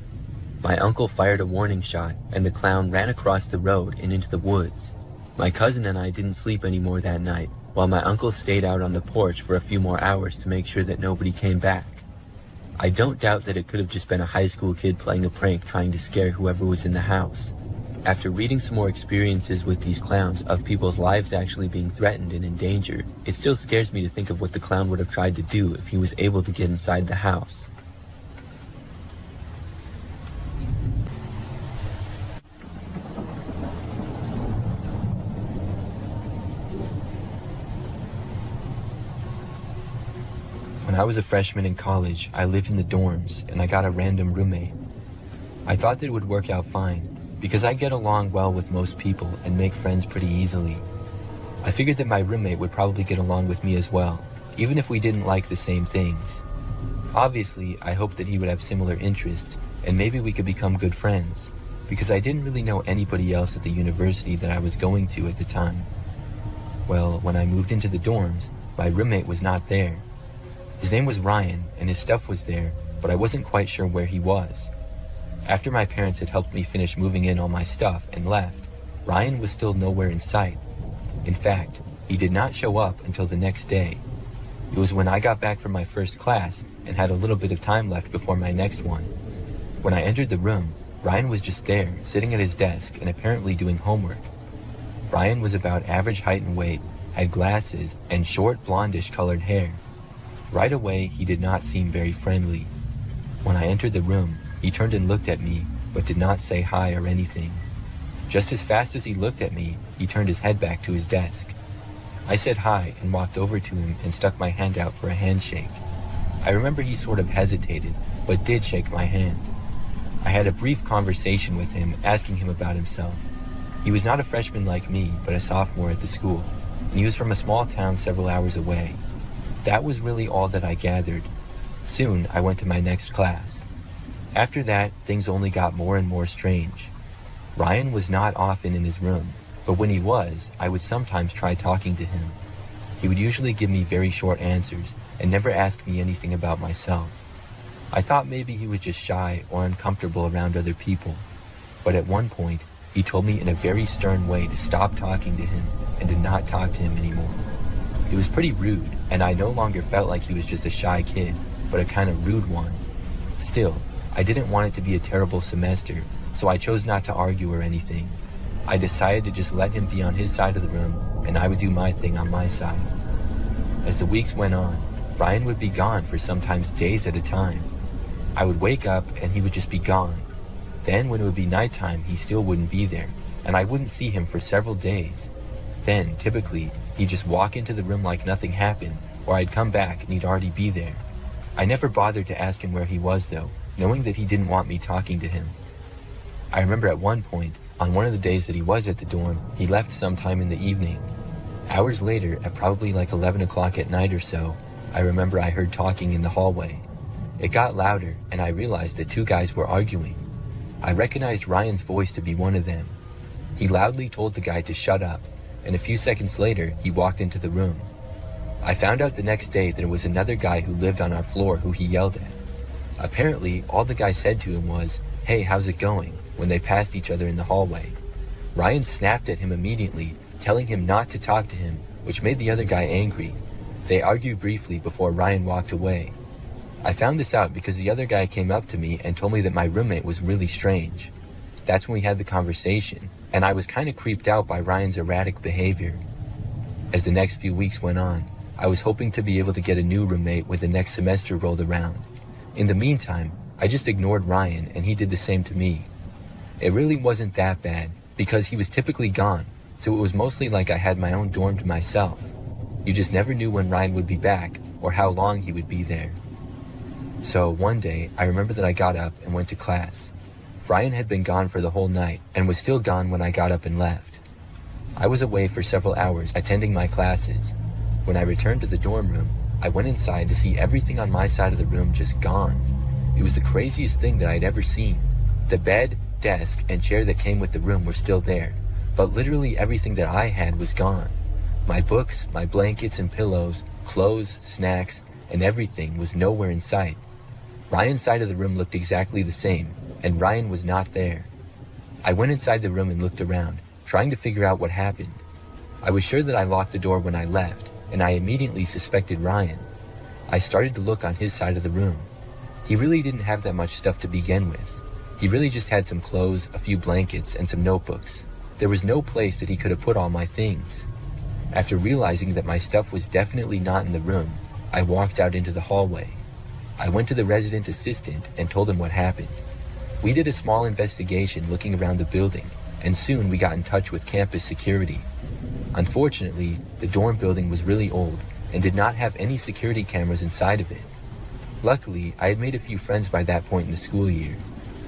My uncle fired a warning shot, and the clown ran across the road and into the woods. My cousin and I didn't sleep anymore that night, while my uncle stayed out on the porch for a few more hours to make sure that nobody came back. I don't doubt that it could have just been a high school kid playing a prank trying to scare whoever was in the house. After reading some more experiences with these clowns of people's lives actually being threatened and endangered, it still scares me to think of what the clown would have tried to do if he was able to get inside the house. When I was a freshman in college, I lived in the dorms and I got a random roommate. I thought that it would work out fine because I get along well with most people and make friends pretty easily. I figured that my roommate would probably get along with me as well, even if we didn't like the same things. Obviously, I hoped that he would have similar interests and maybe we could become good friends because I didn't really know anybody else at the university that I was going to at the time. Well, when I moved into the dorms, my roommate was not there. His name was Ryan, and his stuff was there, but I wasn't quite sure where he was. After my parents had helped me finish moving in all my stuff and left, Ryan was still nowhere in sight. In fact, he did not show up until the next day. It was when I got back from my first class and had a little bit of time left before my next one. When I entered the room, Ryan was just there, sitting at his desk and apparently doing homework. Ryan was about average height and weight, had glasses, and short blondish colored hair. Right away, he did not seem very friendly. When I entered the room, he turned and looked at me, but did not say hi or anything. Just as fast as he looked at me, he turned his head back to his desk. I said hi and walked over to him and stuck my hand out for a handshake. I remember he sort of hesitated, but did shake my hand. I had a brief conversation with him, asking him about himself. He was not a freshman like me, but a sophomore at the school, and he was from a small town several hours away. That was really all that I gathered. Soon, I went to my next class. After that, things only got more and more strange. Ryan was not often in his room, but when he was, I would sometimes try talking to him. He would usually give me very short answers and never ask me anything about myself. I thought maybe he was just shy or uncomfortable around other people, but at one point, he told me in a very stern way to stop talking to him and to not talk to him anymore. It was pretty rude, and I no longer felt like he was just a shy kid, but a kind of rude one. Still, I didn't want it to be a terrible semester, so I chose not to argue or anything. I decided to just let him be on his side of the room, and I would do my thing on my side. As the weeks went on, Ryan would be gone for sometimes days at a time. I would wake up and he would just be gone. Then when it would be nighttime, he still wouldn't be there, and I wouldn't see him for several days. Then, typically, he'd just walk into the room like nothing happened, or I'd come back and he'd already be there. I never bothered to ask him where he was though, knowing that he didn't want me talking to him. I remember at one point, on one of the days that he was at the dorm, he left sometime in the evening. Hours later, at probably like 11 o'clock at night or so, I remember I heard talking in the hallway. It got louder, and I realized that two guys were arguing. I recognized Ryan's voice to be one of them. He loudly told the guy to shut up, and a few seconds later, he walked into the room. I found out the next day that it was another guy who lived on our floor who he yelled at. Apparently, all the guy said to him was, "Hey, how's it going?" when they passed each other in the hallway. Ryan snapped at him immediately, telling him not to talk to him, which made the other guy angry. They argued briefly before Ryan walked away. I found this out because the other guy came up to me and told me that my roommate was really strange. That's when we had the conversation, and I was kind of creeped out by Ryan's erratic behavior. As the next few weeks went on, I was hoping to be able to get a new roommate when the next semester rolled around. In the meantime, I just ignored Ryan and he did the same to me. It really wasn't that bad because he was typically gone, so it was mostly like I had my own dorm to myself. You just never knew when Ryan would be back or how long he would be there. So one day, I remember that I got up and went to class. Ryan had been gone for the whole night and was still gone when I got up and left. I was away for several hours attending my classes. When I returned to the dorm room, I went inside to see everything on my side of the room just gone. It was the craziest thing that I'd ever seen. The bed, desk, and chair that came with the room were still there, but literally everything that I had was gone. My books, my blankets and pillows, clothes, snacks, and everything was nowhere in sight. Ryan's side of the room looked exactly the same, and Ryan was not there. I went inside the room and looked around, trying to figure out what happened. I was sure that I locked the door when I left, and I immediately suspected Ryan. I started to look on his side of the room. He really didn't have that much stuff to begin with. He really just had some clothes, a few blankets, and some notebooks. There was no place that he could have put all my things. After realizing that my stuff was definitely not in the room, I walked out into the hallway. I went to the resident assistant and told him what happened. We did a small investigation looking around the building, and soon we got in touch with campus security. Unfortunately, the dorm building was really old and did not have any security cameras inside of it. Luckily, I had made a few friends by that point in the school year.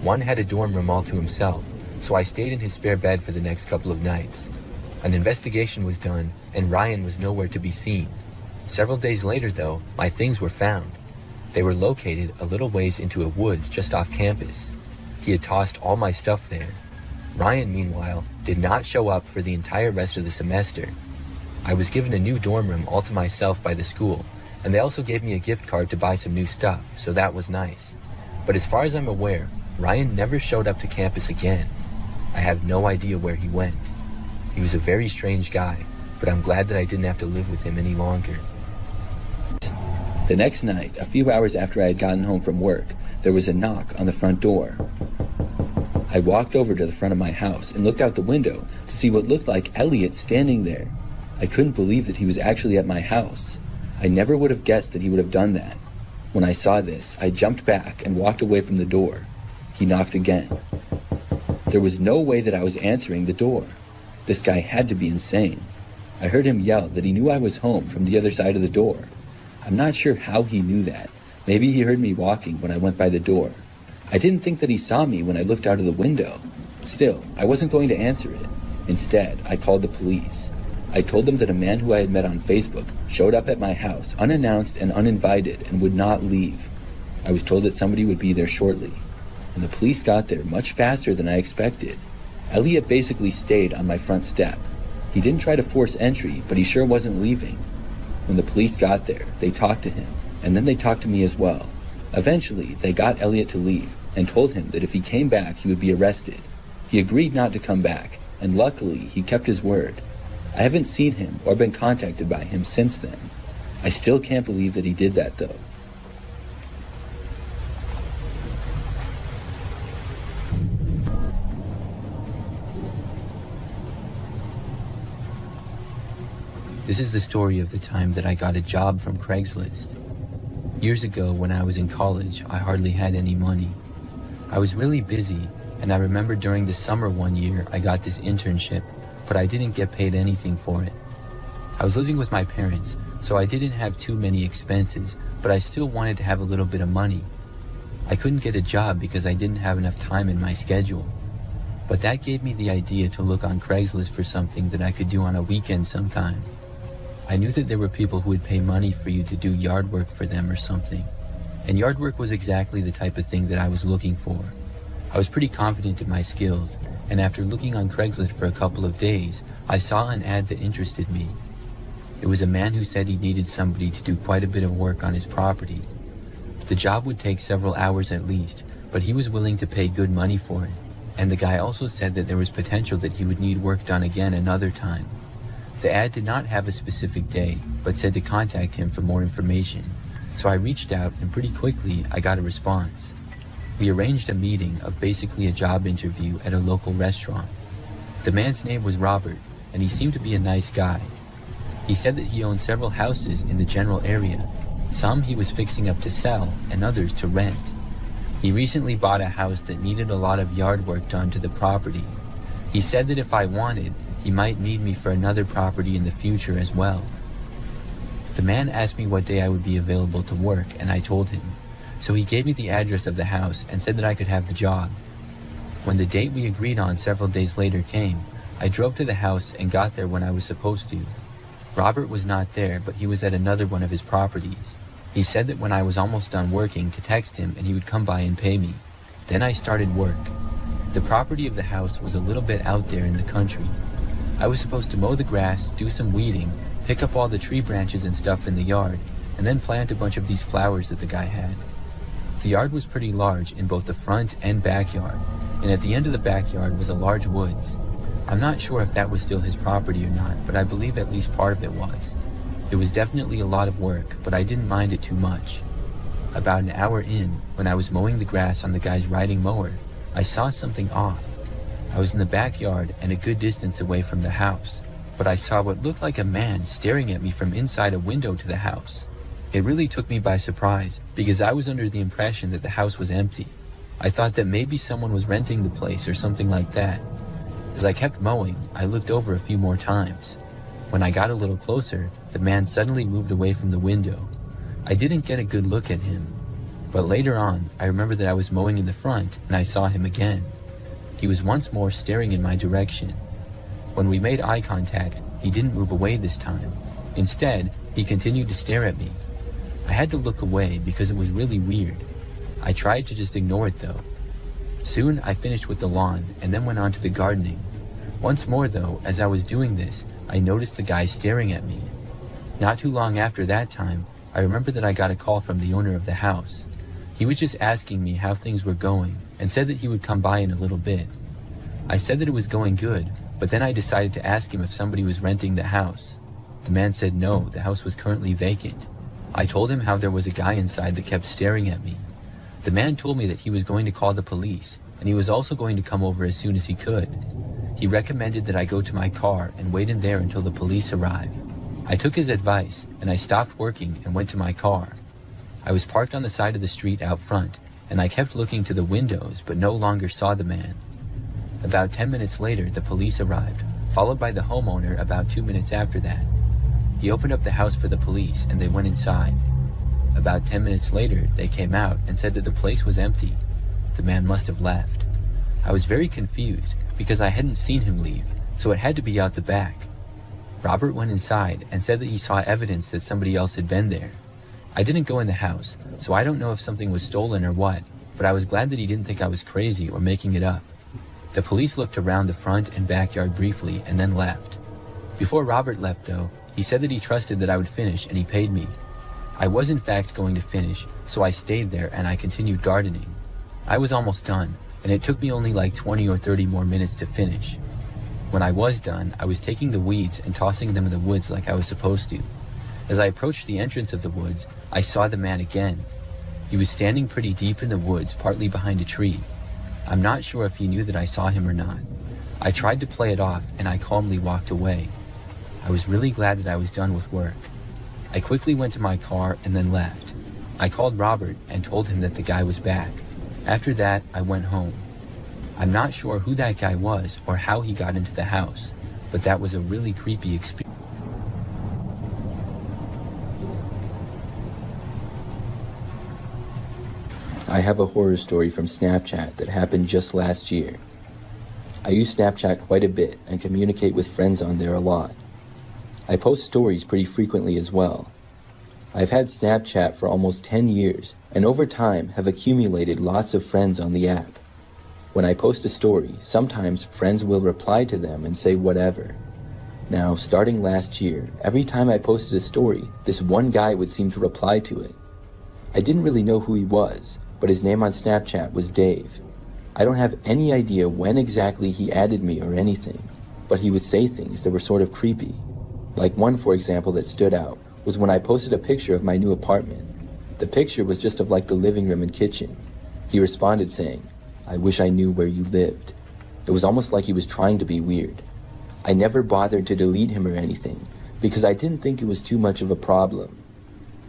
One had a dorm room all to himself, so I stayed in his spare bed for the next couple of nights. An investigation was done, and Ryan was nowhere to be seen. Several days later, though, my things were found. They were located a little ways into a woods just off campus. He had tossed all my stuff there. Ryan, meanwhile, did not show up for the entire rest of the semester. I was given a new dorm room all to myself by the school, and they also gave me a gift card to buy some new stuff, so that was nice. But as far as I'm aware, Ryan never showed up to campus again. I have no idea where he went. He was a very strange guy, but I'm glad that I didn't have to live with him any longer. The next night, a few hours after I had gotten home from work, there was a knock on the front door. I walked over to the front of my house and looked out the window to see what looked like Elliot standing there. I couldn't believe that he was actually at my house. I never would have guessed that he would have done that. When I saw this, I jumped back and walked away from the door. He knocked again. There was no way that I was answering the door. This guy had to be insane. I heard him yell that he knew I was home from the other side of the door. I'm not sure how he knew that. Maybe he heard me walking when I went by the door. I didn't think that he saw me when I looked out of the window. Still, I wasn't going to answer it. Instead, I called the police. I told them that a man who I had met on Facebook showed up at my house unannounced and uninvited and would not leave. I was told that somebody would be there shortly, and the police got there much faster than I expected. Elliot basically stayed on my front step. He didn't try to force entry, but he sure wasn't leaving. When the police got there, they talked to him, and then they talked to me as well. Eventually, they got Elliot to leave and told him that if he came back, he would be arrested. He agreed not to come back, and luckily, he kept his word. I haven't seen him or been contacted by him since then. I still can't believe that he did that, though. This is the story of the time that I got a job from Craigslist. Years ago, when I was in college, I hardly had any money. I was really busy, and I remember during the summer one year, I got this internship, but I didn't get paid anything for it. I was living with my parents, so I didn't have too many expenses, but I still wanted to have a little bit of money. I couldn't get a job because I didn't have enough time in my schedule. But that gave me the idea to look on Craigslist for something that I could do on a weekend sometime. I knew that there were people who would pay money for you to do yard work for them or something. And yard work was exactly the type of thing that I was looking for. I was pretty confident in my skills, and after looking on Craigslist for a couple of days, I saw an ad that interested me. It was a man who said he needed somebody to do quite a bit of work on his property. The job would take several hours at least, but he was willing to pay good money for it. And the guy also said that there was potential that he would need work done again another time. The ad did not have a specific day, but said to contact him for more information. So I reached out, and pretty quickly I got a response. We arranged a meeting of basically a job interview at a local restaurant. The man's name was Robert, and he seemed to be a nice guy. He said that he owned several houses in the general area. Some he was fixing up to sell, and others to rent. He recently bought a house that needed a lot of yard work done to the property. He said that if I wanted, he might need me for another property in the future as well. The man asked me what day I would be available to work, and I told him. So he gave me the address of the house and said that I could have the job. When the date we agreed on several days later came, I drove to the house and got there when I was supposed to. Robert was not there, but he was at another one of his properties. He said that when I was almost done working to text him and he would come by and pay me. Then I started work. The property of the house was a little bit out there in the country. I was supposed to mow the grass, do some weeding, pick up all the tree branches and stuff in the yard, and then plant a bunch of these flowers that the guy had. The yard was pretty large in both the front and backyard, and at the end of the backyard was a large woods. I'm not sure if that was still his property or not, but I believe at least part of it was. It was definitely a lot of work, but I didn't mind it too much. About an hour in, when I was mowing the grass on the guy's riding mower, I saw something off. I was in the backyard and a good distance away from the house, but I saw what looked like a man staring at me from inside a window to the house. It really took me by surprise, because I was under the impression that the house was empty. I thought that maybe someone was renting the place or something like that. As I kept mowing, I looked over a few more times. When I got a little closer, the man suddenly moved away from the window. I didn't get a good look at him, but later on, I remember that I was mowing in the front and I saw him again. He was once more staring in my direction. When we made eye contact, he didn't move away this time. Instead, he continued to stare at me. I had to look away because it was really weird. I tried to just ignore it though. Soon I finished with the lawn and then went on to the gardening. Once more though, as I was doing this, I noticed the guy staring at me. Not too long after that time, I remember that I got a call from the owner of the house. He was just asking me how things were going and said that he would come by in a little bit. I said that it was going good, but then I decided to ask him if somebody was renting the house. The man said no, the house was currently vacant. I told him how there was a guy inside that kept staring at me. The man told me that he was going to call the police, and he was also going to come over as soon as he could. He recommended that I go to my car and wait in there until the police arrive. I took his advice, and I stopped working and went to my car. I was parked on the side of the street out front, and I kept looking to the windows but no longer saw the man. About 10 minutes later, the police arrived, followed by the homeowner about 2 minutes after that. He opened up the house for the police, and they went inside. About 10 minutes later, they came out and said that the place was empty. the man must have left. I was very confused because I hadn't seen him leave, so it had to be out the back. Robert went inside and said that he saw evidence that somebody else had been there. I didn't go in the house, so I don't know if something was stolen or what, but I was glad that he didn't think I was crazy or making it up. The police looked around the front and backyard briefly and then left. Before Robert left though, he said that he trusted that I would finish and he paid me. I was in fact going to finish, so I stayed there and I continued gardening. I was almost done, and it took me only like 20 or 30 more minutes to finish. When I was done, I was taking the weeds and tossing them in the woods like I was supposed to. As I approached the entrance of the woods, I saw the man again. He was standing pretty deep in the woods, partly behind a tree. I'm not sure if he knew that I saw him or not. I tried to play it off and I calmly walked away. I was really glad that I was done with work. I quickly went to my car and then left. I called Robert and told him that the guy was back. After that, I went home. I'm not sure who that guy was or how he got into the house, but that was a really creepy experience. I have a horror story from Snapchat that happened just last year. I use Snapchat quite a bit and communicate with friends on there a lot. I post stories pretty frequently as well. I've had Snapchat for almost 10 years and over time have accumulated lots of friends on the app. When I post a story, sometimes friends will reply to them and say whatever. Now, starting last year, every time I posted a story, this one guy would seem to reply to it. I didn't really know who he was, but his name on Snapchat was Dave. I don't have any idea when exactly he added me or anything, but he would say things that were sort of creepy. Like one, for example, that stood out was when I posted a picture of my new apartment. The picture was just of like the living room and kitchen. He responded saying, "I wish I knew where you lived." It was almost like he was trying to be weird. I never bothered to delete him or anything because I didn't think it was too much of a problem.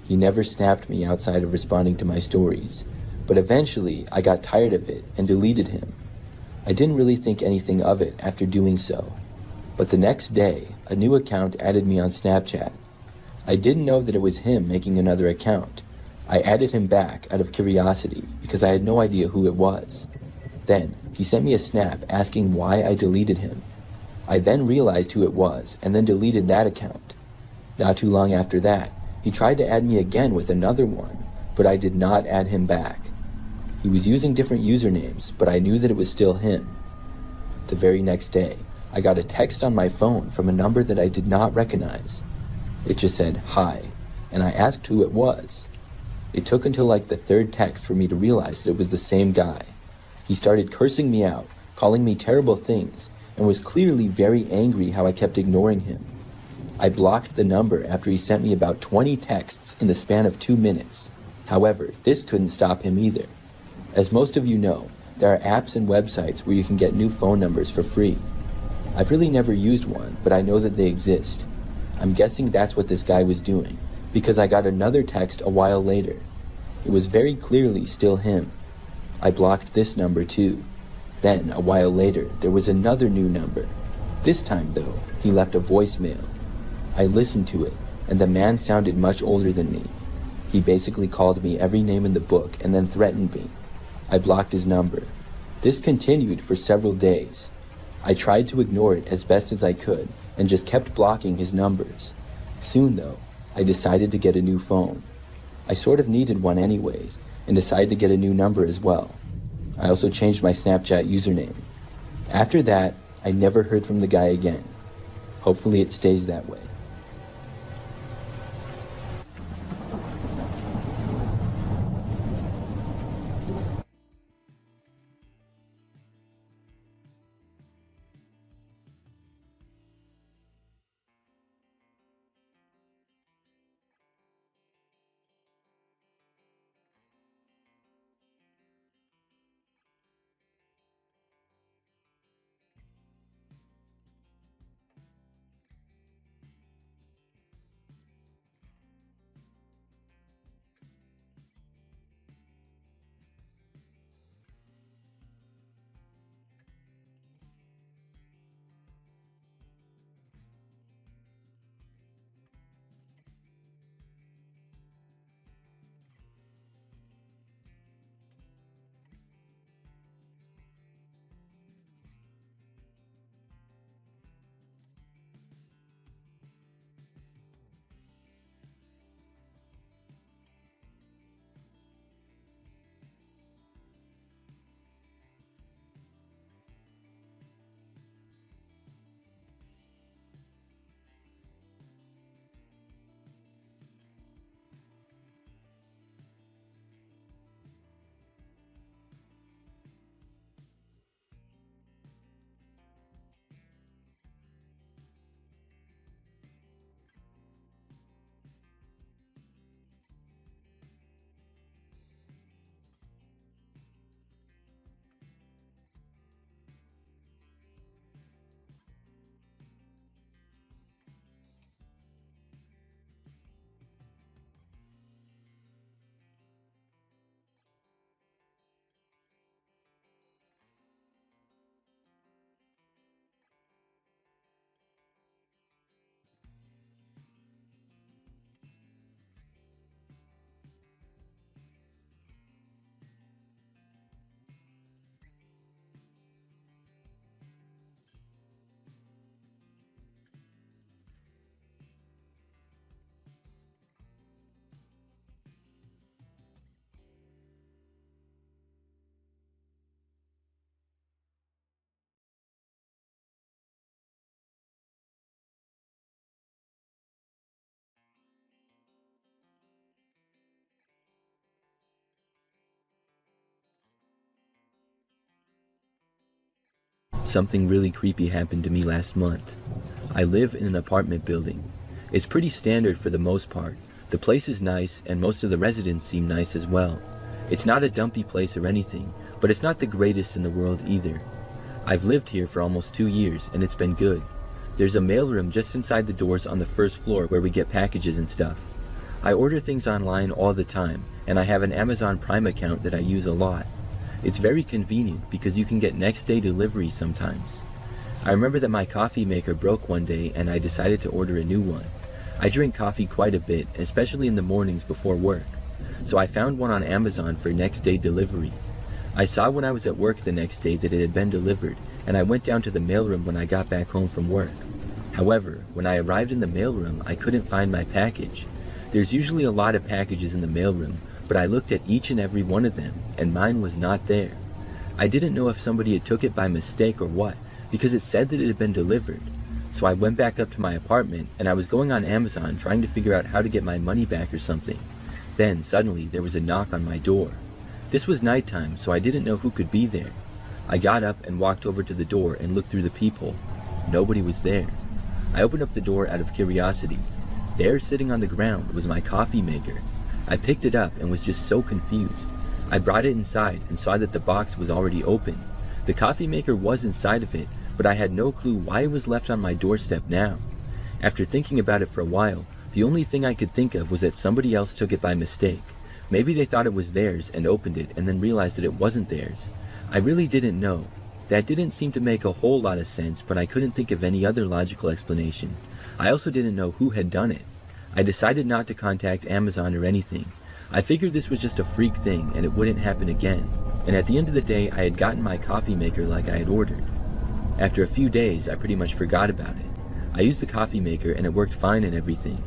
He never snapped me outside of responding to my stories, but eventually I got tired of it and deleted him. I didn't really think anything of it after doing so. But the next day, a new account added me on Snapchat. I didn't know that it was him making another account. I added him back out of curiosity because I had no idea who it was. Then, he sent me a snap asking why I deleted him. I then realized who it was and then deleted that account. Not too long after that, he tried to add me again with another one, but I did not add him back. He was using different usernames, but I knew that it was still him. The very next day, I got a text on my phone from a number that I did not recognize. It just said, "Hi," and I asked who it was. It took until like the third text for me to realize that it was the same guy. He started cursing me out, calling me terrible things, and was clearly very angry how I kept ignoring him. I blocked the number after he sent me about 20 texts in the span of 2 minutes. However, this couldn't stop him either. As most of you know, there are apps and websites where you can get new phone numbers for free. I've really never used one, but I know that they exist. I'm guessing that's what this guy was doing, because I got another text a while later. It was very clearly still him. I blocked this number too. Then, a while later, there was another new number. This time, though, he left a voicemail. I listened to it, and the man sounded much older than me. He basically called me every name in the book and then threatened me. I blocked his number. This continued for several days. I tried to ignore it as best as I could and just kept blocking his numbers. Soon, though, I decided to get a new phone. I sort of needed one anyways and decided to get a new number as well. I also changed my Snapchat username. After that, I never heard from the guy again. Hopefully it stays that way. Something really creepy happened to me last month. I live in an apartment building. It's pretty standard for the most part. The place is nice, and most of the residents seem nice as well. It's not a dumpy place or anything, but it's not the greatest in the world either. I've lived here for almost 2 years, and it's been good. There's a mailroom just inside the doors on the first floor where we get packages and stuff. I order things online all the time, and I have an Amazon Prime account that I use a lot. It's very convenient because you can get next day delivery sometimes. I remember that my coffee maker broke one day and I decided to order a new one. I drink coffee quite a bit, especially in the mornings before work. So I found one on Amazon for next day delivery. I saw when I was at work the next day that it had been delivered, and I went down to the mailroom when I got back home from work. However, when I arrived in the mailroom, I couldn't find my package. There's usually a lot of packages in the mailroom, but I looked at each and every one of them, and mine was not there. I didn't know if somebody had took it by mistake or what, because it said that it had been delivered. So I went back up to my apartment, and I was going on Amazon trying to figure out how to get my money back or something. Then, suddenly, there was a knock on my door. This was nighttime, so I didn't know who could be there. I got up and walked over to the door and looked through the peephole. Nobody was there. I opened up the door out of curiosity. There, sitting on the ground, was my coffee maker. I picked it up and was just so confused. I brought it inside and saw that the box was already open. The coffee maker was inside of it, but I had no clue why it was left on my doorstep now. After thinking about it for a while, the only thing I could think of was that somebody else took it by mistake. Maybe they thought it was theirs and opened it and then realized that it wasn't theirs. I really didn't know. That didn't seem to make a whole lot of sense, but I couldn't think of any other logical explanation. I also didn't know who had done it. I decided not to contact Amazon or anything. I figured this was just a freak thing and it wouldn't happen again. And at the end of the day, I had gotten my coffee maker like I had ordered. After a few days, I pretty much forgot about it. I used the coffee maker and it worked fine and everything.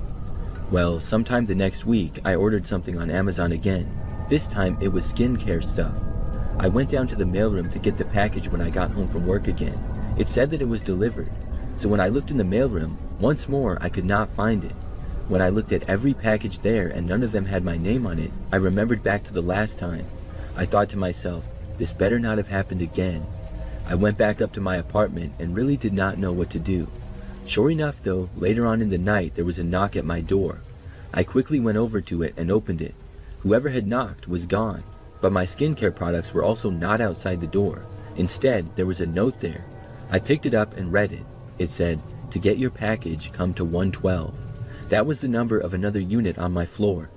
Well, sometime the next week, I ordered something on Amazon again. This time, it was skincare stuff. I went down to the mailroom to get the package when I got home from work again. It said that it was delivered. So when I looked in the mailroom, once more, I could not find it. When I looked at every package there and none of them had my name on it, I remembered back to the last time. I thought to myself, this better not have happened again. I went back up to my apartment and really did not know what to do. Sure enough though, later on in the night there was a knock at my door. I quickly went over to it and opened it. Whoever had knocked was gone, but my skincare products were also not outside the door. Instead, there was a note there. I picked it up and read it. It said, "To get your package, come to 112. That was the number of another unit on my floor.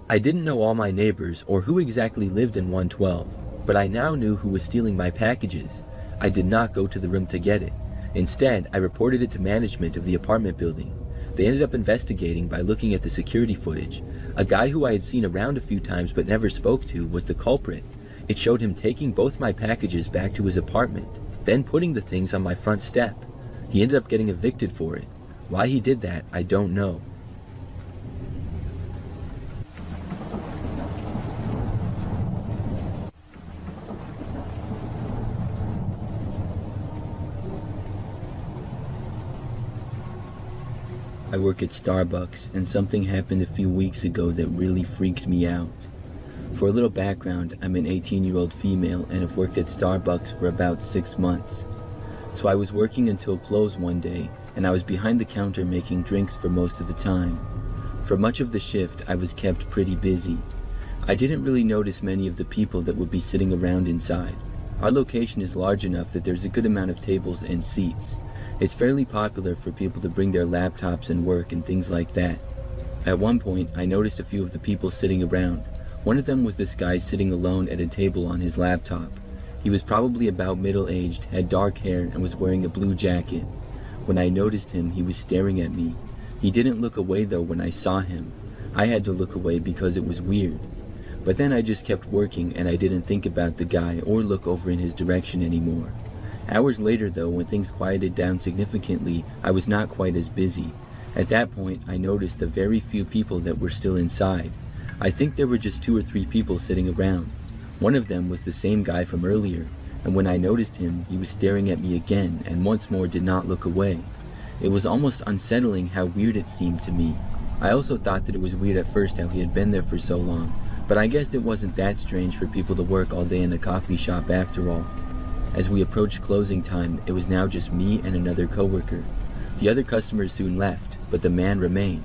I didn't know all my neighbors or who exactly lived in 112, but I now knew who was stealing my packages. I did not go to the room to get it. Instead, I reported it to management of the apartment building. They ended up investigating by looking at the security footage. A guy who I had seen around a few times but never spoke to was the culprit. It showed him taking both my packages back to his apartment, then putting the things on my front step. He ended up getting evicted for it. Why he did that, I don't know. I work at Starbucks, and something happened a few weeks ago that really freaked me out. For a little background, I'm an 18-year-old female and have worked at Starbucks for about 6 months. So I was working until close one day, and I was behind the counter making drinks for most of the time. For much of the shift, I was kept pretty busy. I didn't really notice many of the people that would be sitting around inside. Our location is large enough that there's a good amount of tables and seats. It's fairly popular for people to bring their laptops and work and things like that. At one point, I noticed a few of the people sitting around. One of them was this guy sitting alone at a table on his laptop. He was probably about middle-aged, had dark hair, and was wearing a blue jacket. When I noticed him, he was staring at me. He didn't look away though when I saw him. I had to look away because it was weird. But then I just kept working and I didn't think about the guy or look over in his direction anymore. Hours later though, when things quieted down significantly, I was not quite as busy. At that point, I noticed the very few people that were still inside. I think there were just 2 or 3 people sitting around. One of them was the same guy from earlier, and when I noticed him, he was staring at me again and once more did not look away. It was almost unsettling how weird it seemed to me. I also thought that it was weird at first how he had been there for so long, but I guessed it wasn't that strange for people to work all day in a coffee shop after all. As we approached closing time, it was now just me and another coworker. The other customers soon left, but the man remained.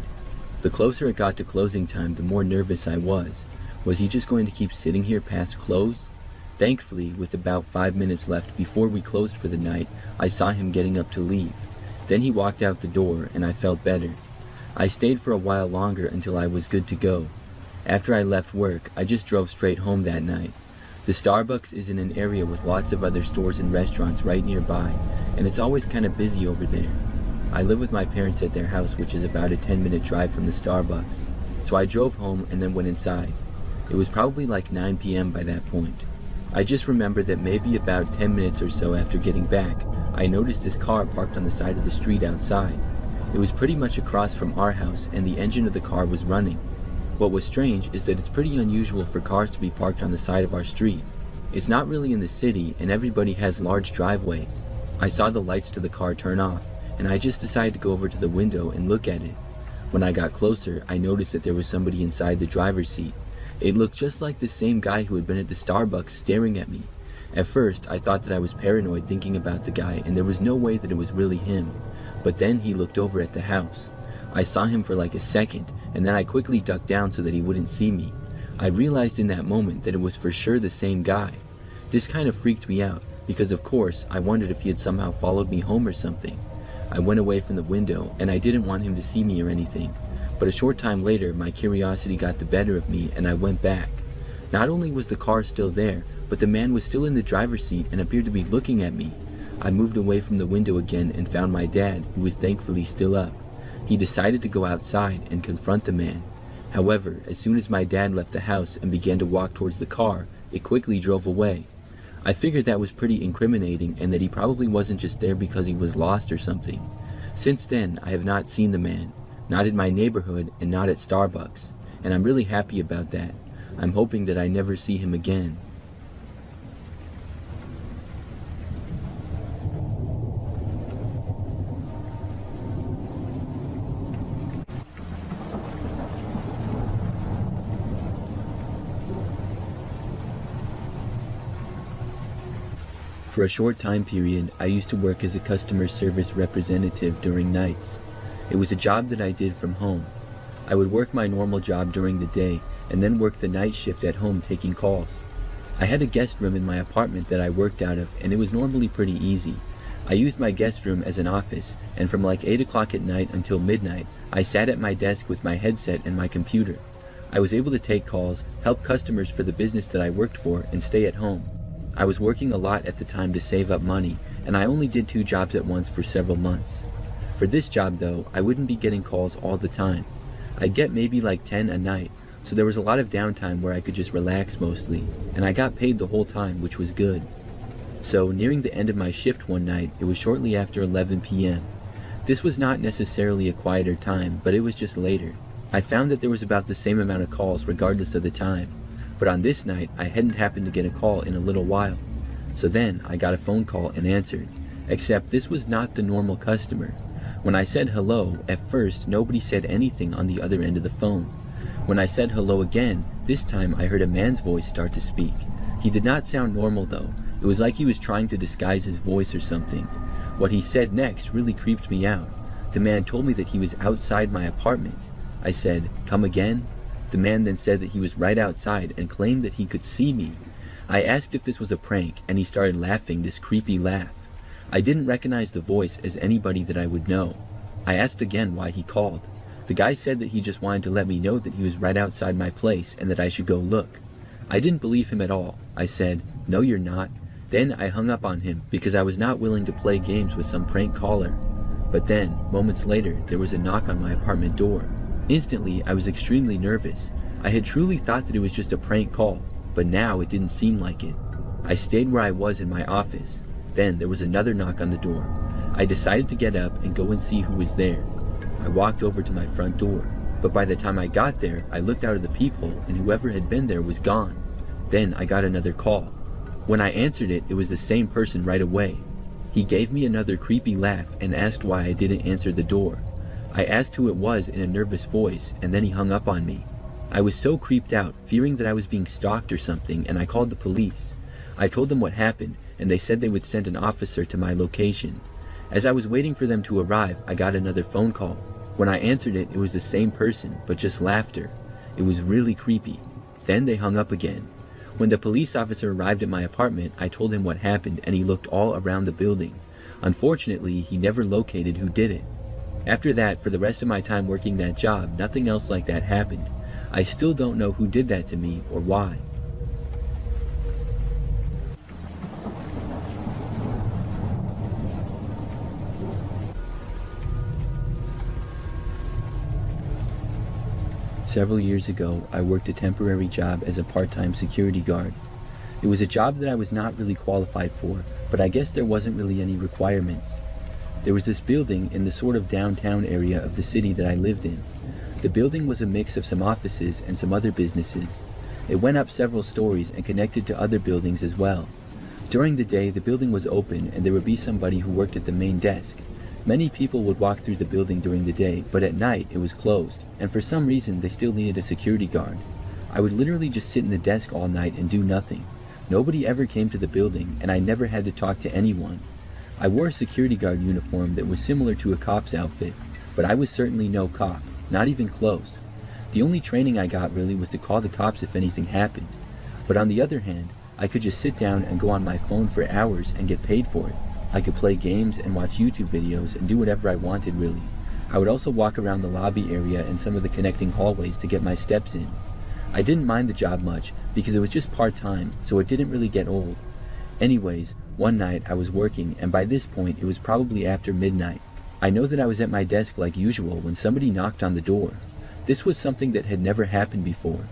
The closer it got to closing time, the more nervous I was. Was he just going to keep sitting here past close? Thankfully, with about 5 minutes left before we closed for the night, I saw him getting up to leave. Then he walked out the door, and I felt better. I stayed for a while longer until I was good to go. After I left work, I just drove straight home that night. The Starbucks is in an area with lots of other stores and restaurants right nearby, and it's always kind of busy over there. I live with my parents at their house, which is about a 10-minute drive from the Starbucks. So I drove home and then went inside. It was probably like 9 p.m. by that point. I just remember that maybe about 10 minutes or so after getting back, I noticed this car parked on the side of the street outside. It was pretty much across from our house, and the engine of the car was running. What was strange is that it's pretty unusual for cars to be parked on the side of our street. It's not really in the city, and everybody has large driveways. I saw the lights to the car turn off, and I just decided to go over to the window and look at it. When I got closer, I noticed that there was somebody inside the driver's seat. It looked just like the same guy who had been at the Starbucks staring at me. At first, I thought that I was paranoid thinking about the guy, and there was no way that it was really him. But then he looked over at the house. I saw him for like a second, and then I quickly ducked down so that he wouldn't see me. I realized in that moment that it was for sure the same guy. This kind of freaked me out, because of course, I wondered if he had somehow followed me home or something. I went away from the window, and I didn't want him to see me or anything. But a short time later, my curiosity got the better of me, and I went back. Not only was the car still there, but the man was still in the driver's seat and appeared to be looking at me. I moved away from the window again and found my dad, who was thankfully still up. He decided to go outside and confront the man. However, as soon as my dad left the house and began to walk towards the car, it quickly drove away. I figured that was pretty incriminating and that he probably wasn't just there because he was lost or something. Since then, I have not seen the man, not in my neighborhood and not at Starbucks, and I'm really happy about that. I'm hoping that I never see him again. For a short time period, I used to work as a customer service representative during nights. It was a job that I did from home. I would work my normal job during the day and then work the night shift at home taking calls. I had a guest room in my apartment that I worked out of, and it was normally pretty easy. I used my guest room as an office, and from like 8 o'clock at night until midnight, I sat at my desk with my headset and my computer. I was able to take calls, help customers for the business that I worked for, and stay at home. I was working a lot at the time to save up money, and I only did 2 jobs at once for several months. For this job though, I wouldn't be getting calls all the time. I'd get maybe like 10 a night, so there was a lot of downtime where I could just relax mostly, and I got paid the whole time, which was good. So nearing the end of my shift one night, it was shortly after 11 p.m. This was not necessarily a quieter time, but it was just later. I found that there was about the same amount of calls regardless of the time. But on this night, I hadn't happened to get a call in a little while. So then, I got a phone call and answered. Except this was not the normal customer. When I said hello, at first, nobody said anything on the other end of the phone. When I said hello again, this time I heard a man's voice start to speak. He did not sound normal though. It was like he was trying to disguise his voice or something. What he said next really creeped me out. The man told me that he was outside my apartment. I said, "Come again?" The man then said that he was right outside and claimed that he could see me. I asked if this was a prank, and he started laughing this creepy laugh. I didn't recognize the voice as anybody that I would know. I asked again why he called. The guy said that he just wanted to let me know that he was right outside my place and that I should go look. I didn't believe him at all. I said, "No, you're not." Then I hung up on him because I was not willing to play games with some prank caller. But then, moments later, there was a knock on my apartment door. Instantly, I was extremely nervous. I had truly thought that it was just a prank call, but now it didn't seem like it. I stayed where I was in my office. Then there was another knock on the door. I decided to get up and go and see who was there. I walked over to my front door, but by the time I got there, I looked out at the people and whoever had been there was gone. Then I got another call. When I answered it, it was the same person right away. He gave me another creepy laugh and asked why I didn't answer the door. I asked who it was in a nervous voice, and then he hung up on me. I was so creeped out, fearing that I was being stalked or something, and I called the police. I told them what happened, and they said they would send an officer to my location. As I was waiting for them to arrive, I got another phone call. When I answered it, it was the same person, but just laughter. It was really creepy. Then they hung up again. When the police officer arrived at my apartment, I told him what happened, and he looked all around the building. Unfortunately, he never located who did it. After that, for the rest of my time working that job, nothing else like that happened. I still don't know who did that to me or why. Several years ago, I worked a temporary job as a part-time security guard. It was a job that I was not really qualified for, but I guess there wasn't really any requirements. There was this building in the sort of downtown area of the city that I lived in. The building was a mix of some offices and some other businesses. It went up several stories and connected to other buildings as well. During the day, the building was open and there would be somebody who worked at the main desk. Many people would walk through the building during the day, but at night it was closed, and for some reason they still needed a security guard. I would literally just sit in the desk all night and do nothing. Nobody ever came to the building, and I never had to talk to anyone. I wore a security guard uniform that was similar to a cop's outfit, but I was certainly no cop, not even close. The only training I got really was to call the cops if anything happened. But on the other hand, I could just sit down and go on my phone for hours and get paid for it. I could play games and watch YouTube videos and do whatever I wanted really. I would also walk around the lobby area and some of the connecting hallways to get my steps in. I didn't mind the job much because it was just part-time, so it didn't really get old. Anyways, one night I was working, and by this point it was probably after midnight. I know that I was at my desk like usual when somebody knocked on the door. This was something that had never happened before.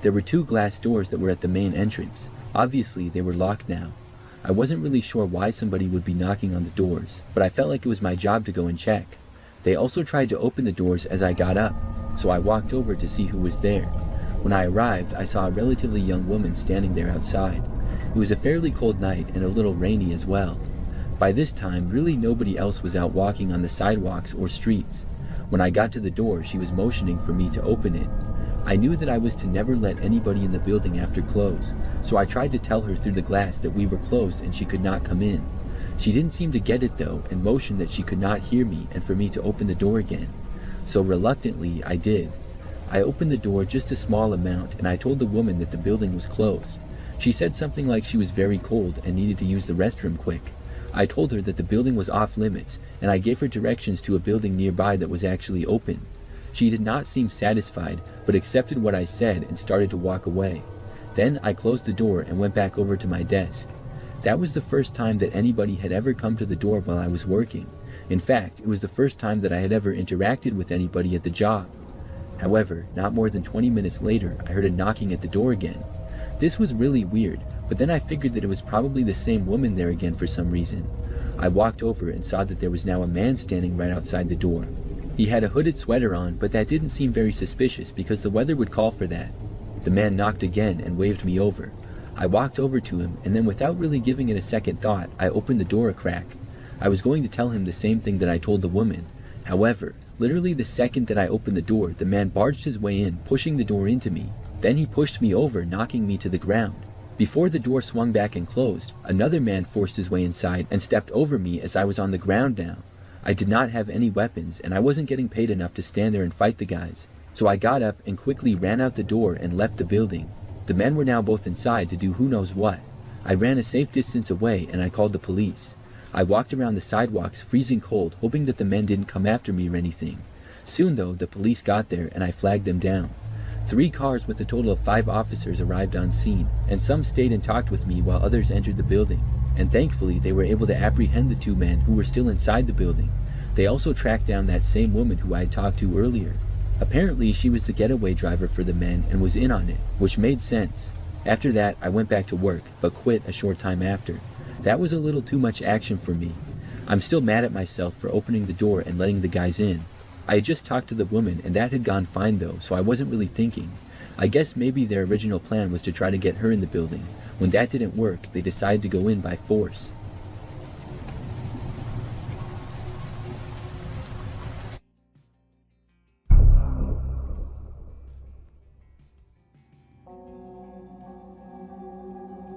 There were 2 glass doors that were at the main entrance. Obviously they were locked now. I wasn't really sure why somebody would be knocking on the doors, but I felt like it was my job to go and check. They also tried to open the doors as I got up, so I walked over to see who was there. When I arrived, I saw a relatively young woman standing there outside. It was a fairly cold night and a little rainy as well. By this time, really nobody else was out walking on the sidewalks or streets. When I got to the door, she was motioning for me to open it. I knew that I was to never let anybody in the building after close, so I tried to tell her through the glass that we were closed and she could not come in. She didn't seem to get it though, and motioned that she could not hear me and for me to open the door again. So reluctantly, I did. I opened the door just a small amount, and I told the woman that the building was closed. She said something like she was very cold and needed to use the restroom quick. I told her that the building was off limits, and I gave her directions to a building nearby that was actually open. She did not seem satisfied, but accepted what I said and started to walk away. Then I closed the door and went back over to my desk. That was the first time that anybody had ever come to the door while I was working. In fact, it was the first time that I had ever interacted with anybody at the job. However, not more than 20 minutes later, I heard a knocking at the door again. This was really weird, but then I figured that it was probably the same woman there again for some reason. I walked over and saw that there was now a man standing right outside the door. He had a hooded sweater on, but that didn't seem very suspicious because the weather would call for that. The man knocked again and waved me over. I walked over to him, and then without really giving it a second thought, I opened the door a crack. I was going to tell him the same thing that I told the woman. However, literally the second that I opened the door, the man barged his way in, pushing the door into me. Then he pushed me over, knocking me to the ground. Before the door swung back and closed, another man forced his way inside and stepped over me as I was on the ground now. I did not have any weapons, and I wasn't getting paid enough to stand there and fight the guys. So I got up and quickly ran out the door and left the building. The men were now both inside to do who knows what. I ran a safe distance away and I called the police. I walked around the sidewalks freezing cold, hoping that the men didn't come after me or anything. Soon though, the police got there and I flagged them down. 3 cars with a total of 5 officers arrived on scene, and some stayed and talked with me while others entered the building. And thankfully they were able to apprehend the 2 men who were still inside the building. They also tracked down that same woman who I had talked to earlier. Apparently she was the getaway driver for the men and was in on it, which made sense. After that I went back to work, but quit a short time after. That was a little too much action for me. I'm still mad at myself for opening the door and letting the guys in. I had just talked to the woman and that had gone fine though, so I wasn't really thinking. I guess maybe their original plan was to try to get her in the building. When that didn't work, they decided to go in by force.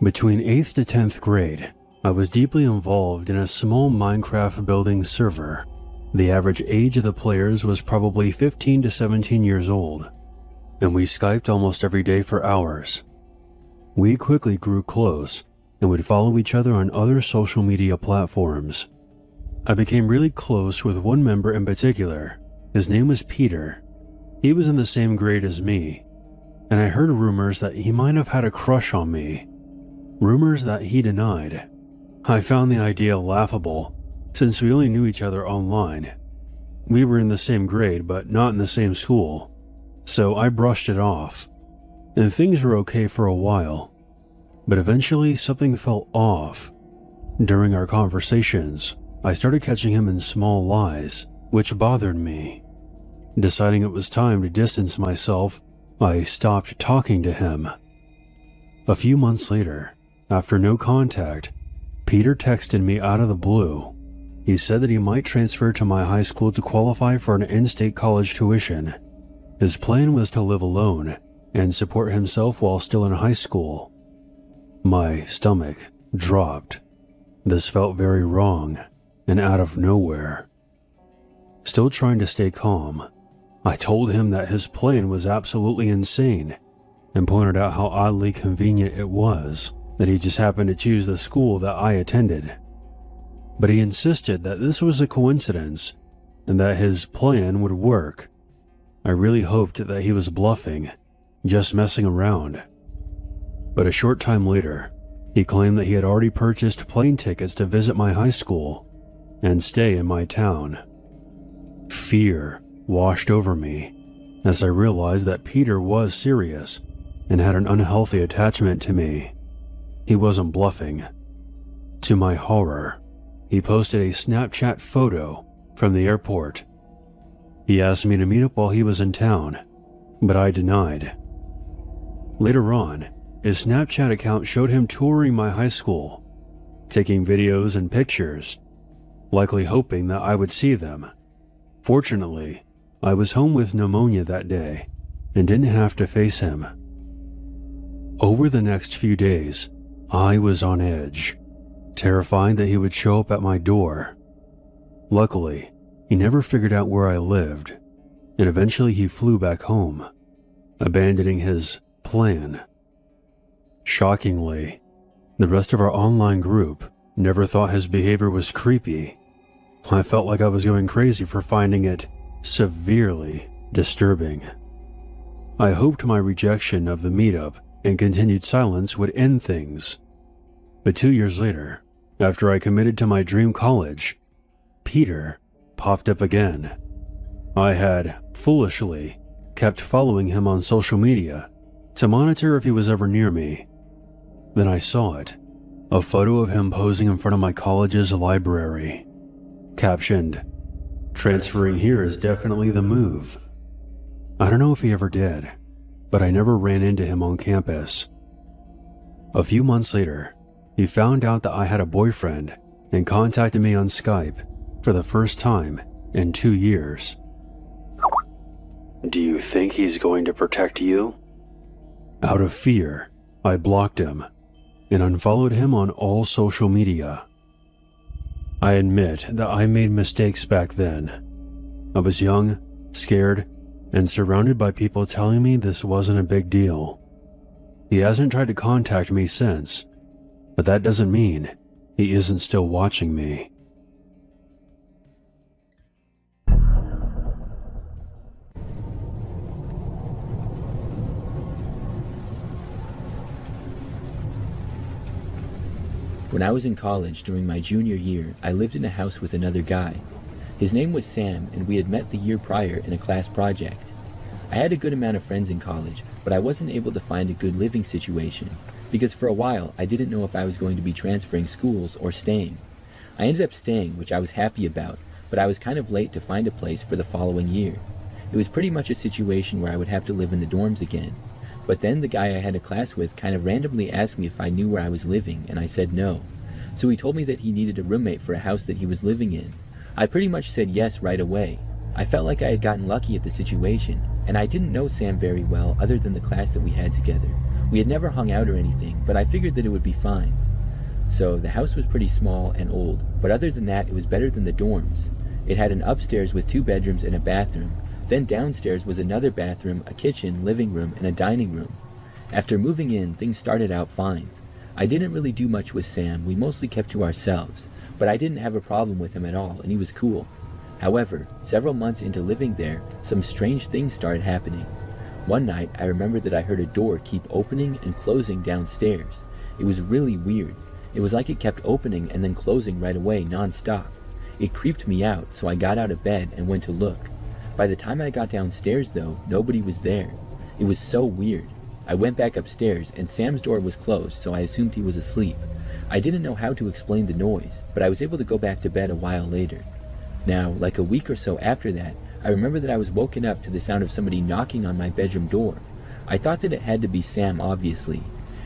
Between 8th to 10th grade, I was deeply involved in a small Minecraft building server. The average age of the players was probably 15 to 17 years old, and we Skyped almost every day for hours. We quickly grew close and would follow each other on other social media platforms. I became really close with one member in particular. His name was Peter. He was in the same grade as me, and I heard rumors that he might have had a crush on me. Rumors that he denied. I found the idea laughable, since we only knew each other online. We were in the same grade, but not in the same school, so I brushed it off, and things were okay for a while. But eventually something felt off. During our conversations, I started catching him in small lies, which bothered me. Deciding it was time to distance myself, I stopped talking to him. A few months later, after no contact, Peter texted me out of the blue. He said that he might transfer to my high school to qualify for an in-state college tuition. His plan was to live alone and support himself while still in high school. My stomach dropped. This felt very wrong and out of nowhere. Still trying to stay calm, I told him that his plan was absolutely insane and pointed out how oddly convenient it was that he just happened to choose the school that I attended. But he insisted that this was a coincidence and that his plan would work. I really hoped that he was bluffing, just messing around. But a short time later, he claimed that he had already purchased plane tickets to visit my high school and stay in my town. Fear washed over me as I realized that Peter was serious and had an unhealthy attachment to me. He wasn't bluffing. To my horror, he posted a Snapchat photo from the airport. He asked me to meet up while he was in town, but I denied. Later on, his Snapchat account showed him touring my high school, taking videos and pictures, likely hoping that I would see them. Fortunately, I was home with pneumonia that day and didn't have to face him. Over the next few days, I was on edge, terrified that he would show up at my door. Luckily, he never figured out where I lived, and eventually he flew back home, abandoning his plan. Shockingly, the rest of our online group never thought his behavior was creepy. I felt like I was going crazy for finding it severely disturbing. I hoped my rejection of the meetup and continued silence would end things. But 2 years later, after I committed to my dream college, Peter popped up again. I had, foolishly, kept following him on social media to monitor if he was ever near me. Then I saw it, a photo of him posing in front of my college's library. Captioned, "Transferring here is definitely the move." I don't know if he ever did, but I never ran into him on campus. A few months later, he found out that I had a boyfriend and contacted me on Skype for the first time in 2 years. "Do you think he's going to protect you?" Out of fear, I blocked him and unfollowed him on all social media. I admit that I made mistakes back then. I was young, scared, and surrounded by people telling me this wasn't a big deal. He hasn't tried to contact me since, but that doesn't mean he isn't still watching me. When I was in college during my junior year, I lived in a house with another guy. His name was Sam, and we had met the year prior in a class project. I had a good amount of friends in college, but I wasn't able to find a good living situation, because for a while I didn't know if I was going to be transferring schools or staying. I ended up staying, which I was happy about, but I was kind of late to find a place for the following year. It was pretty much a situation where I would have to live in the dorms again. But then the guy I had a class with kind of randomly asked me if I knew where I was living, and I said no. So he told me that he needed a roommate for a house that he was living in. I pretty much said yes right away. I felt like I had gotten lucky at the situation, and I didn't know Sam very well other than the class that we had together. We had never hung out or anything, but I figured that it would be fine. So the house was pretty small and old, but other than that it was better than the dorms. It had an upstairs with 2 bedrooms and a bathroom. Then downstairs was another bathroom, a kitchen, living room, and a dining room. After moving in, things started out fine. I didn't really do much with Sam, we mostly kept to ourselves, but I didn't have a problem with him at all, and he was cool. However, several months into living there, some strange things started happening. One night, I remember that I heard a door keep opening and closing downstairs. It was really weird. It was like it kept opening and then closing right away, non-stop. It creeped me out, so I got out of bed and went to look. By the time I got downstairs though, nobody was there. It was so weird. I went back upstairs and Sam's door was closed, so I assumed he was asleep. I didn't know how to explain the noise, but I was able to go back to bed a while later. Now, like a week or so after that, I remember that I was woken up to the sound of somebody knocking on my bedroom door. I thought that it had to be Sam, obviously.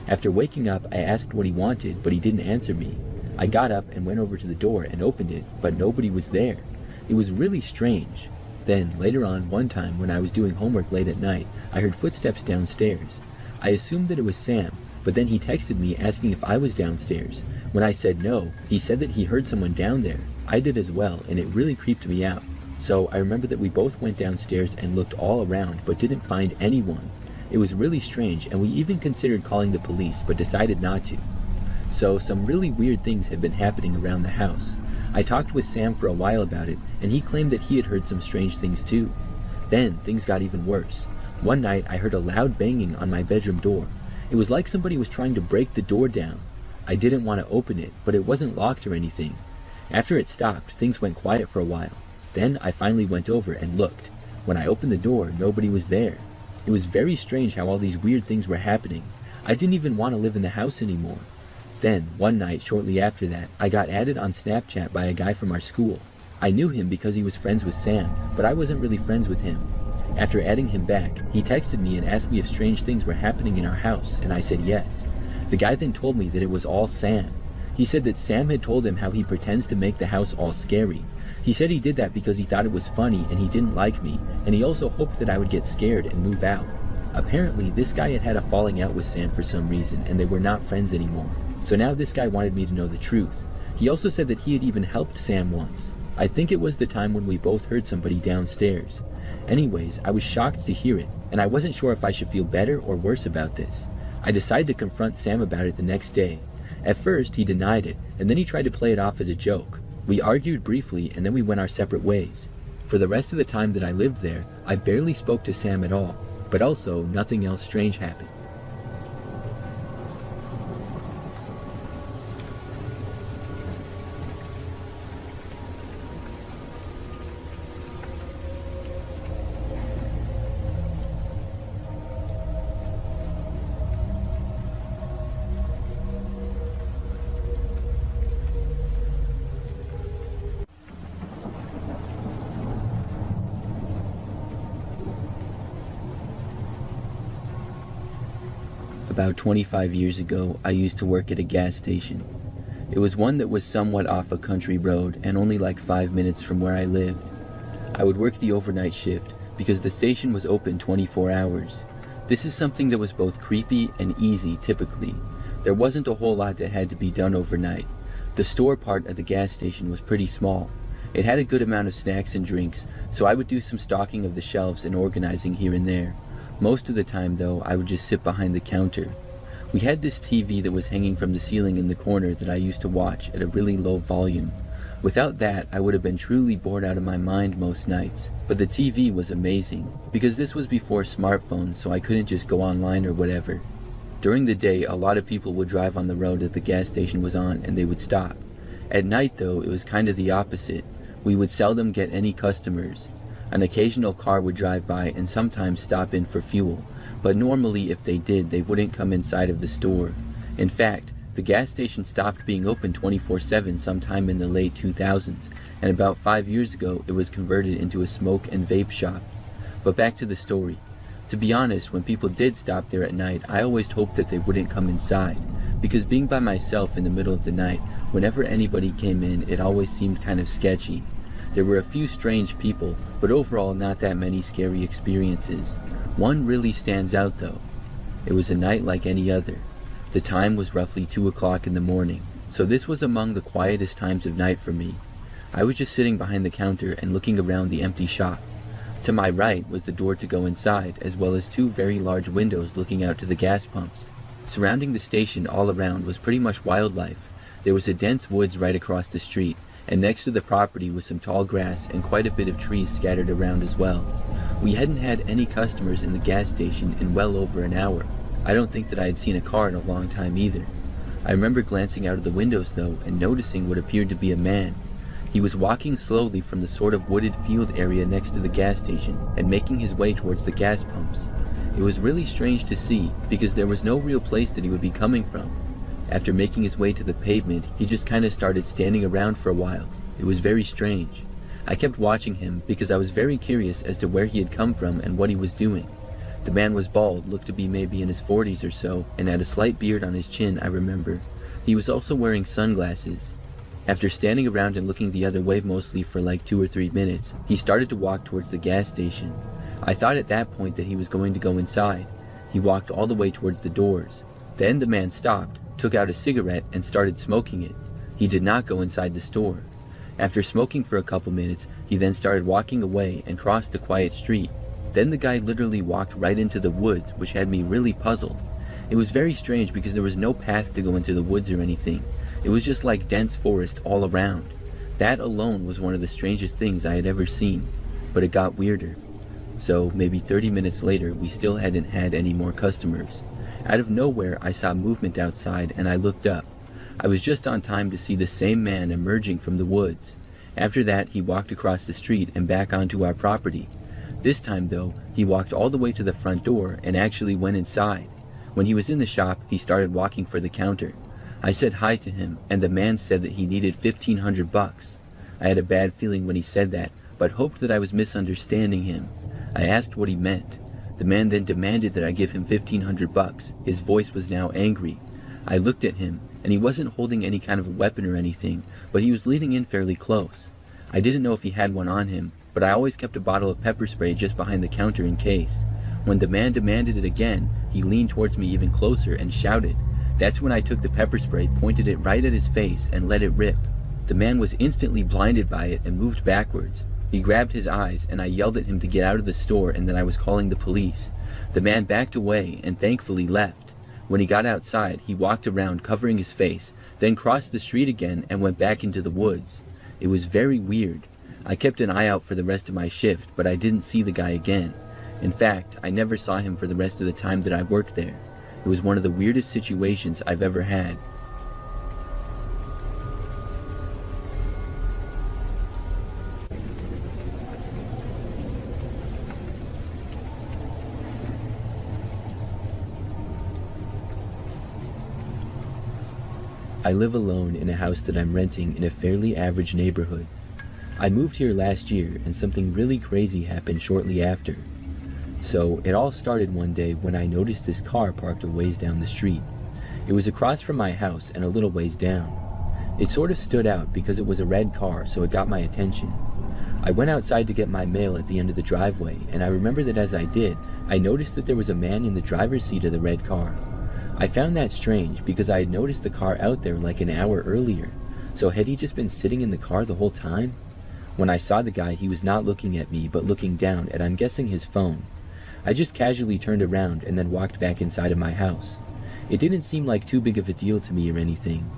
After waking up, I asked what he wanted, but he didn't answer me. I got up and went over to the door and opened it, but nobody was there. It was really strange. Then, later on, one time when I was doing homework late at night, I heard footsteps downstairs. I assumed that it was Sam, but then he texted me asking if I was downstairs. When I said no, he said that he heard someone down there. I did as well, and it really creeped me out. So I remember that we both went downstairs and looked all around, but didn't find anyone. It was really strange, and we even considered calling the police, but decided not to. So some really weird things had been happening around the house. I talked with Sam for a while about it, and he claimed that he had heard some strange things too. Then things got even worse. One night I heard a loud banging on my bedroom door. It was like somebody was trying to break the door down. I didn't want to open it, but it wasn't locked or anything. After it stopped, things went quiet for a while. Then I finally went over and looked. When I opened the door, nobody was there. It was very strange how all these weird things were happening. I didn't even want to live in the house anymore. Then, one night shortly after that, I got added on Snapchat by a guy from our school. I knew him because he was friends with Sam, but I wasn't really friends with him. After adding him back, he texted me and asked me if strange things were happening in our house, and I said yes. The guy then told me that it was all Sam. He said that Sam had told him how he pretends to make the house all scary. He said he did that because he thought it was funny and he didn't like me, and he also hoped that I would get scared and move out. Apparently, this guy had had a falling out with Sam for some reason, and they were not friends anymore. So now this guy wanted me to know the truth. He also said that he had even helped Sam once. I think it was the time when we both heard somebody downstairs. Anyways, I was shocked to hear it, and I wasn't sure if I should feel better or worse about this. I decided to confront Sam about it the next day. At first, he denied it, and then he tried to play it off as a joke. We argued briefly, and then we went our separate ways. For the rest of the time that I lived there, I barely spoke to Sam at all, but also nothing else strange happened. About 25 years ago, I used to work at a gas station. It was one that was somewhat off a country road and only like 5 minutes from where I lived. I would work the overnight shift because the station was open 24 hours. This is something that was both creepy and easy typically. There wasn't a whole lot that had to be done overnight. The store part of the gas station was pretty small. It had a good amount of snacks and drinks, so I would do some stocking of the shelves and organizing here and there. Most of the time, though, I would just sit behind the counter. We had this TV that was hanging from the ceiling in the corner that I used to watch at a really low volume. Without that, I would have been truly bored out of my mind most nights. But the TV was amazing, because this was before smartphones, so I couldn't just go online or whatever. During the day, a lot of people would drive on the road that the gas station was on, and they would stop. At night, though, it was kind of the opposite. We would seldom get any customers. An occasional car would drive by and sometimes stop in for fuel, but normally if they did, they wouldn't come inside of the store. In fact, the gas station stopped being open 24/7 sometime in the late 2000s, and about 5 years ago it was converted into a smoke and vape shop. But back to the story. To be honest, when people did stop there at night, I always hoped that they wouldn't come inside, because being by myself in the middle of the night, whenever anybody came in, it always seemed kind of sketchy. There were a few strange people, but overall not that many scary experiences. One really stands out though. It was a night like any other. The time was roughly 2 o'clock in the morning, so this was among the quietest times of night for me. I was just sitting behind the counter and looking around the empty shop. To my right was the door to go inside, as well as 2 very large windows looking out to the gas pumps. Surrounding the station all around was pretty much wildlife. There was a dense woods right across the street, and next to the property was some tall grass and quite a bit of trees scattered around as well. We hadn't had any customers in the gas station in well over an hour. I don't think that I had seen a car in a long time either. I remember glancing out of the windows though and noticing what appeared to be a man. He was walking slowly from the sort of wooded field area next to the gas station and making his way towards the gas pumps. It was really strange to see because there was no real place that he would be coming from. After making his way to the pavement, he just kind of started standing around for a while. It was very strange. I kept watching him because I was very curious as to where he had come from and what he was doing. The man was bald, looked to be maybe in his 40s or so, and had a slight beard on his chin, I remember. He was also wearing sunglasses. After standing around and looking the other way mostly for like 2 or 3 minutes, he started to walk towards the gas station. I thought at that point that he was going to go inside. He walked all the way towards the doors. Then the man stopped, took out a cigarette and started smoking it. He did not go inside the store. After smoking for a couple minutes, he then started walking away and crossed the quiet street. Then the guy literally walked right into the woods, which had me really puzzled. It was very strange because there was no path to go into the woods or anything. It was just like dense forest all around. That alone was one of the strangest things I had ever seen, but it got weirder. So maybe 30 minutes later, we still hadn't had any more customers. Out of nowhere, I saw movement outside and I looked up. I was just on time to see the same man emerging from the woods. After that, he walked across the street and back onto our property. This time though, he walked all the way to the front door and actually went inside. When he was in the shop, he started walking for the counter. I said hi to him and the man said that he needed $1,500. I had a bad feeling when he said that, but hoped that I was misunderstanding him. I asked what he meant. The man then demanded that I give him $1,500. His voice was now angry. I looked at him, and he wasn't holding any kind of a weapon or anything, but he was leaning in fairly close. I didn't know if he had one on him, but I always kept a bottle of pepper spray just behind the counter in case. When the man demanded it again, he leaned towards me even closer and shouted. That's when I took the pepper spray, pointed it right at his face, and let it rip. The man was instantly blinded by it and moved backwards. He grabbed his eyes, and I yelled at him to get out of the store and that I was calling the police. The man backed away and thankfully left. When he got outside, he walked around covering his face, then crossed the street again and went back into the woods. It was very weird. I kept an eye out for the rest of my shift, but I didn't see the guy again. In fact, I never saw him for the rest of the time that I worked there. It was one of the weirdest situations I've ever had. I live alone in a house that I'm renting in a fairly average neighborhood. I moved here last year and something really crazy happened shortly after. So it all started one day when I noticed this car parked a ways down the street. It was across from my house and a little ways down. It sort of stood out because it was a red car, so it got my attention. I went outside to get my mail at the end of the driveway, and I remember that as I did, I noticed that there was a man in the driver's seat of the red car. I found that strange because I had noticed the car out there like an hour earlier. So had he just been sitting in the car the whole time? When I saw the guy, he was not looking at me, but looking down at, I'm guessing, his phone. I just casually turned around and then walked back inside of my house. It didn't seem like too big of a deal to me or anything.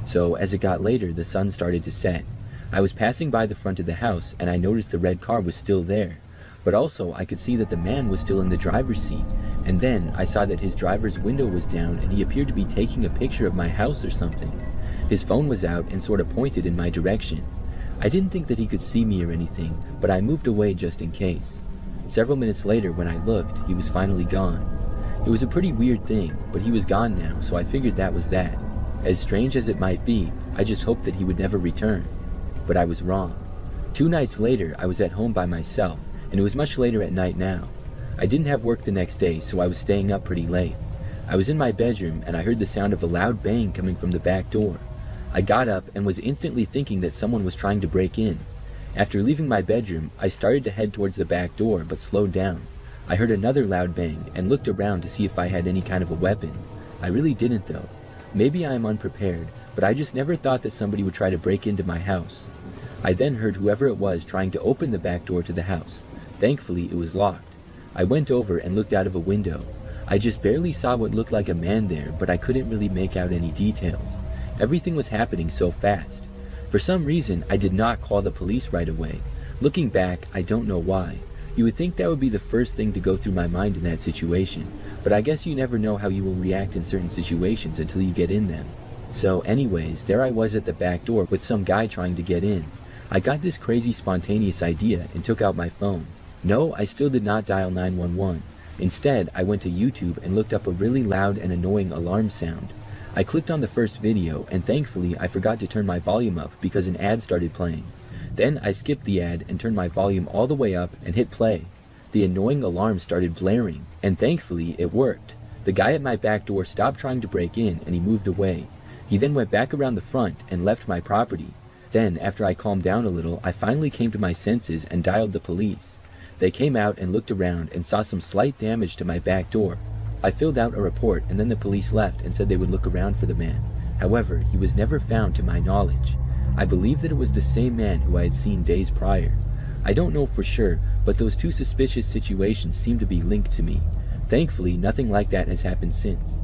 So as it got later, the sun started to set. I was passing by the front of the house and I noticed the red car was still there. But also I could see that the man was still in the driver's seat. And then I saw that his driver's window was down and he appeared to be taking a picture of my house or something. His phone was out and sort of pointed in my direction. I didn't think that he could see me or anything, but I moved away just in case. Several minutes later when I looked, he was finally gone. It was a pretty weird thing, but he was gone now, so I figured that was that. As strange as it might be, I just hoped that he would never return. But I was wrong. 2 nights later, I was at home by myself, and it was much later at night now. I didn't have work the next day, so I was staying up pretty late. I was in my bedroom and I heard the sound of a loud bang coming from the back door. I got up and was instantly thinking that someone was trying to break in. After leaving my bedroom, I started to head towards the back door but slowed down. I heard another loud bang and looked around to see if I had any kind of a weapon. I really didn't though. Maybe I am unprepared, but I just never thought that somebody would try to break into my house. I then heard whoever it was trying to open the back door to the house. Thankfully, it was locked. I went over and looked out of a window. I just barely saw what looked like a man there, but I couldn't really make out any details. Everything was happening so fast. For some reason, I did not call the police right away. Looking back, I don't know why. You would think that would be the first thing to go through my mind in that situation, but I guess you never know how you will react in certain situations until you get in them. So anyways, there I was at the back door with some guy trying to get in. I got this crazy spontaneous idea and took out my phone. No, I still did not dial 911. Instead, I went to YouTube and looked up a really loud and annoying alarm sound. I clicked on the first video, and thankfully I forgot to turn my volume up because an ad started playing. Then I skipped the ad and turned my volume all the way up and hit play. The annoying alarm started blaring, and thankfully it worked. The guy at my back door stopped trying to break in and he moved away. He then went back around the front and left my property. Then, after I calmed down a little, I finally came to my senses and dialed the police. They came out and looked around and saw some slight damage to my back door. I filled out a report and then the police left and said they would look around for the man. However, he was never found to my knowledge. I believe that it was the same man who I had seen days prior. I don't know for sure, but those two suspicious situations seem to be linked to me. Thankfully, nothing like that has happened since.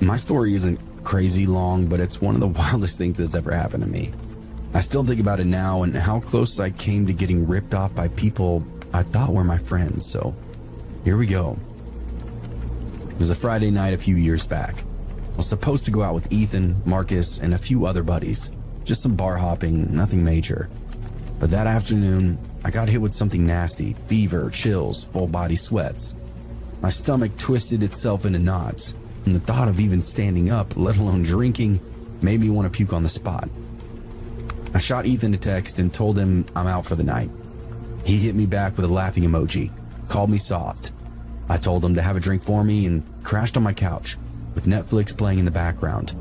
My story isn't crazy long, but it's one of the wildest things that's ever happened to me. I still think about it now and how close I came to getting ripped off by people I thought were my friends, so here we go. It was a Friday night a few years back. I was supposed to go out with Ethan, Marcus, and a few other buddies. Just some bar hopping, nothing major. But that afternoon, I got hit with something nasty, fever, chills, full body sweats. My stomach twisted itself into knots, and the thought of even standing up, let alone drinking, made me want to puke on the spot. I shot Ethan a text and told him I'm out for the night. He hit me back with a laughing emoji, called me soft. I told him to have a drink for me and crashed on my couch, with Netflix playing in the background.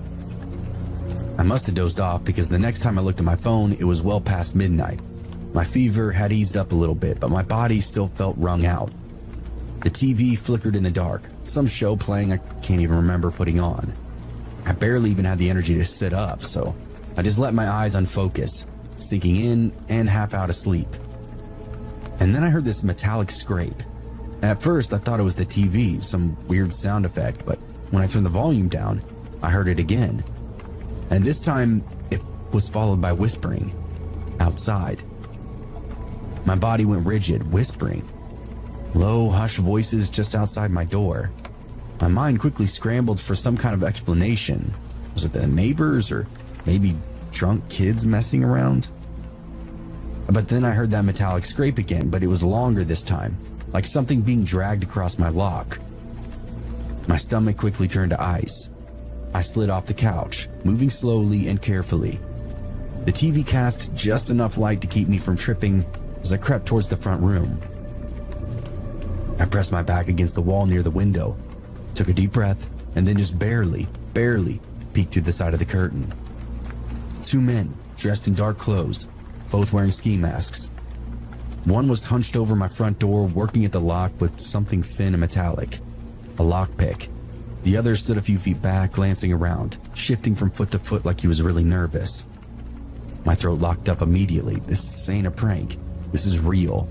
I must have dozed off because the next time I looked at my phone, it was well past midnight. My fever had eased up a little bit, but my body still felt wrung out. The TV flickered in the dark, some show playing I can't even remember putting on. I barely even had the energy to sit up, so I just let my eyes unfocus, sinking in and half out of sleep. And then I heard this metallic scrape. At first, I thought it was the TV, some weird sound effect, but when I turned the volume down, I heard it again. And this time, it was followed by whispering outside. My body went rigid, whispering. Low, hushed voices just outside my door. My mind quickly scrambled for some kind of explanation. Was it the neighbors or maybe drunk kids messing around? But then I heard that metallic scrape again, but it was longer this time, like something being dragged across my lock. My stomach quickly turned to ice. I slid off the couch, moving slowly and carefully. The TV cast just enough light to keep me from tripping as I crept towards the front room. I pressed my back against the wall near the window, took a deep breath, and then just barely peeked through the side of the curtain. Two men, dressed in dark clothes, both wearing ski masks. One was hunched over my front door, working at the lock with something thin and metallic, a lockpick. The other stood a few feet back, glancing around, shifting from foot to foot like he was really nervous. My throat locked up immediately. This ain't a prank. This is real.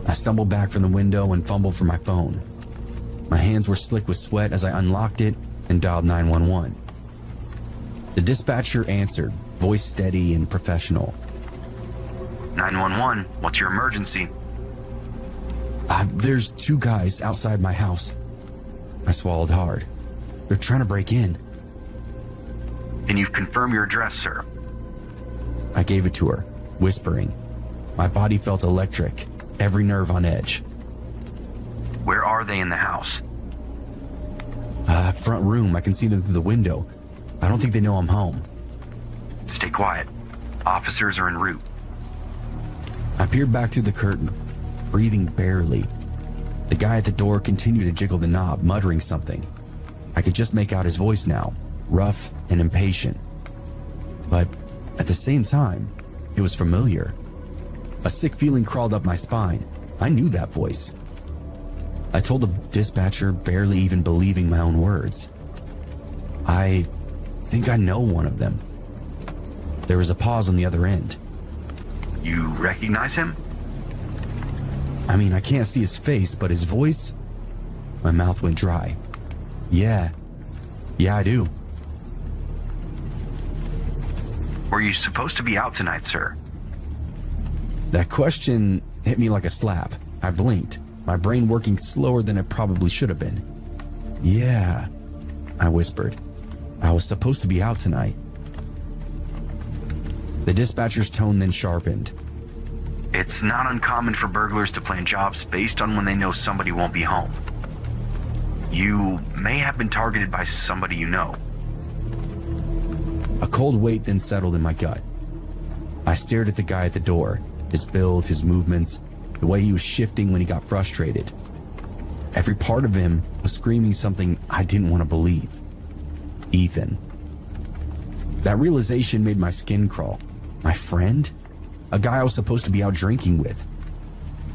I stumbled back from the window and fumbled for my phone. My hands were slick with sweat as I unlocked it and dialed 911. The dispatcher answered, voice steady and professional. 911, what's your emergency? There's two guys outside my house. I swallowed hard. They're trying to break in. Can you confirm your address, sir? I gave it to her, whispering. My body felt electric, every nerve on edge. Where are they in the house? Front room, I can see them through the window. I don't think they know I'm home. Stay quiet. Officers are en route. I peered back through the curtain, breathing barely. The guy at the door continued to jiggle the knob, muttering something. I could just make out his voice now, rough and impatient. But at the same time, it was familiar. A sick feeling crawled up my spine. I knew that voice. I told the dispatcher, barely even believing my own words. I think I know one of them. There was a pause on the other end. You recognize him? I mean, I can't see his face, but his voice... My mouth went dry. Yeah, I do. Were you supposed to be out tonight, sir? That question hit me like a slap. I blinked, my brain working slower than it probably should have been. Yeah, I whispered. I was supposed to be out tonight. The dispatcher's tone then sharpened. It's not uncommon for burglars to plan jobs based on when they know somebody won't be home. You may have been targeted by somebody you know. A cold weight then settled in my gut. I stared at the guy at the door, his build, his movements, the way he was shifting when he got frustrated. Every part of him was screaming something I didn't want to believe. Ethan. That realization made my skin crawl. My friend? A guy I was supposed to be out drinking with.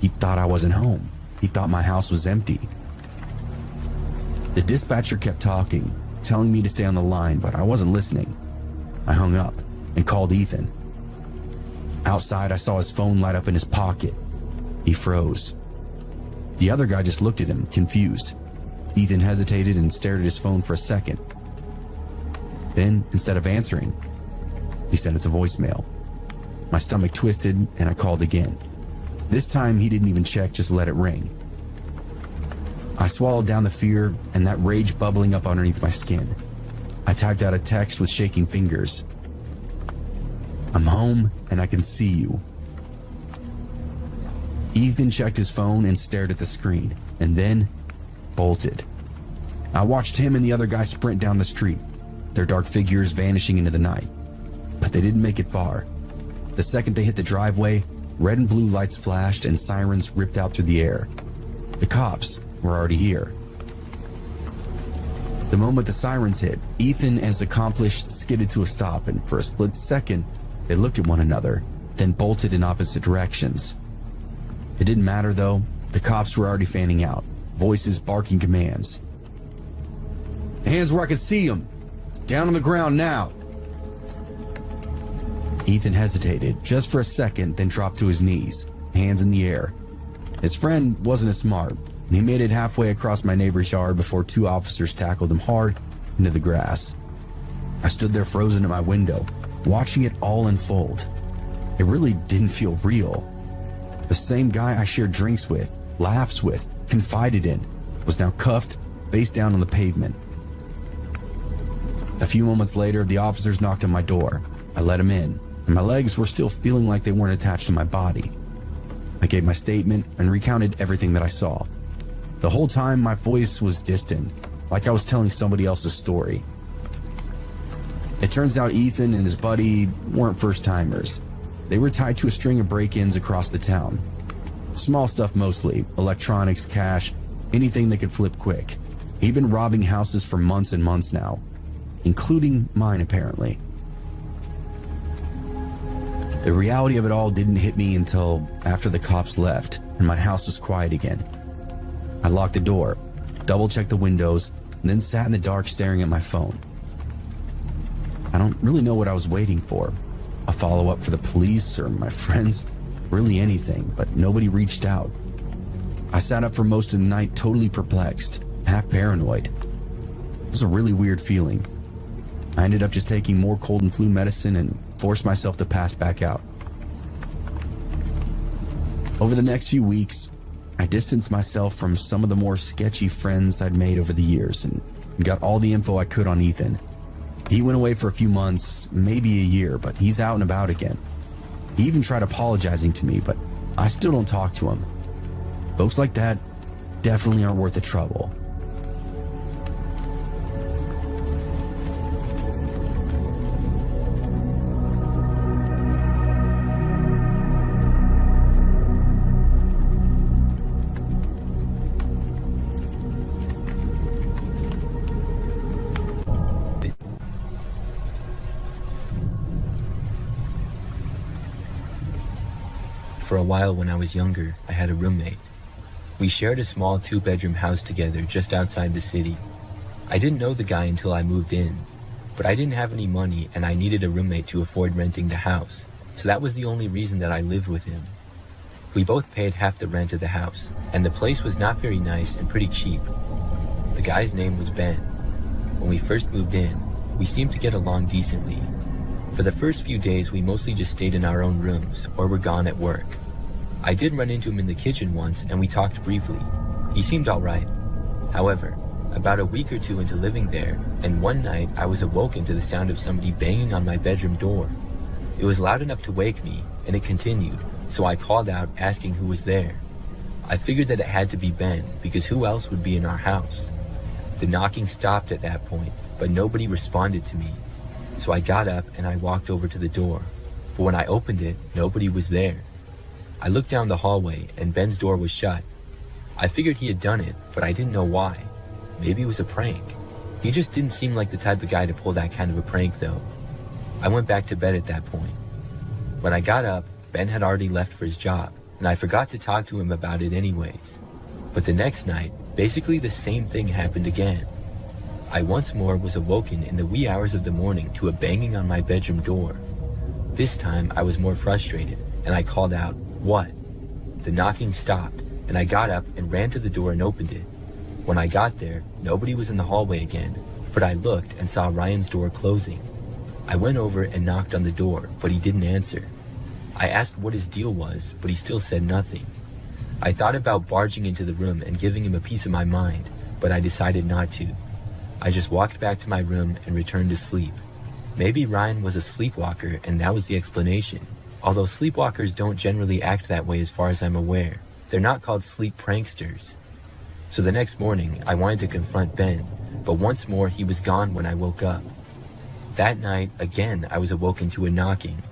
He thought I wasn't home. He thought my house was empty. The dispatcher kept talking, telling me to stay on the line, but I wasn't listening. I hung up and called Ethan. Outside, I saw his phone light up in his pocket. He froze. The other guy just looked at him, confused. Ethan hesitated and stared at his phone for a second. Then, instead of answering, he sent it to voicemail. My stomach twisted and I called again. This time he didn't even check, just let it ring. I swallowed down the fear and that rage bubbling up underneath my skin. I typed out a text with shaking fingers. I'm home and I can see you. Ethan checked his phone and stared at the screen, and then bolted. I watched him and the other guy sprint down the street, their dark figures vanishing into the night. But they didn't make it far. The second they hit the driveway, red and blue lights flashed and sirens ripped out through the air. The cops were already here. The moment the sirens hit, Ethan and his accomplice skidded to a stop, and for a split second, they looked at one another, then bolted in opposite directions. It didn't matter though, the cops were already fanning out, voices barking commands. Hands where I can see them! Down on the ground now! Ethan hesitated just for a second, then dropped to his knees, hands in the air. His friend wasn't as smart. He made it halfway across my neighbor's yard before two officers tackled him hard into the grass. I stood there frozen at my window, watching it all unfold. It really didn't feel real. The same guy I shared drinks with, laughs with, confided in, was now cuffed, face down on the pavement. A few moments later, the officers knocked on my door. I let him in, and my legs were still feeling like they weren't attached to my body. I gave my statement and recounted everything that I saw. The whole time, my voice was distant, like I was telling somebody else's story. It turns out Ethan and his buddy weren't first-timers. They were tied to a string of break-ins across the town. Small stuff mostly, electronics, cash, anything that could flip quick. He'd been robbing houses for months and months now, including mine apparently. The reality of it all didn't hit me until after the cops left and my house was quiet again. I locked the door, double-checked the windows, and then sat in the dark staring at my phone. I don't really know what I was waiting for. A follow-up for the police or my friends, really anything, but nobody reached out. I sat up for most of the night totally perplexed, half paranoid. It was a really weird feeling. I ended up just taking more cold and flu medicine and forced myself to pass back out. Over the next few weeks, I distanced myself from some of the more sketchy friends I'd made over the years and got all the info I could on Ethan. He went away for a few months, maybe a year, but he's out and about again. He even tried apologizing to me, but I still don't talk to him. Folks like that definitely aren't worth the trouble. For a while when I was younger, I had a roommate. We shared a small 2-bedroom house together just outside the city. I didn't know the guy until I moved in, but I didn't have any money and I needed a roommate to afford renting the house, so that was the only reason that I lived with him. We both paid half the rent of the house, and the place was not very nice and pretty cheap. The guy's name was Ben. When we first moved in, we seemed to get along decently. For the first few days, we mostly just stayed in our own rooms or were gone at work. I did run into him in the kitchen once and we talked briefly. He seemed alright. However, about a week or two into living there, and one night I was awoken to the sound of somebody banging on my bedroom door. It was loud enough to wake me, and it continued, so I called out asking who was there. I figured that it had to be Ben, because who else would be in our house? The knocking stopped at that point, but nobody responded to me. So I got up and I walked over to the door, but when I opened it, nobody was there. I looked down the hallway and Ben's door was shut. I figured he had done it, but I didn't know why. Maybe it was a prank. He just didn't seem like the type of guy to pull that kind of a prank though. I went back to bed at that point. When I got up, Ben had already left for his job, and I forgot to talk to him about it anyways. But the next night, basically the same thing happened again. I once more was awoken in the wee hours of the morning to a banging on my bedroom door. This time I was more frustrated, and I called out, "What?" The knocking stopped, and I got up and ran to the door and opened it. When I got there, nobody was in the hallway again, but I looked and saw Ryan's door closing. I went over and knocked on the door, but he didn't answer. I asked what his deal was, but he still said nothing. I thought about barging into the room and giving him a piece of my mind, but I decided not to. I just walked back to my room and returned to sleep. Maybe Ryan was a sleepwalker and that was the explanation. Although sleepwalkers don't generally act that way as far as I'm aware. They're not called sleep pranksters. So the next morning, I wanted to confront Ben, but once more he was gone when I woke up. That night, again, I was awoken to a knocking.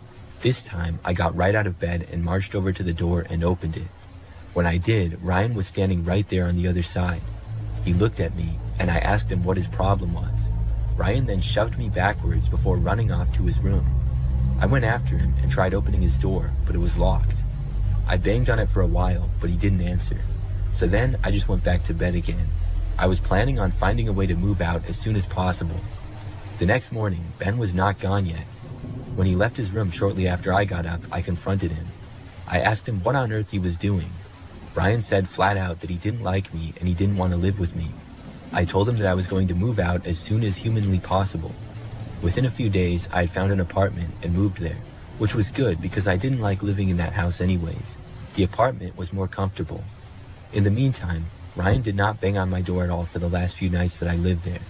This time, I got right out of bed and marched over to the door and opened it. When I did, Ryan was standing right there on the other side. He looked at me, and I asked him what his problem was. Ryan then shoved me backwards before running off to his room. I went after him and tried opening his door, but it was locked. I banged on it for a while, but he didn't answer. So then I just went back to bed again. I was planning on finding a way to move out as soon as possible. The next morning, Ben was not gone yet. When he left his room shortly after I got up, I confronted him. I asked him what on earth he was doing. Ryan said flat out that he didn't like me and he didn't want to live with me. I told him that I was going to move out as soon as humanly possible. Within a few days, I had found an apartment and moved there, which was good because I didn't like living in that house anyways. The apartment was more comfortable. In the meantime, Ryan did not bang on my door at all for the last few nights that I lived there.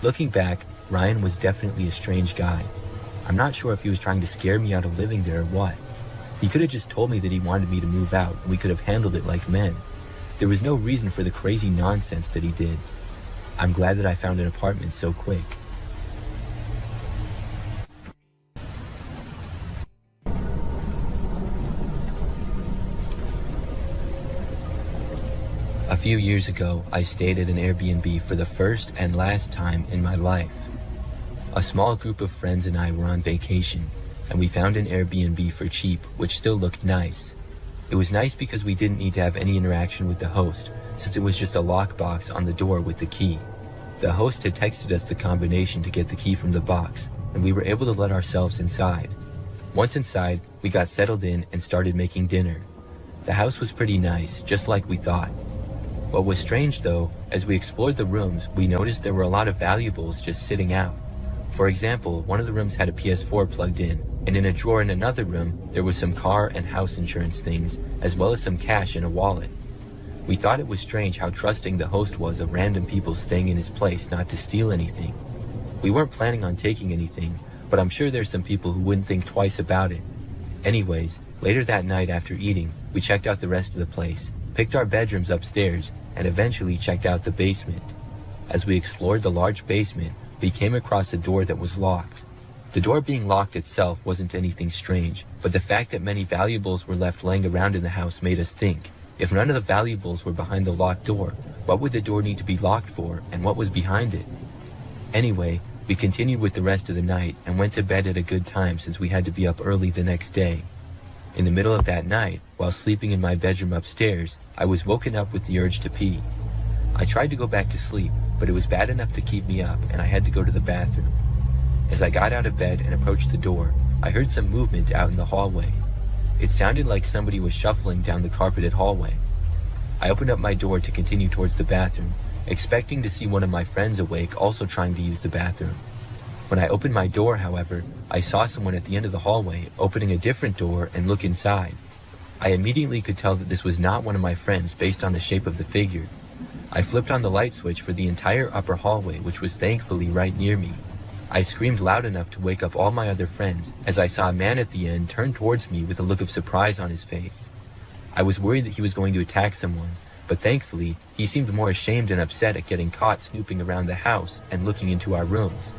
Looking back, Ryan was definitely a strange guy. I'm not sure if he was trying to scare me out of living there or what. He could have just told me that he wanted me to move out and we could have handled it like men. There was no reason for the crazy nonsense that he did. I'm glad that I found an apartment so quick. A few years ago, I stayed at an Airbnb for the first and last time in my life. A small group of friends and I were on vacation, and we found an Airbnb for cheap, which still looked nice. It was nice because we didn't need to have any interaction with the host, since it was just a lockbox on the door with the key. The host had texted us the combination to get the key from the box, and we were able to let ourselves inside. Once inside, we got settled in and started making dinner. The house was pretty nice, just like we thought. What was strange though, as we explored the rooms, we noticed there were a lot of valuables just sitting out. For example, one of the rooms had a PS4 plugged in, and in a drawer in another room, there was some car and house insurance things, as well as some cash in a wallet. We thought it was strange how trusting the host was of random people staying in his place not to steal anything. We weren't planning on taking anything, but I'm sure there's some people who wouldn't think twice about it. Anyways, later that night after eating, we checked out the rest of the place, picked our bedrooms upstairs, and eventually checked out the basement. As we explored the large basement, we came across a door that was locked. The door being locked itself wasn't anything strange, but the fact that many valuables were left laying around in the house made us think, if none of the valuables were behind the locked door, what would the door need to be locked for, and what was behind it? Anyway, we continued with the rest of the night and went to bed at a good time since we had to be up early the next day. In the middle of that night, while sleeping in my bedroom upstairs, I was woken up with the urge to pee. I tried to go back to sleep, but it was bad enough to keep me up and I had to go to the bathroom. As I got out of bed and approached the door, I heard some movement out in the hallway. It sounded like somebody was shuffling down the carpeted hallway. I opened up my door to continue towards the bathroom, expecting to see one of my friends awake also trying to use the bathroom. When I opened my door, however, I saw someone at the end of the hallway opening a different door and look inside. I immediately could tell that this was not one of my friends based on the shape of the figure. I flipped on the light switch for the entire upper hallway, which was thankfully right near me. I screamed loud enough to wake up all my other friends as I saw a man at the end turn towards me with a look of surprise on his face. I was worried that he was going to attack someone, but thankfully, he seemed more ashamed and upset at getting caught snooping around the house and looking into our rooms.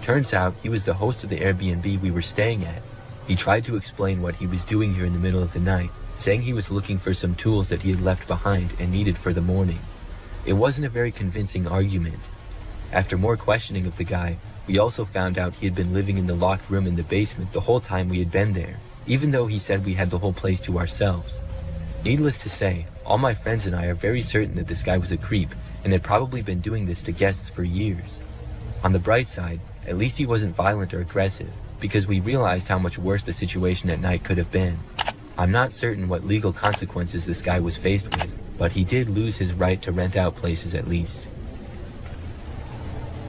Turns out, he was the host of the Airbnb we were staying at. He tried to explain what he was doing here in the middle of the night, saying he was looking for some tools that he had left behind and needed for the morning. It wasn't a very convincing argument. After more questioning of the guy, we also found out he had been living in the locked room in the basement the whole time we had been there, even though he said we had the whole place to ourselves. Needless to say, all my friends and I are very certain that this guy was a creep and had probably been doing this to guests for years. On the bright side, at least he wasn't violent or aggressive, because we realized how much worse the situation at night could have been. I'm not certain what legal consequences this guy was faced with, but he did lose his right to rent out places at least.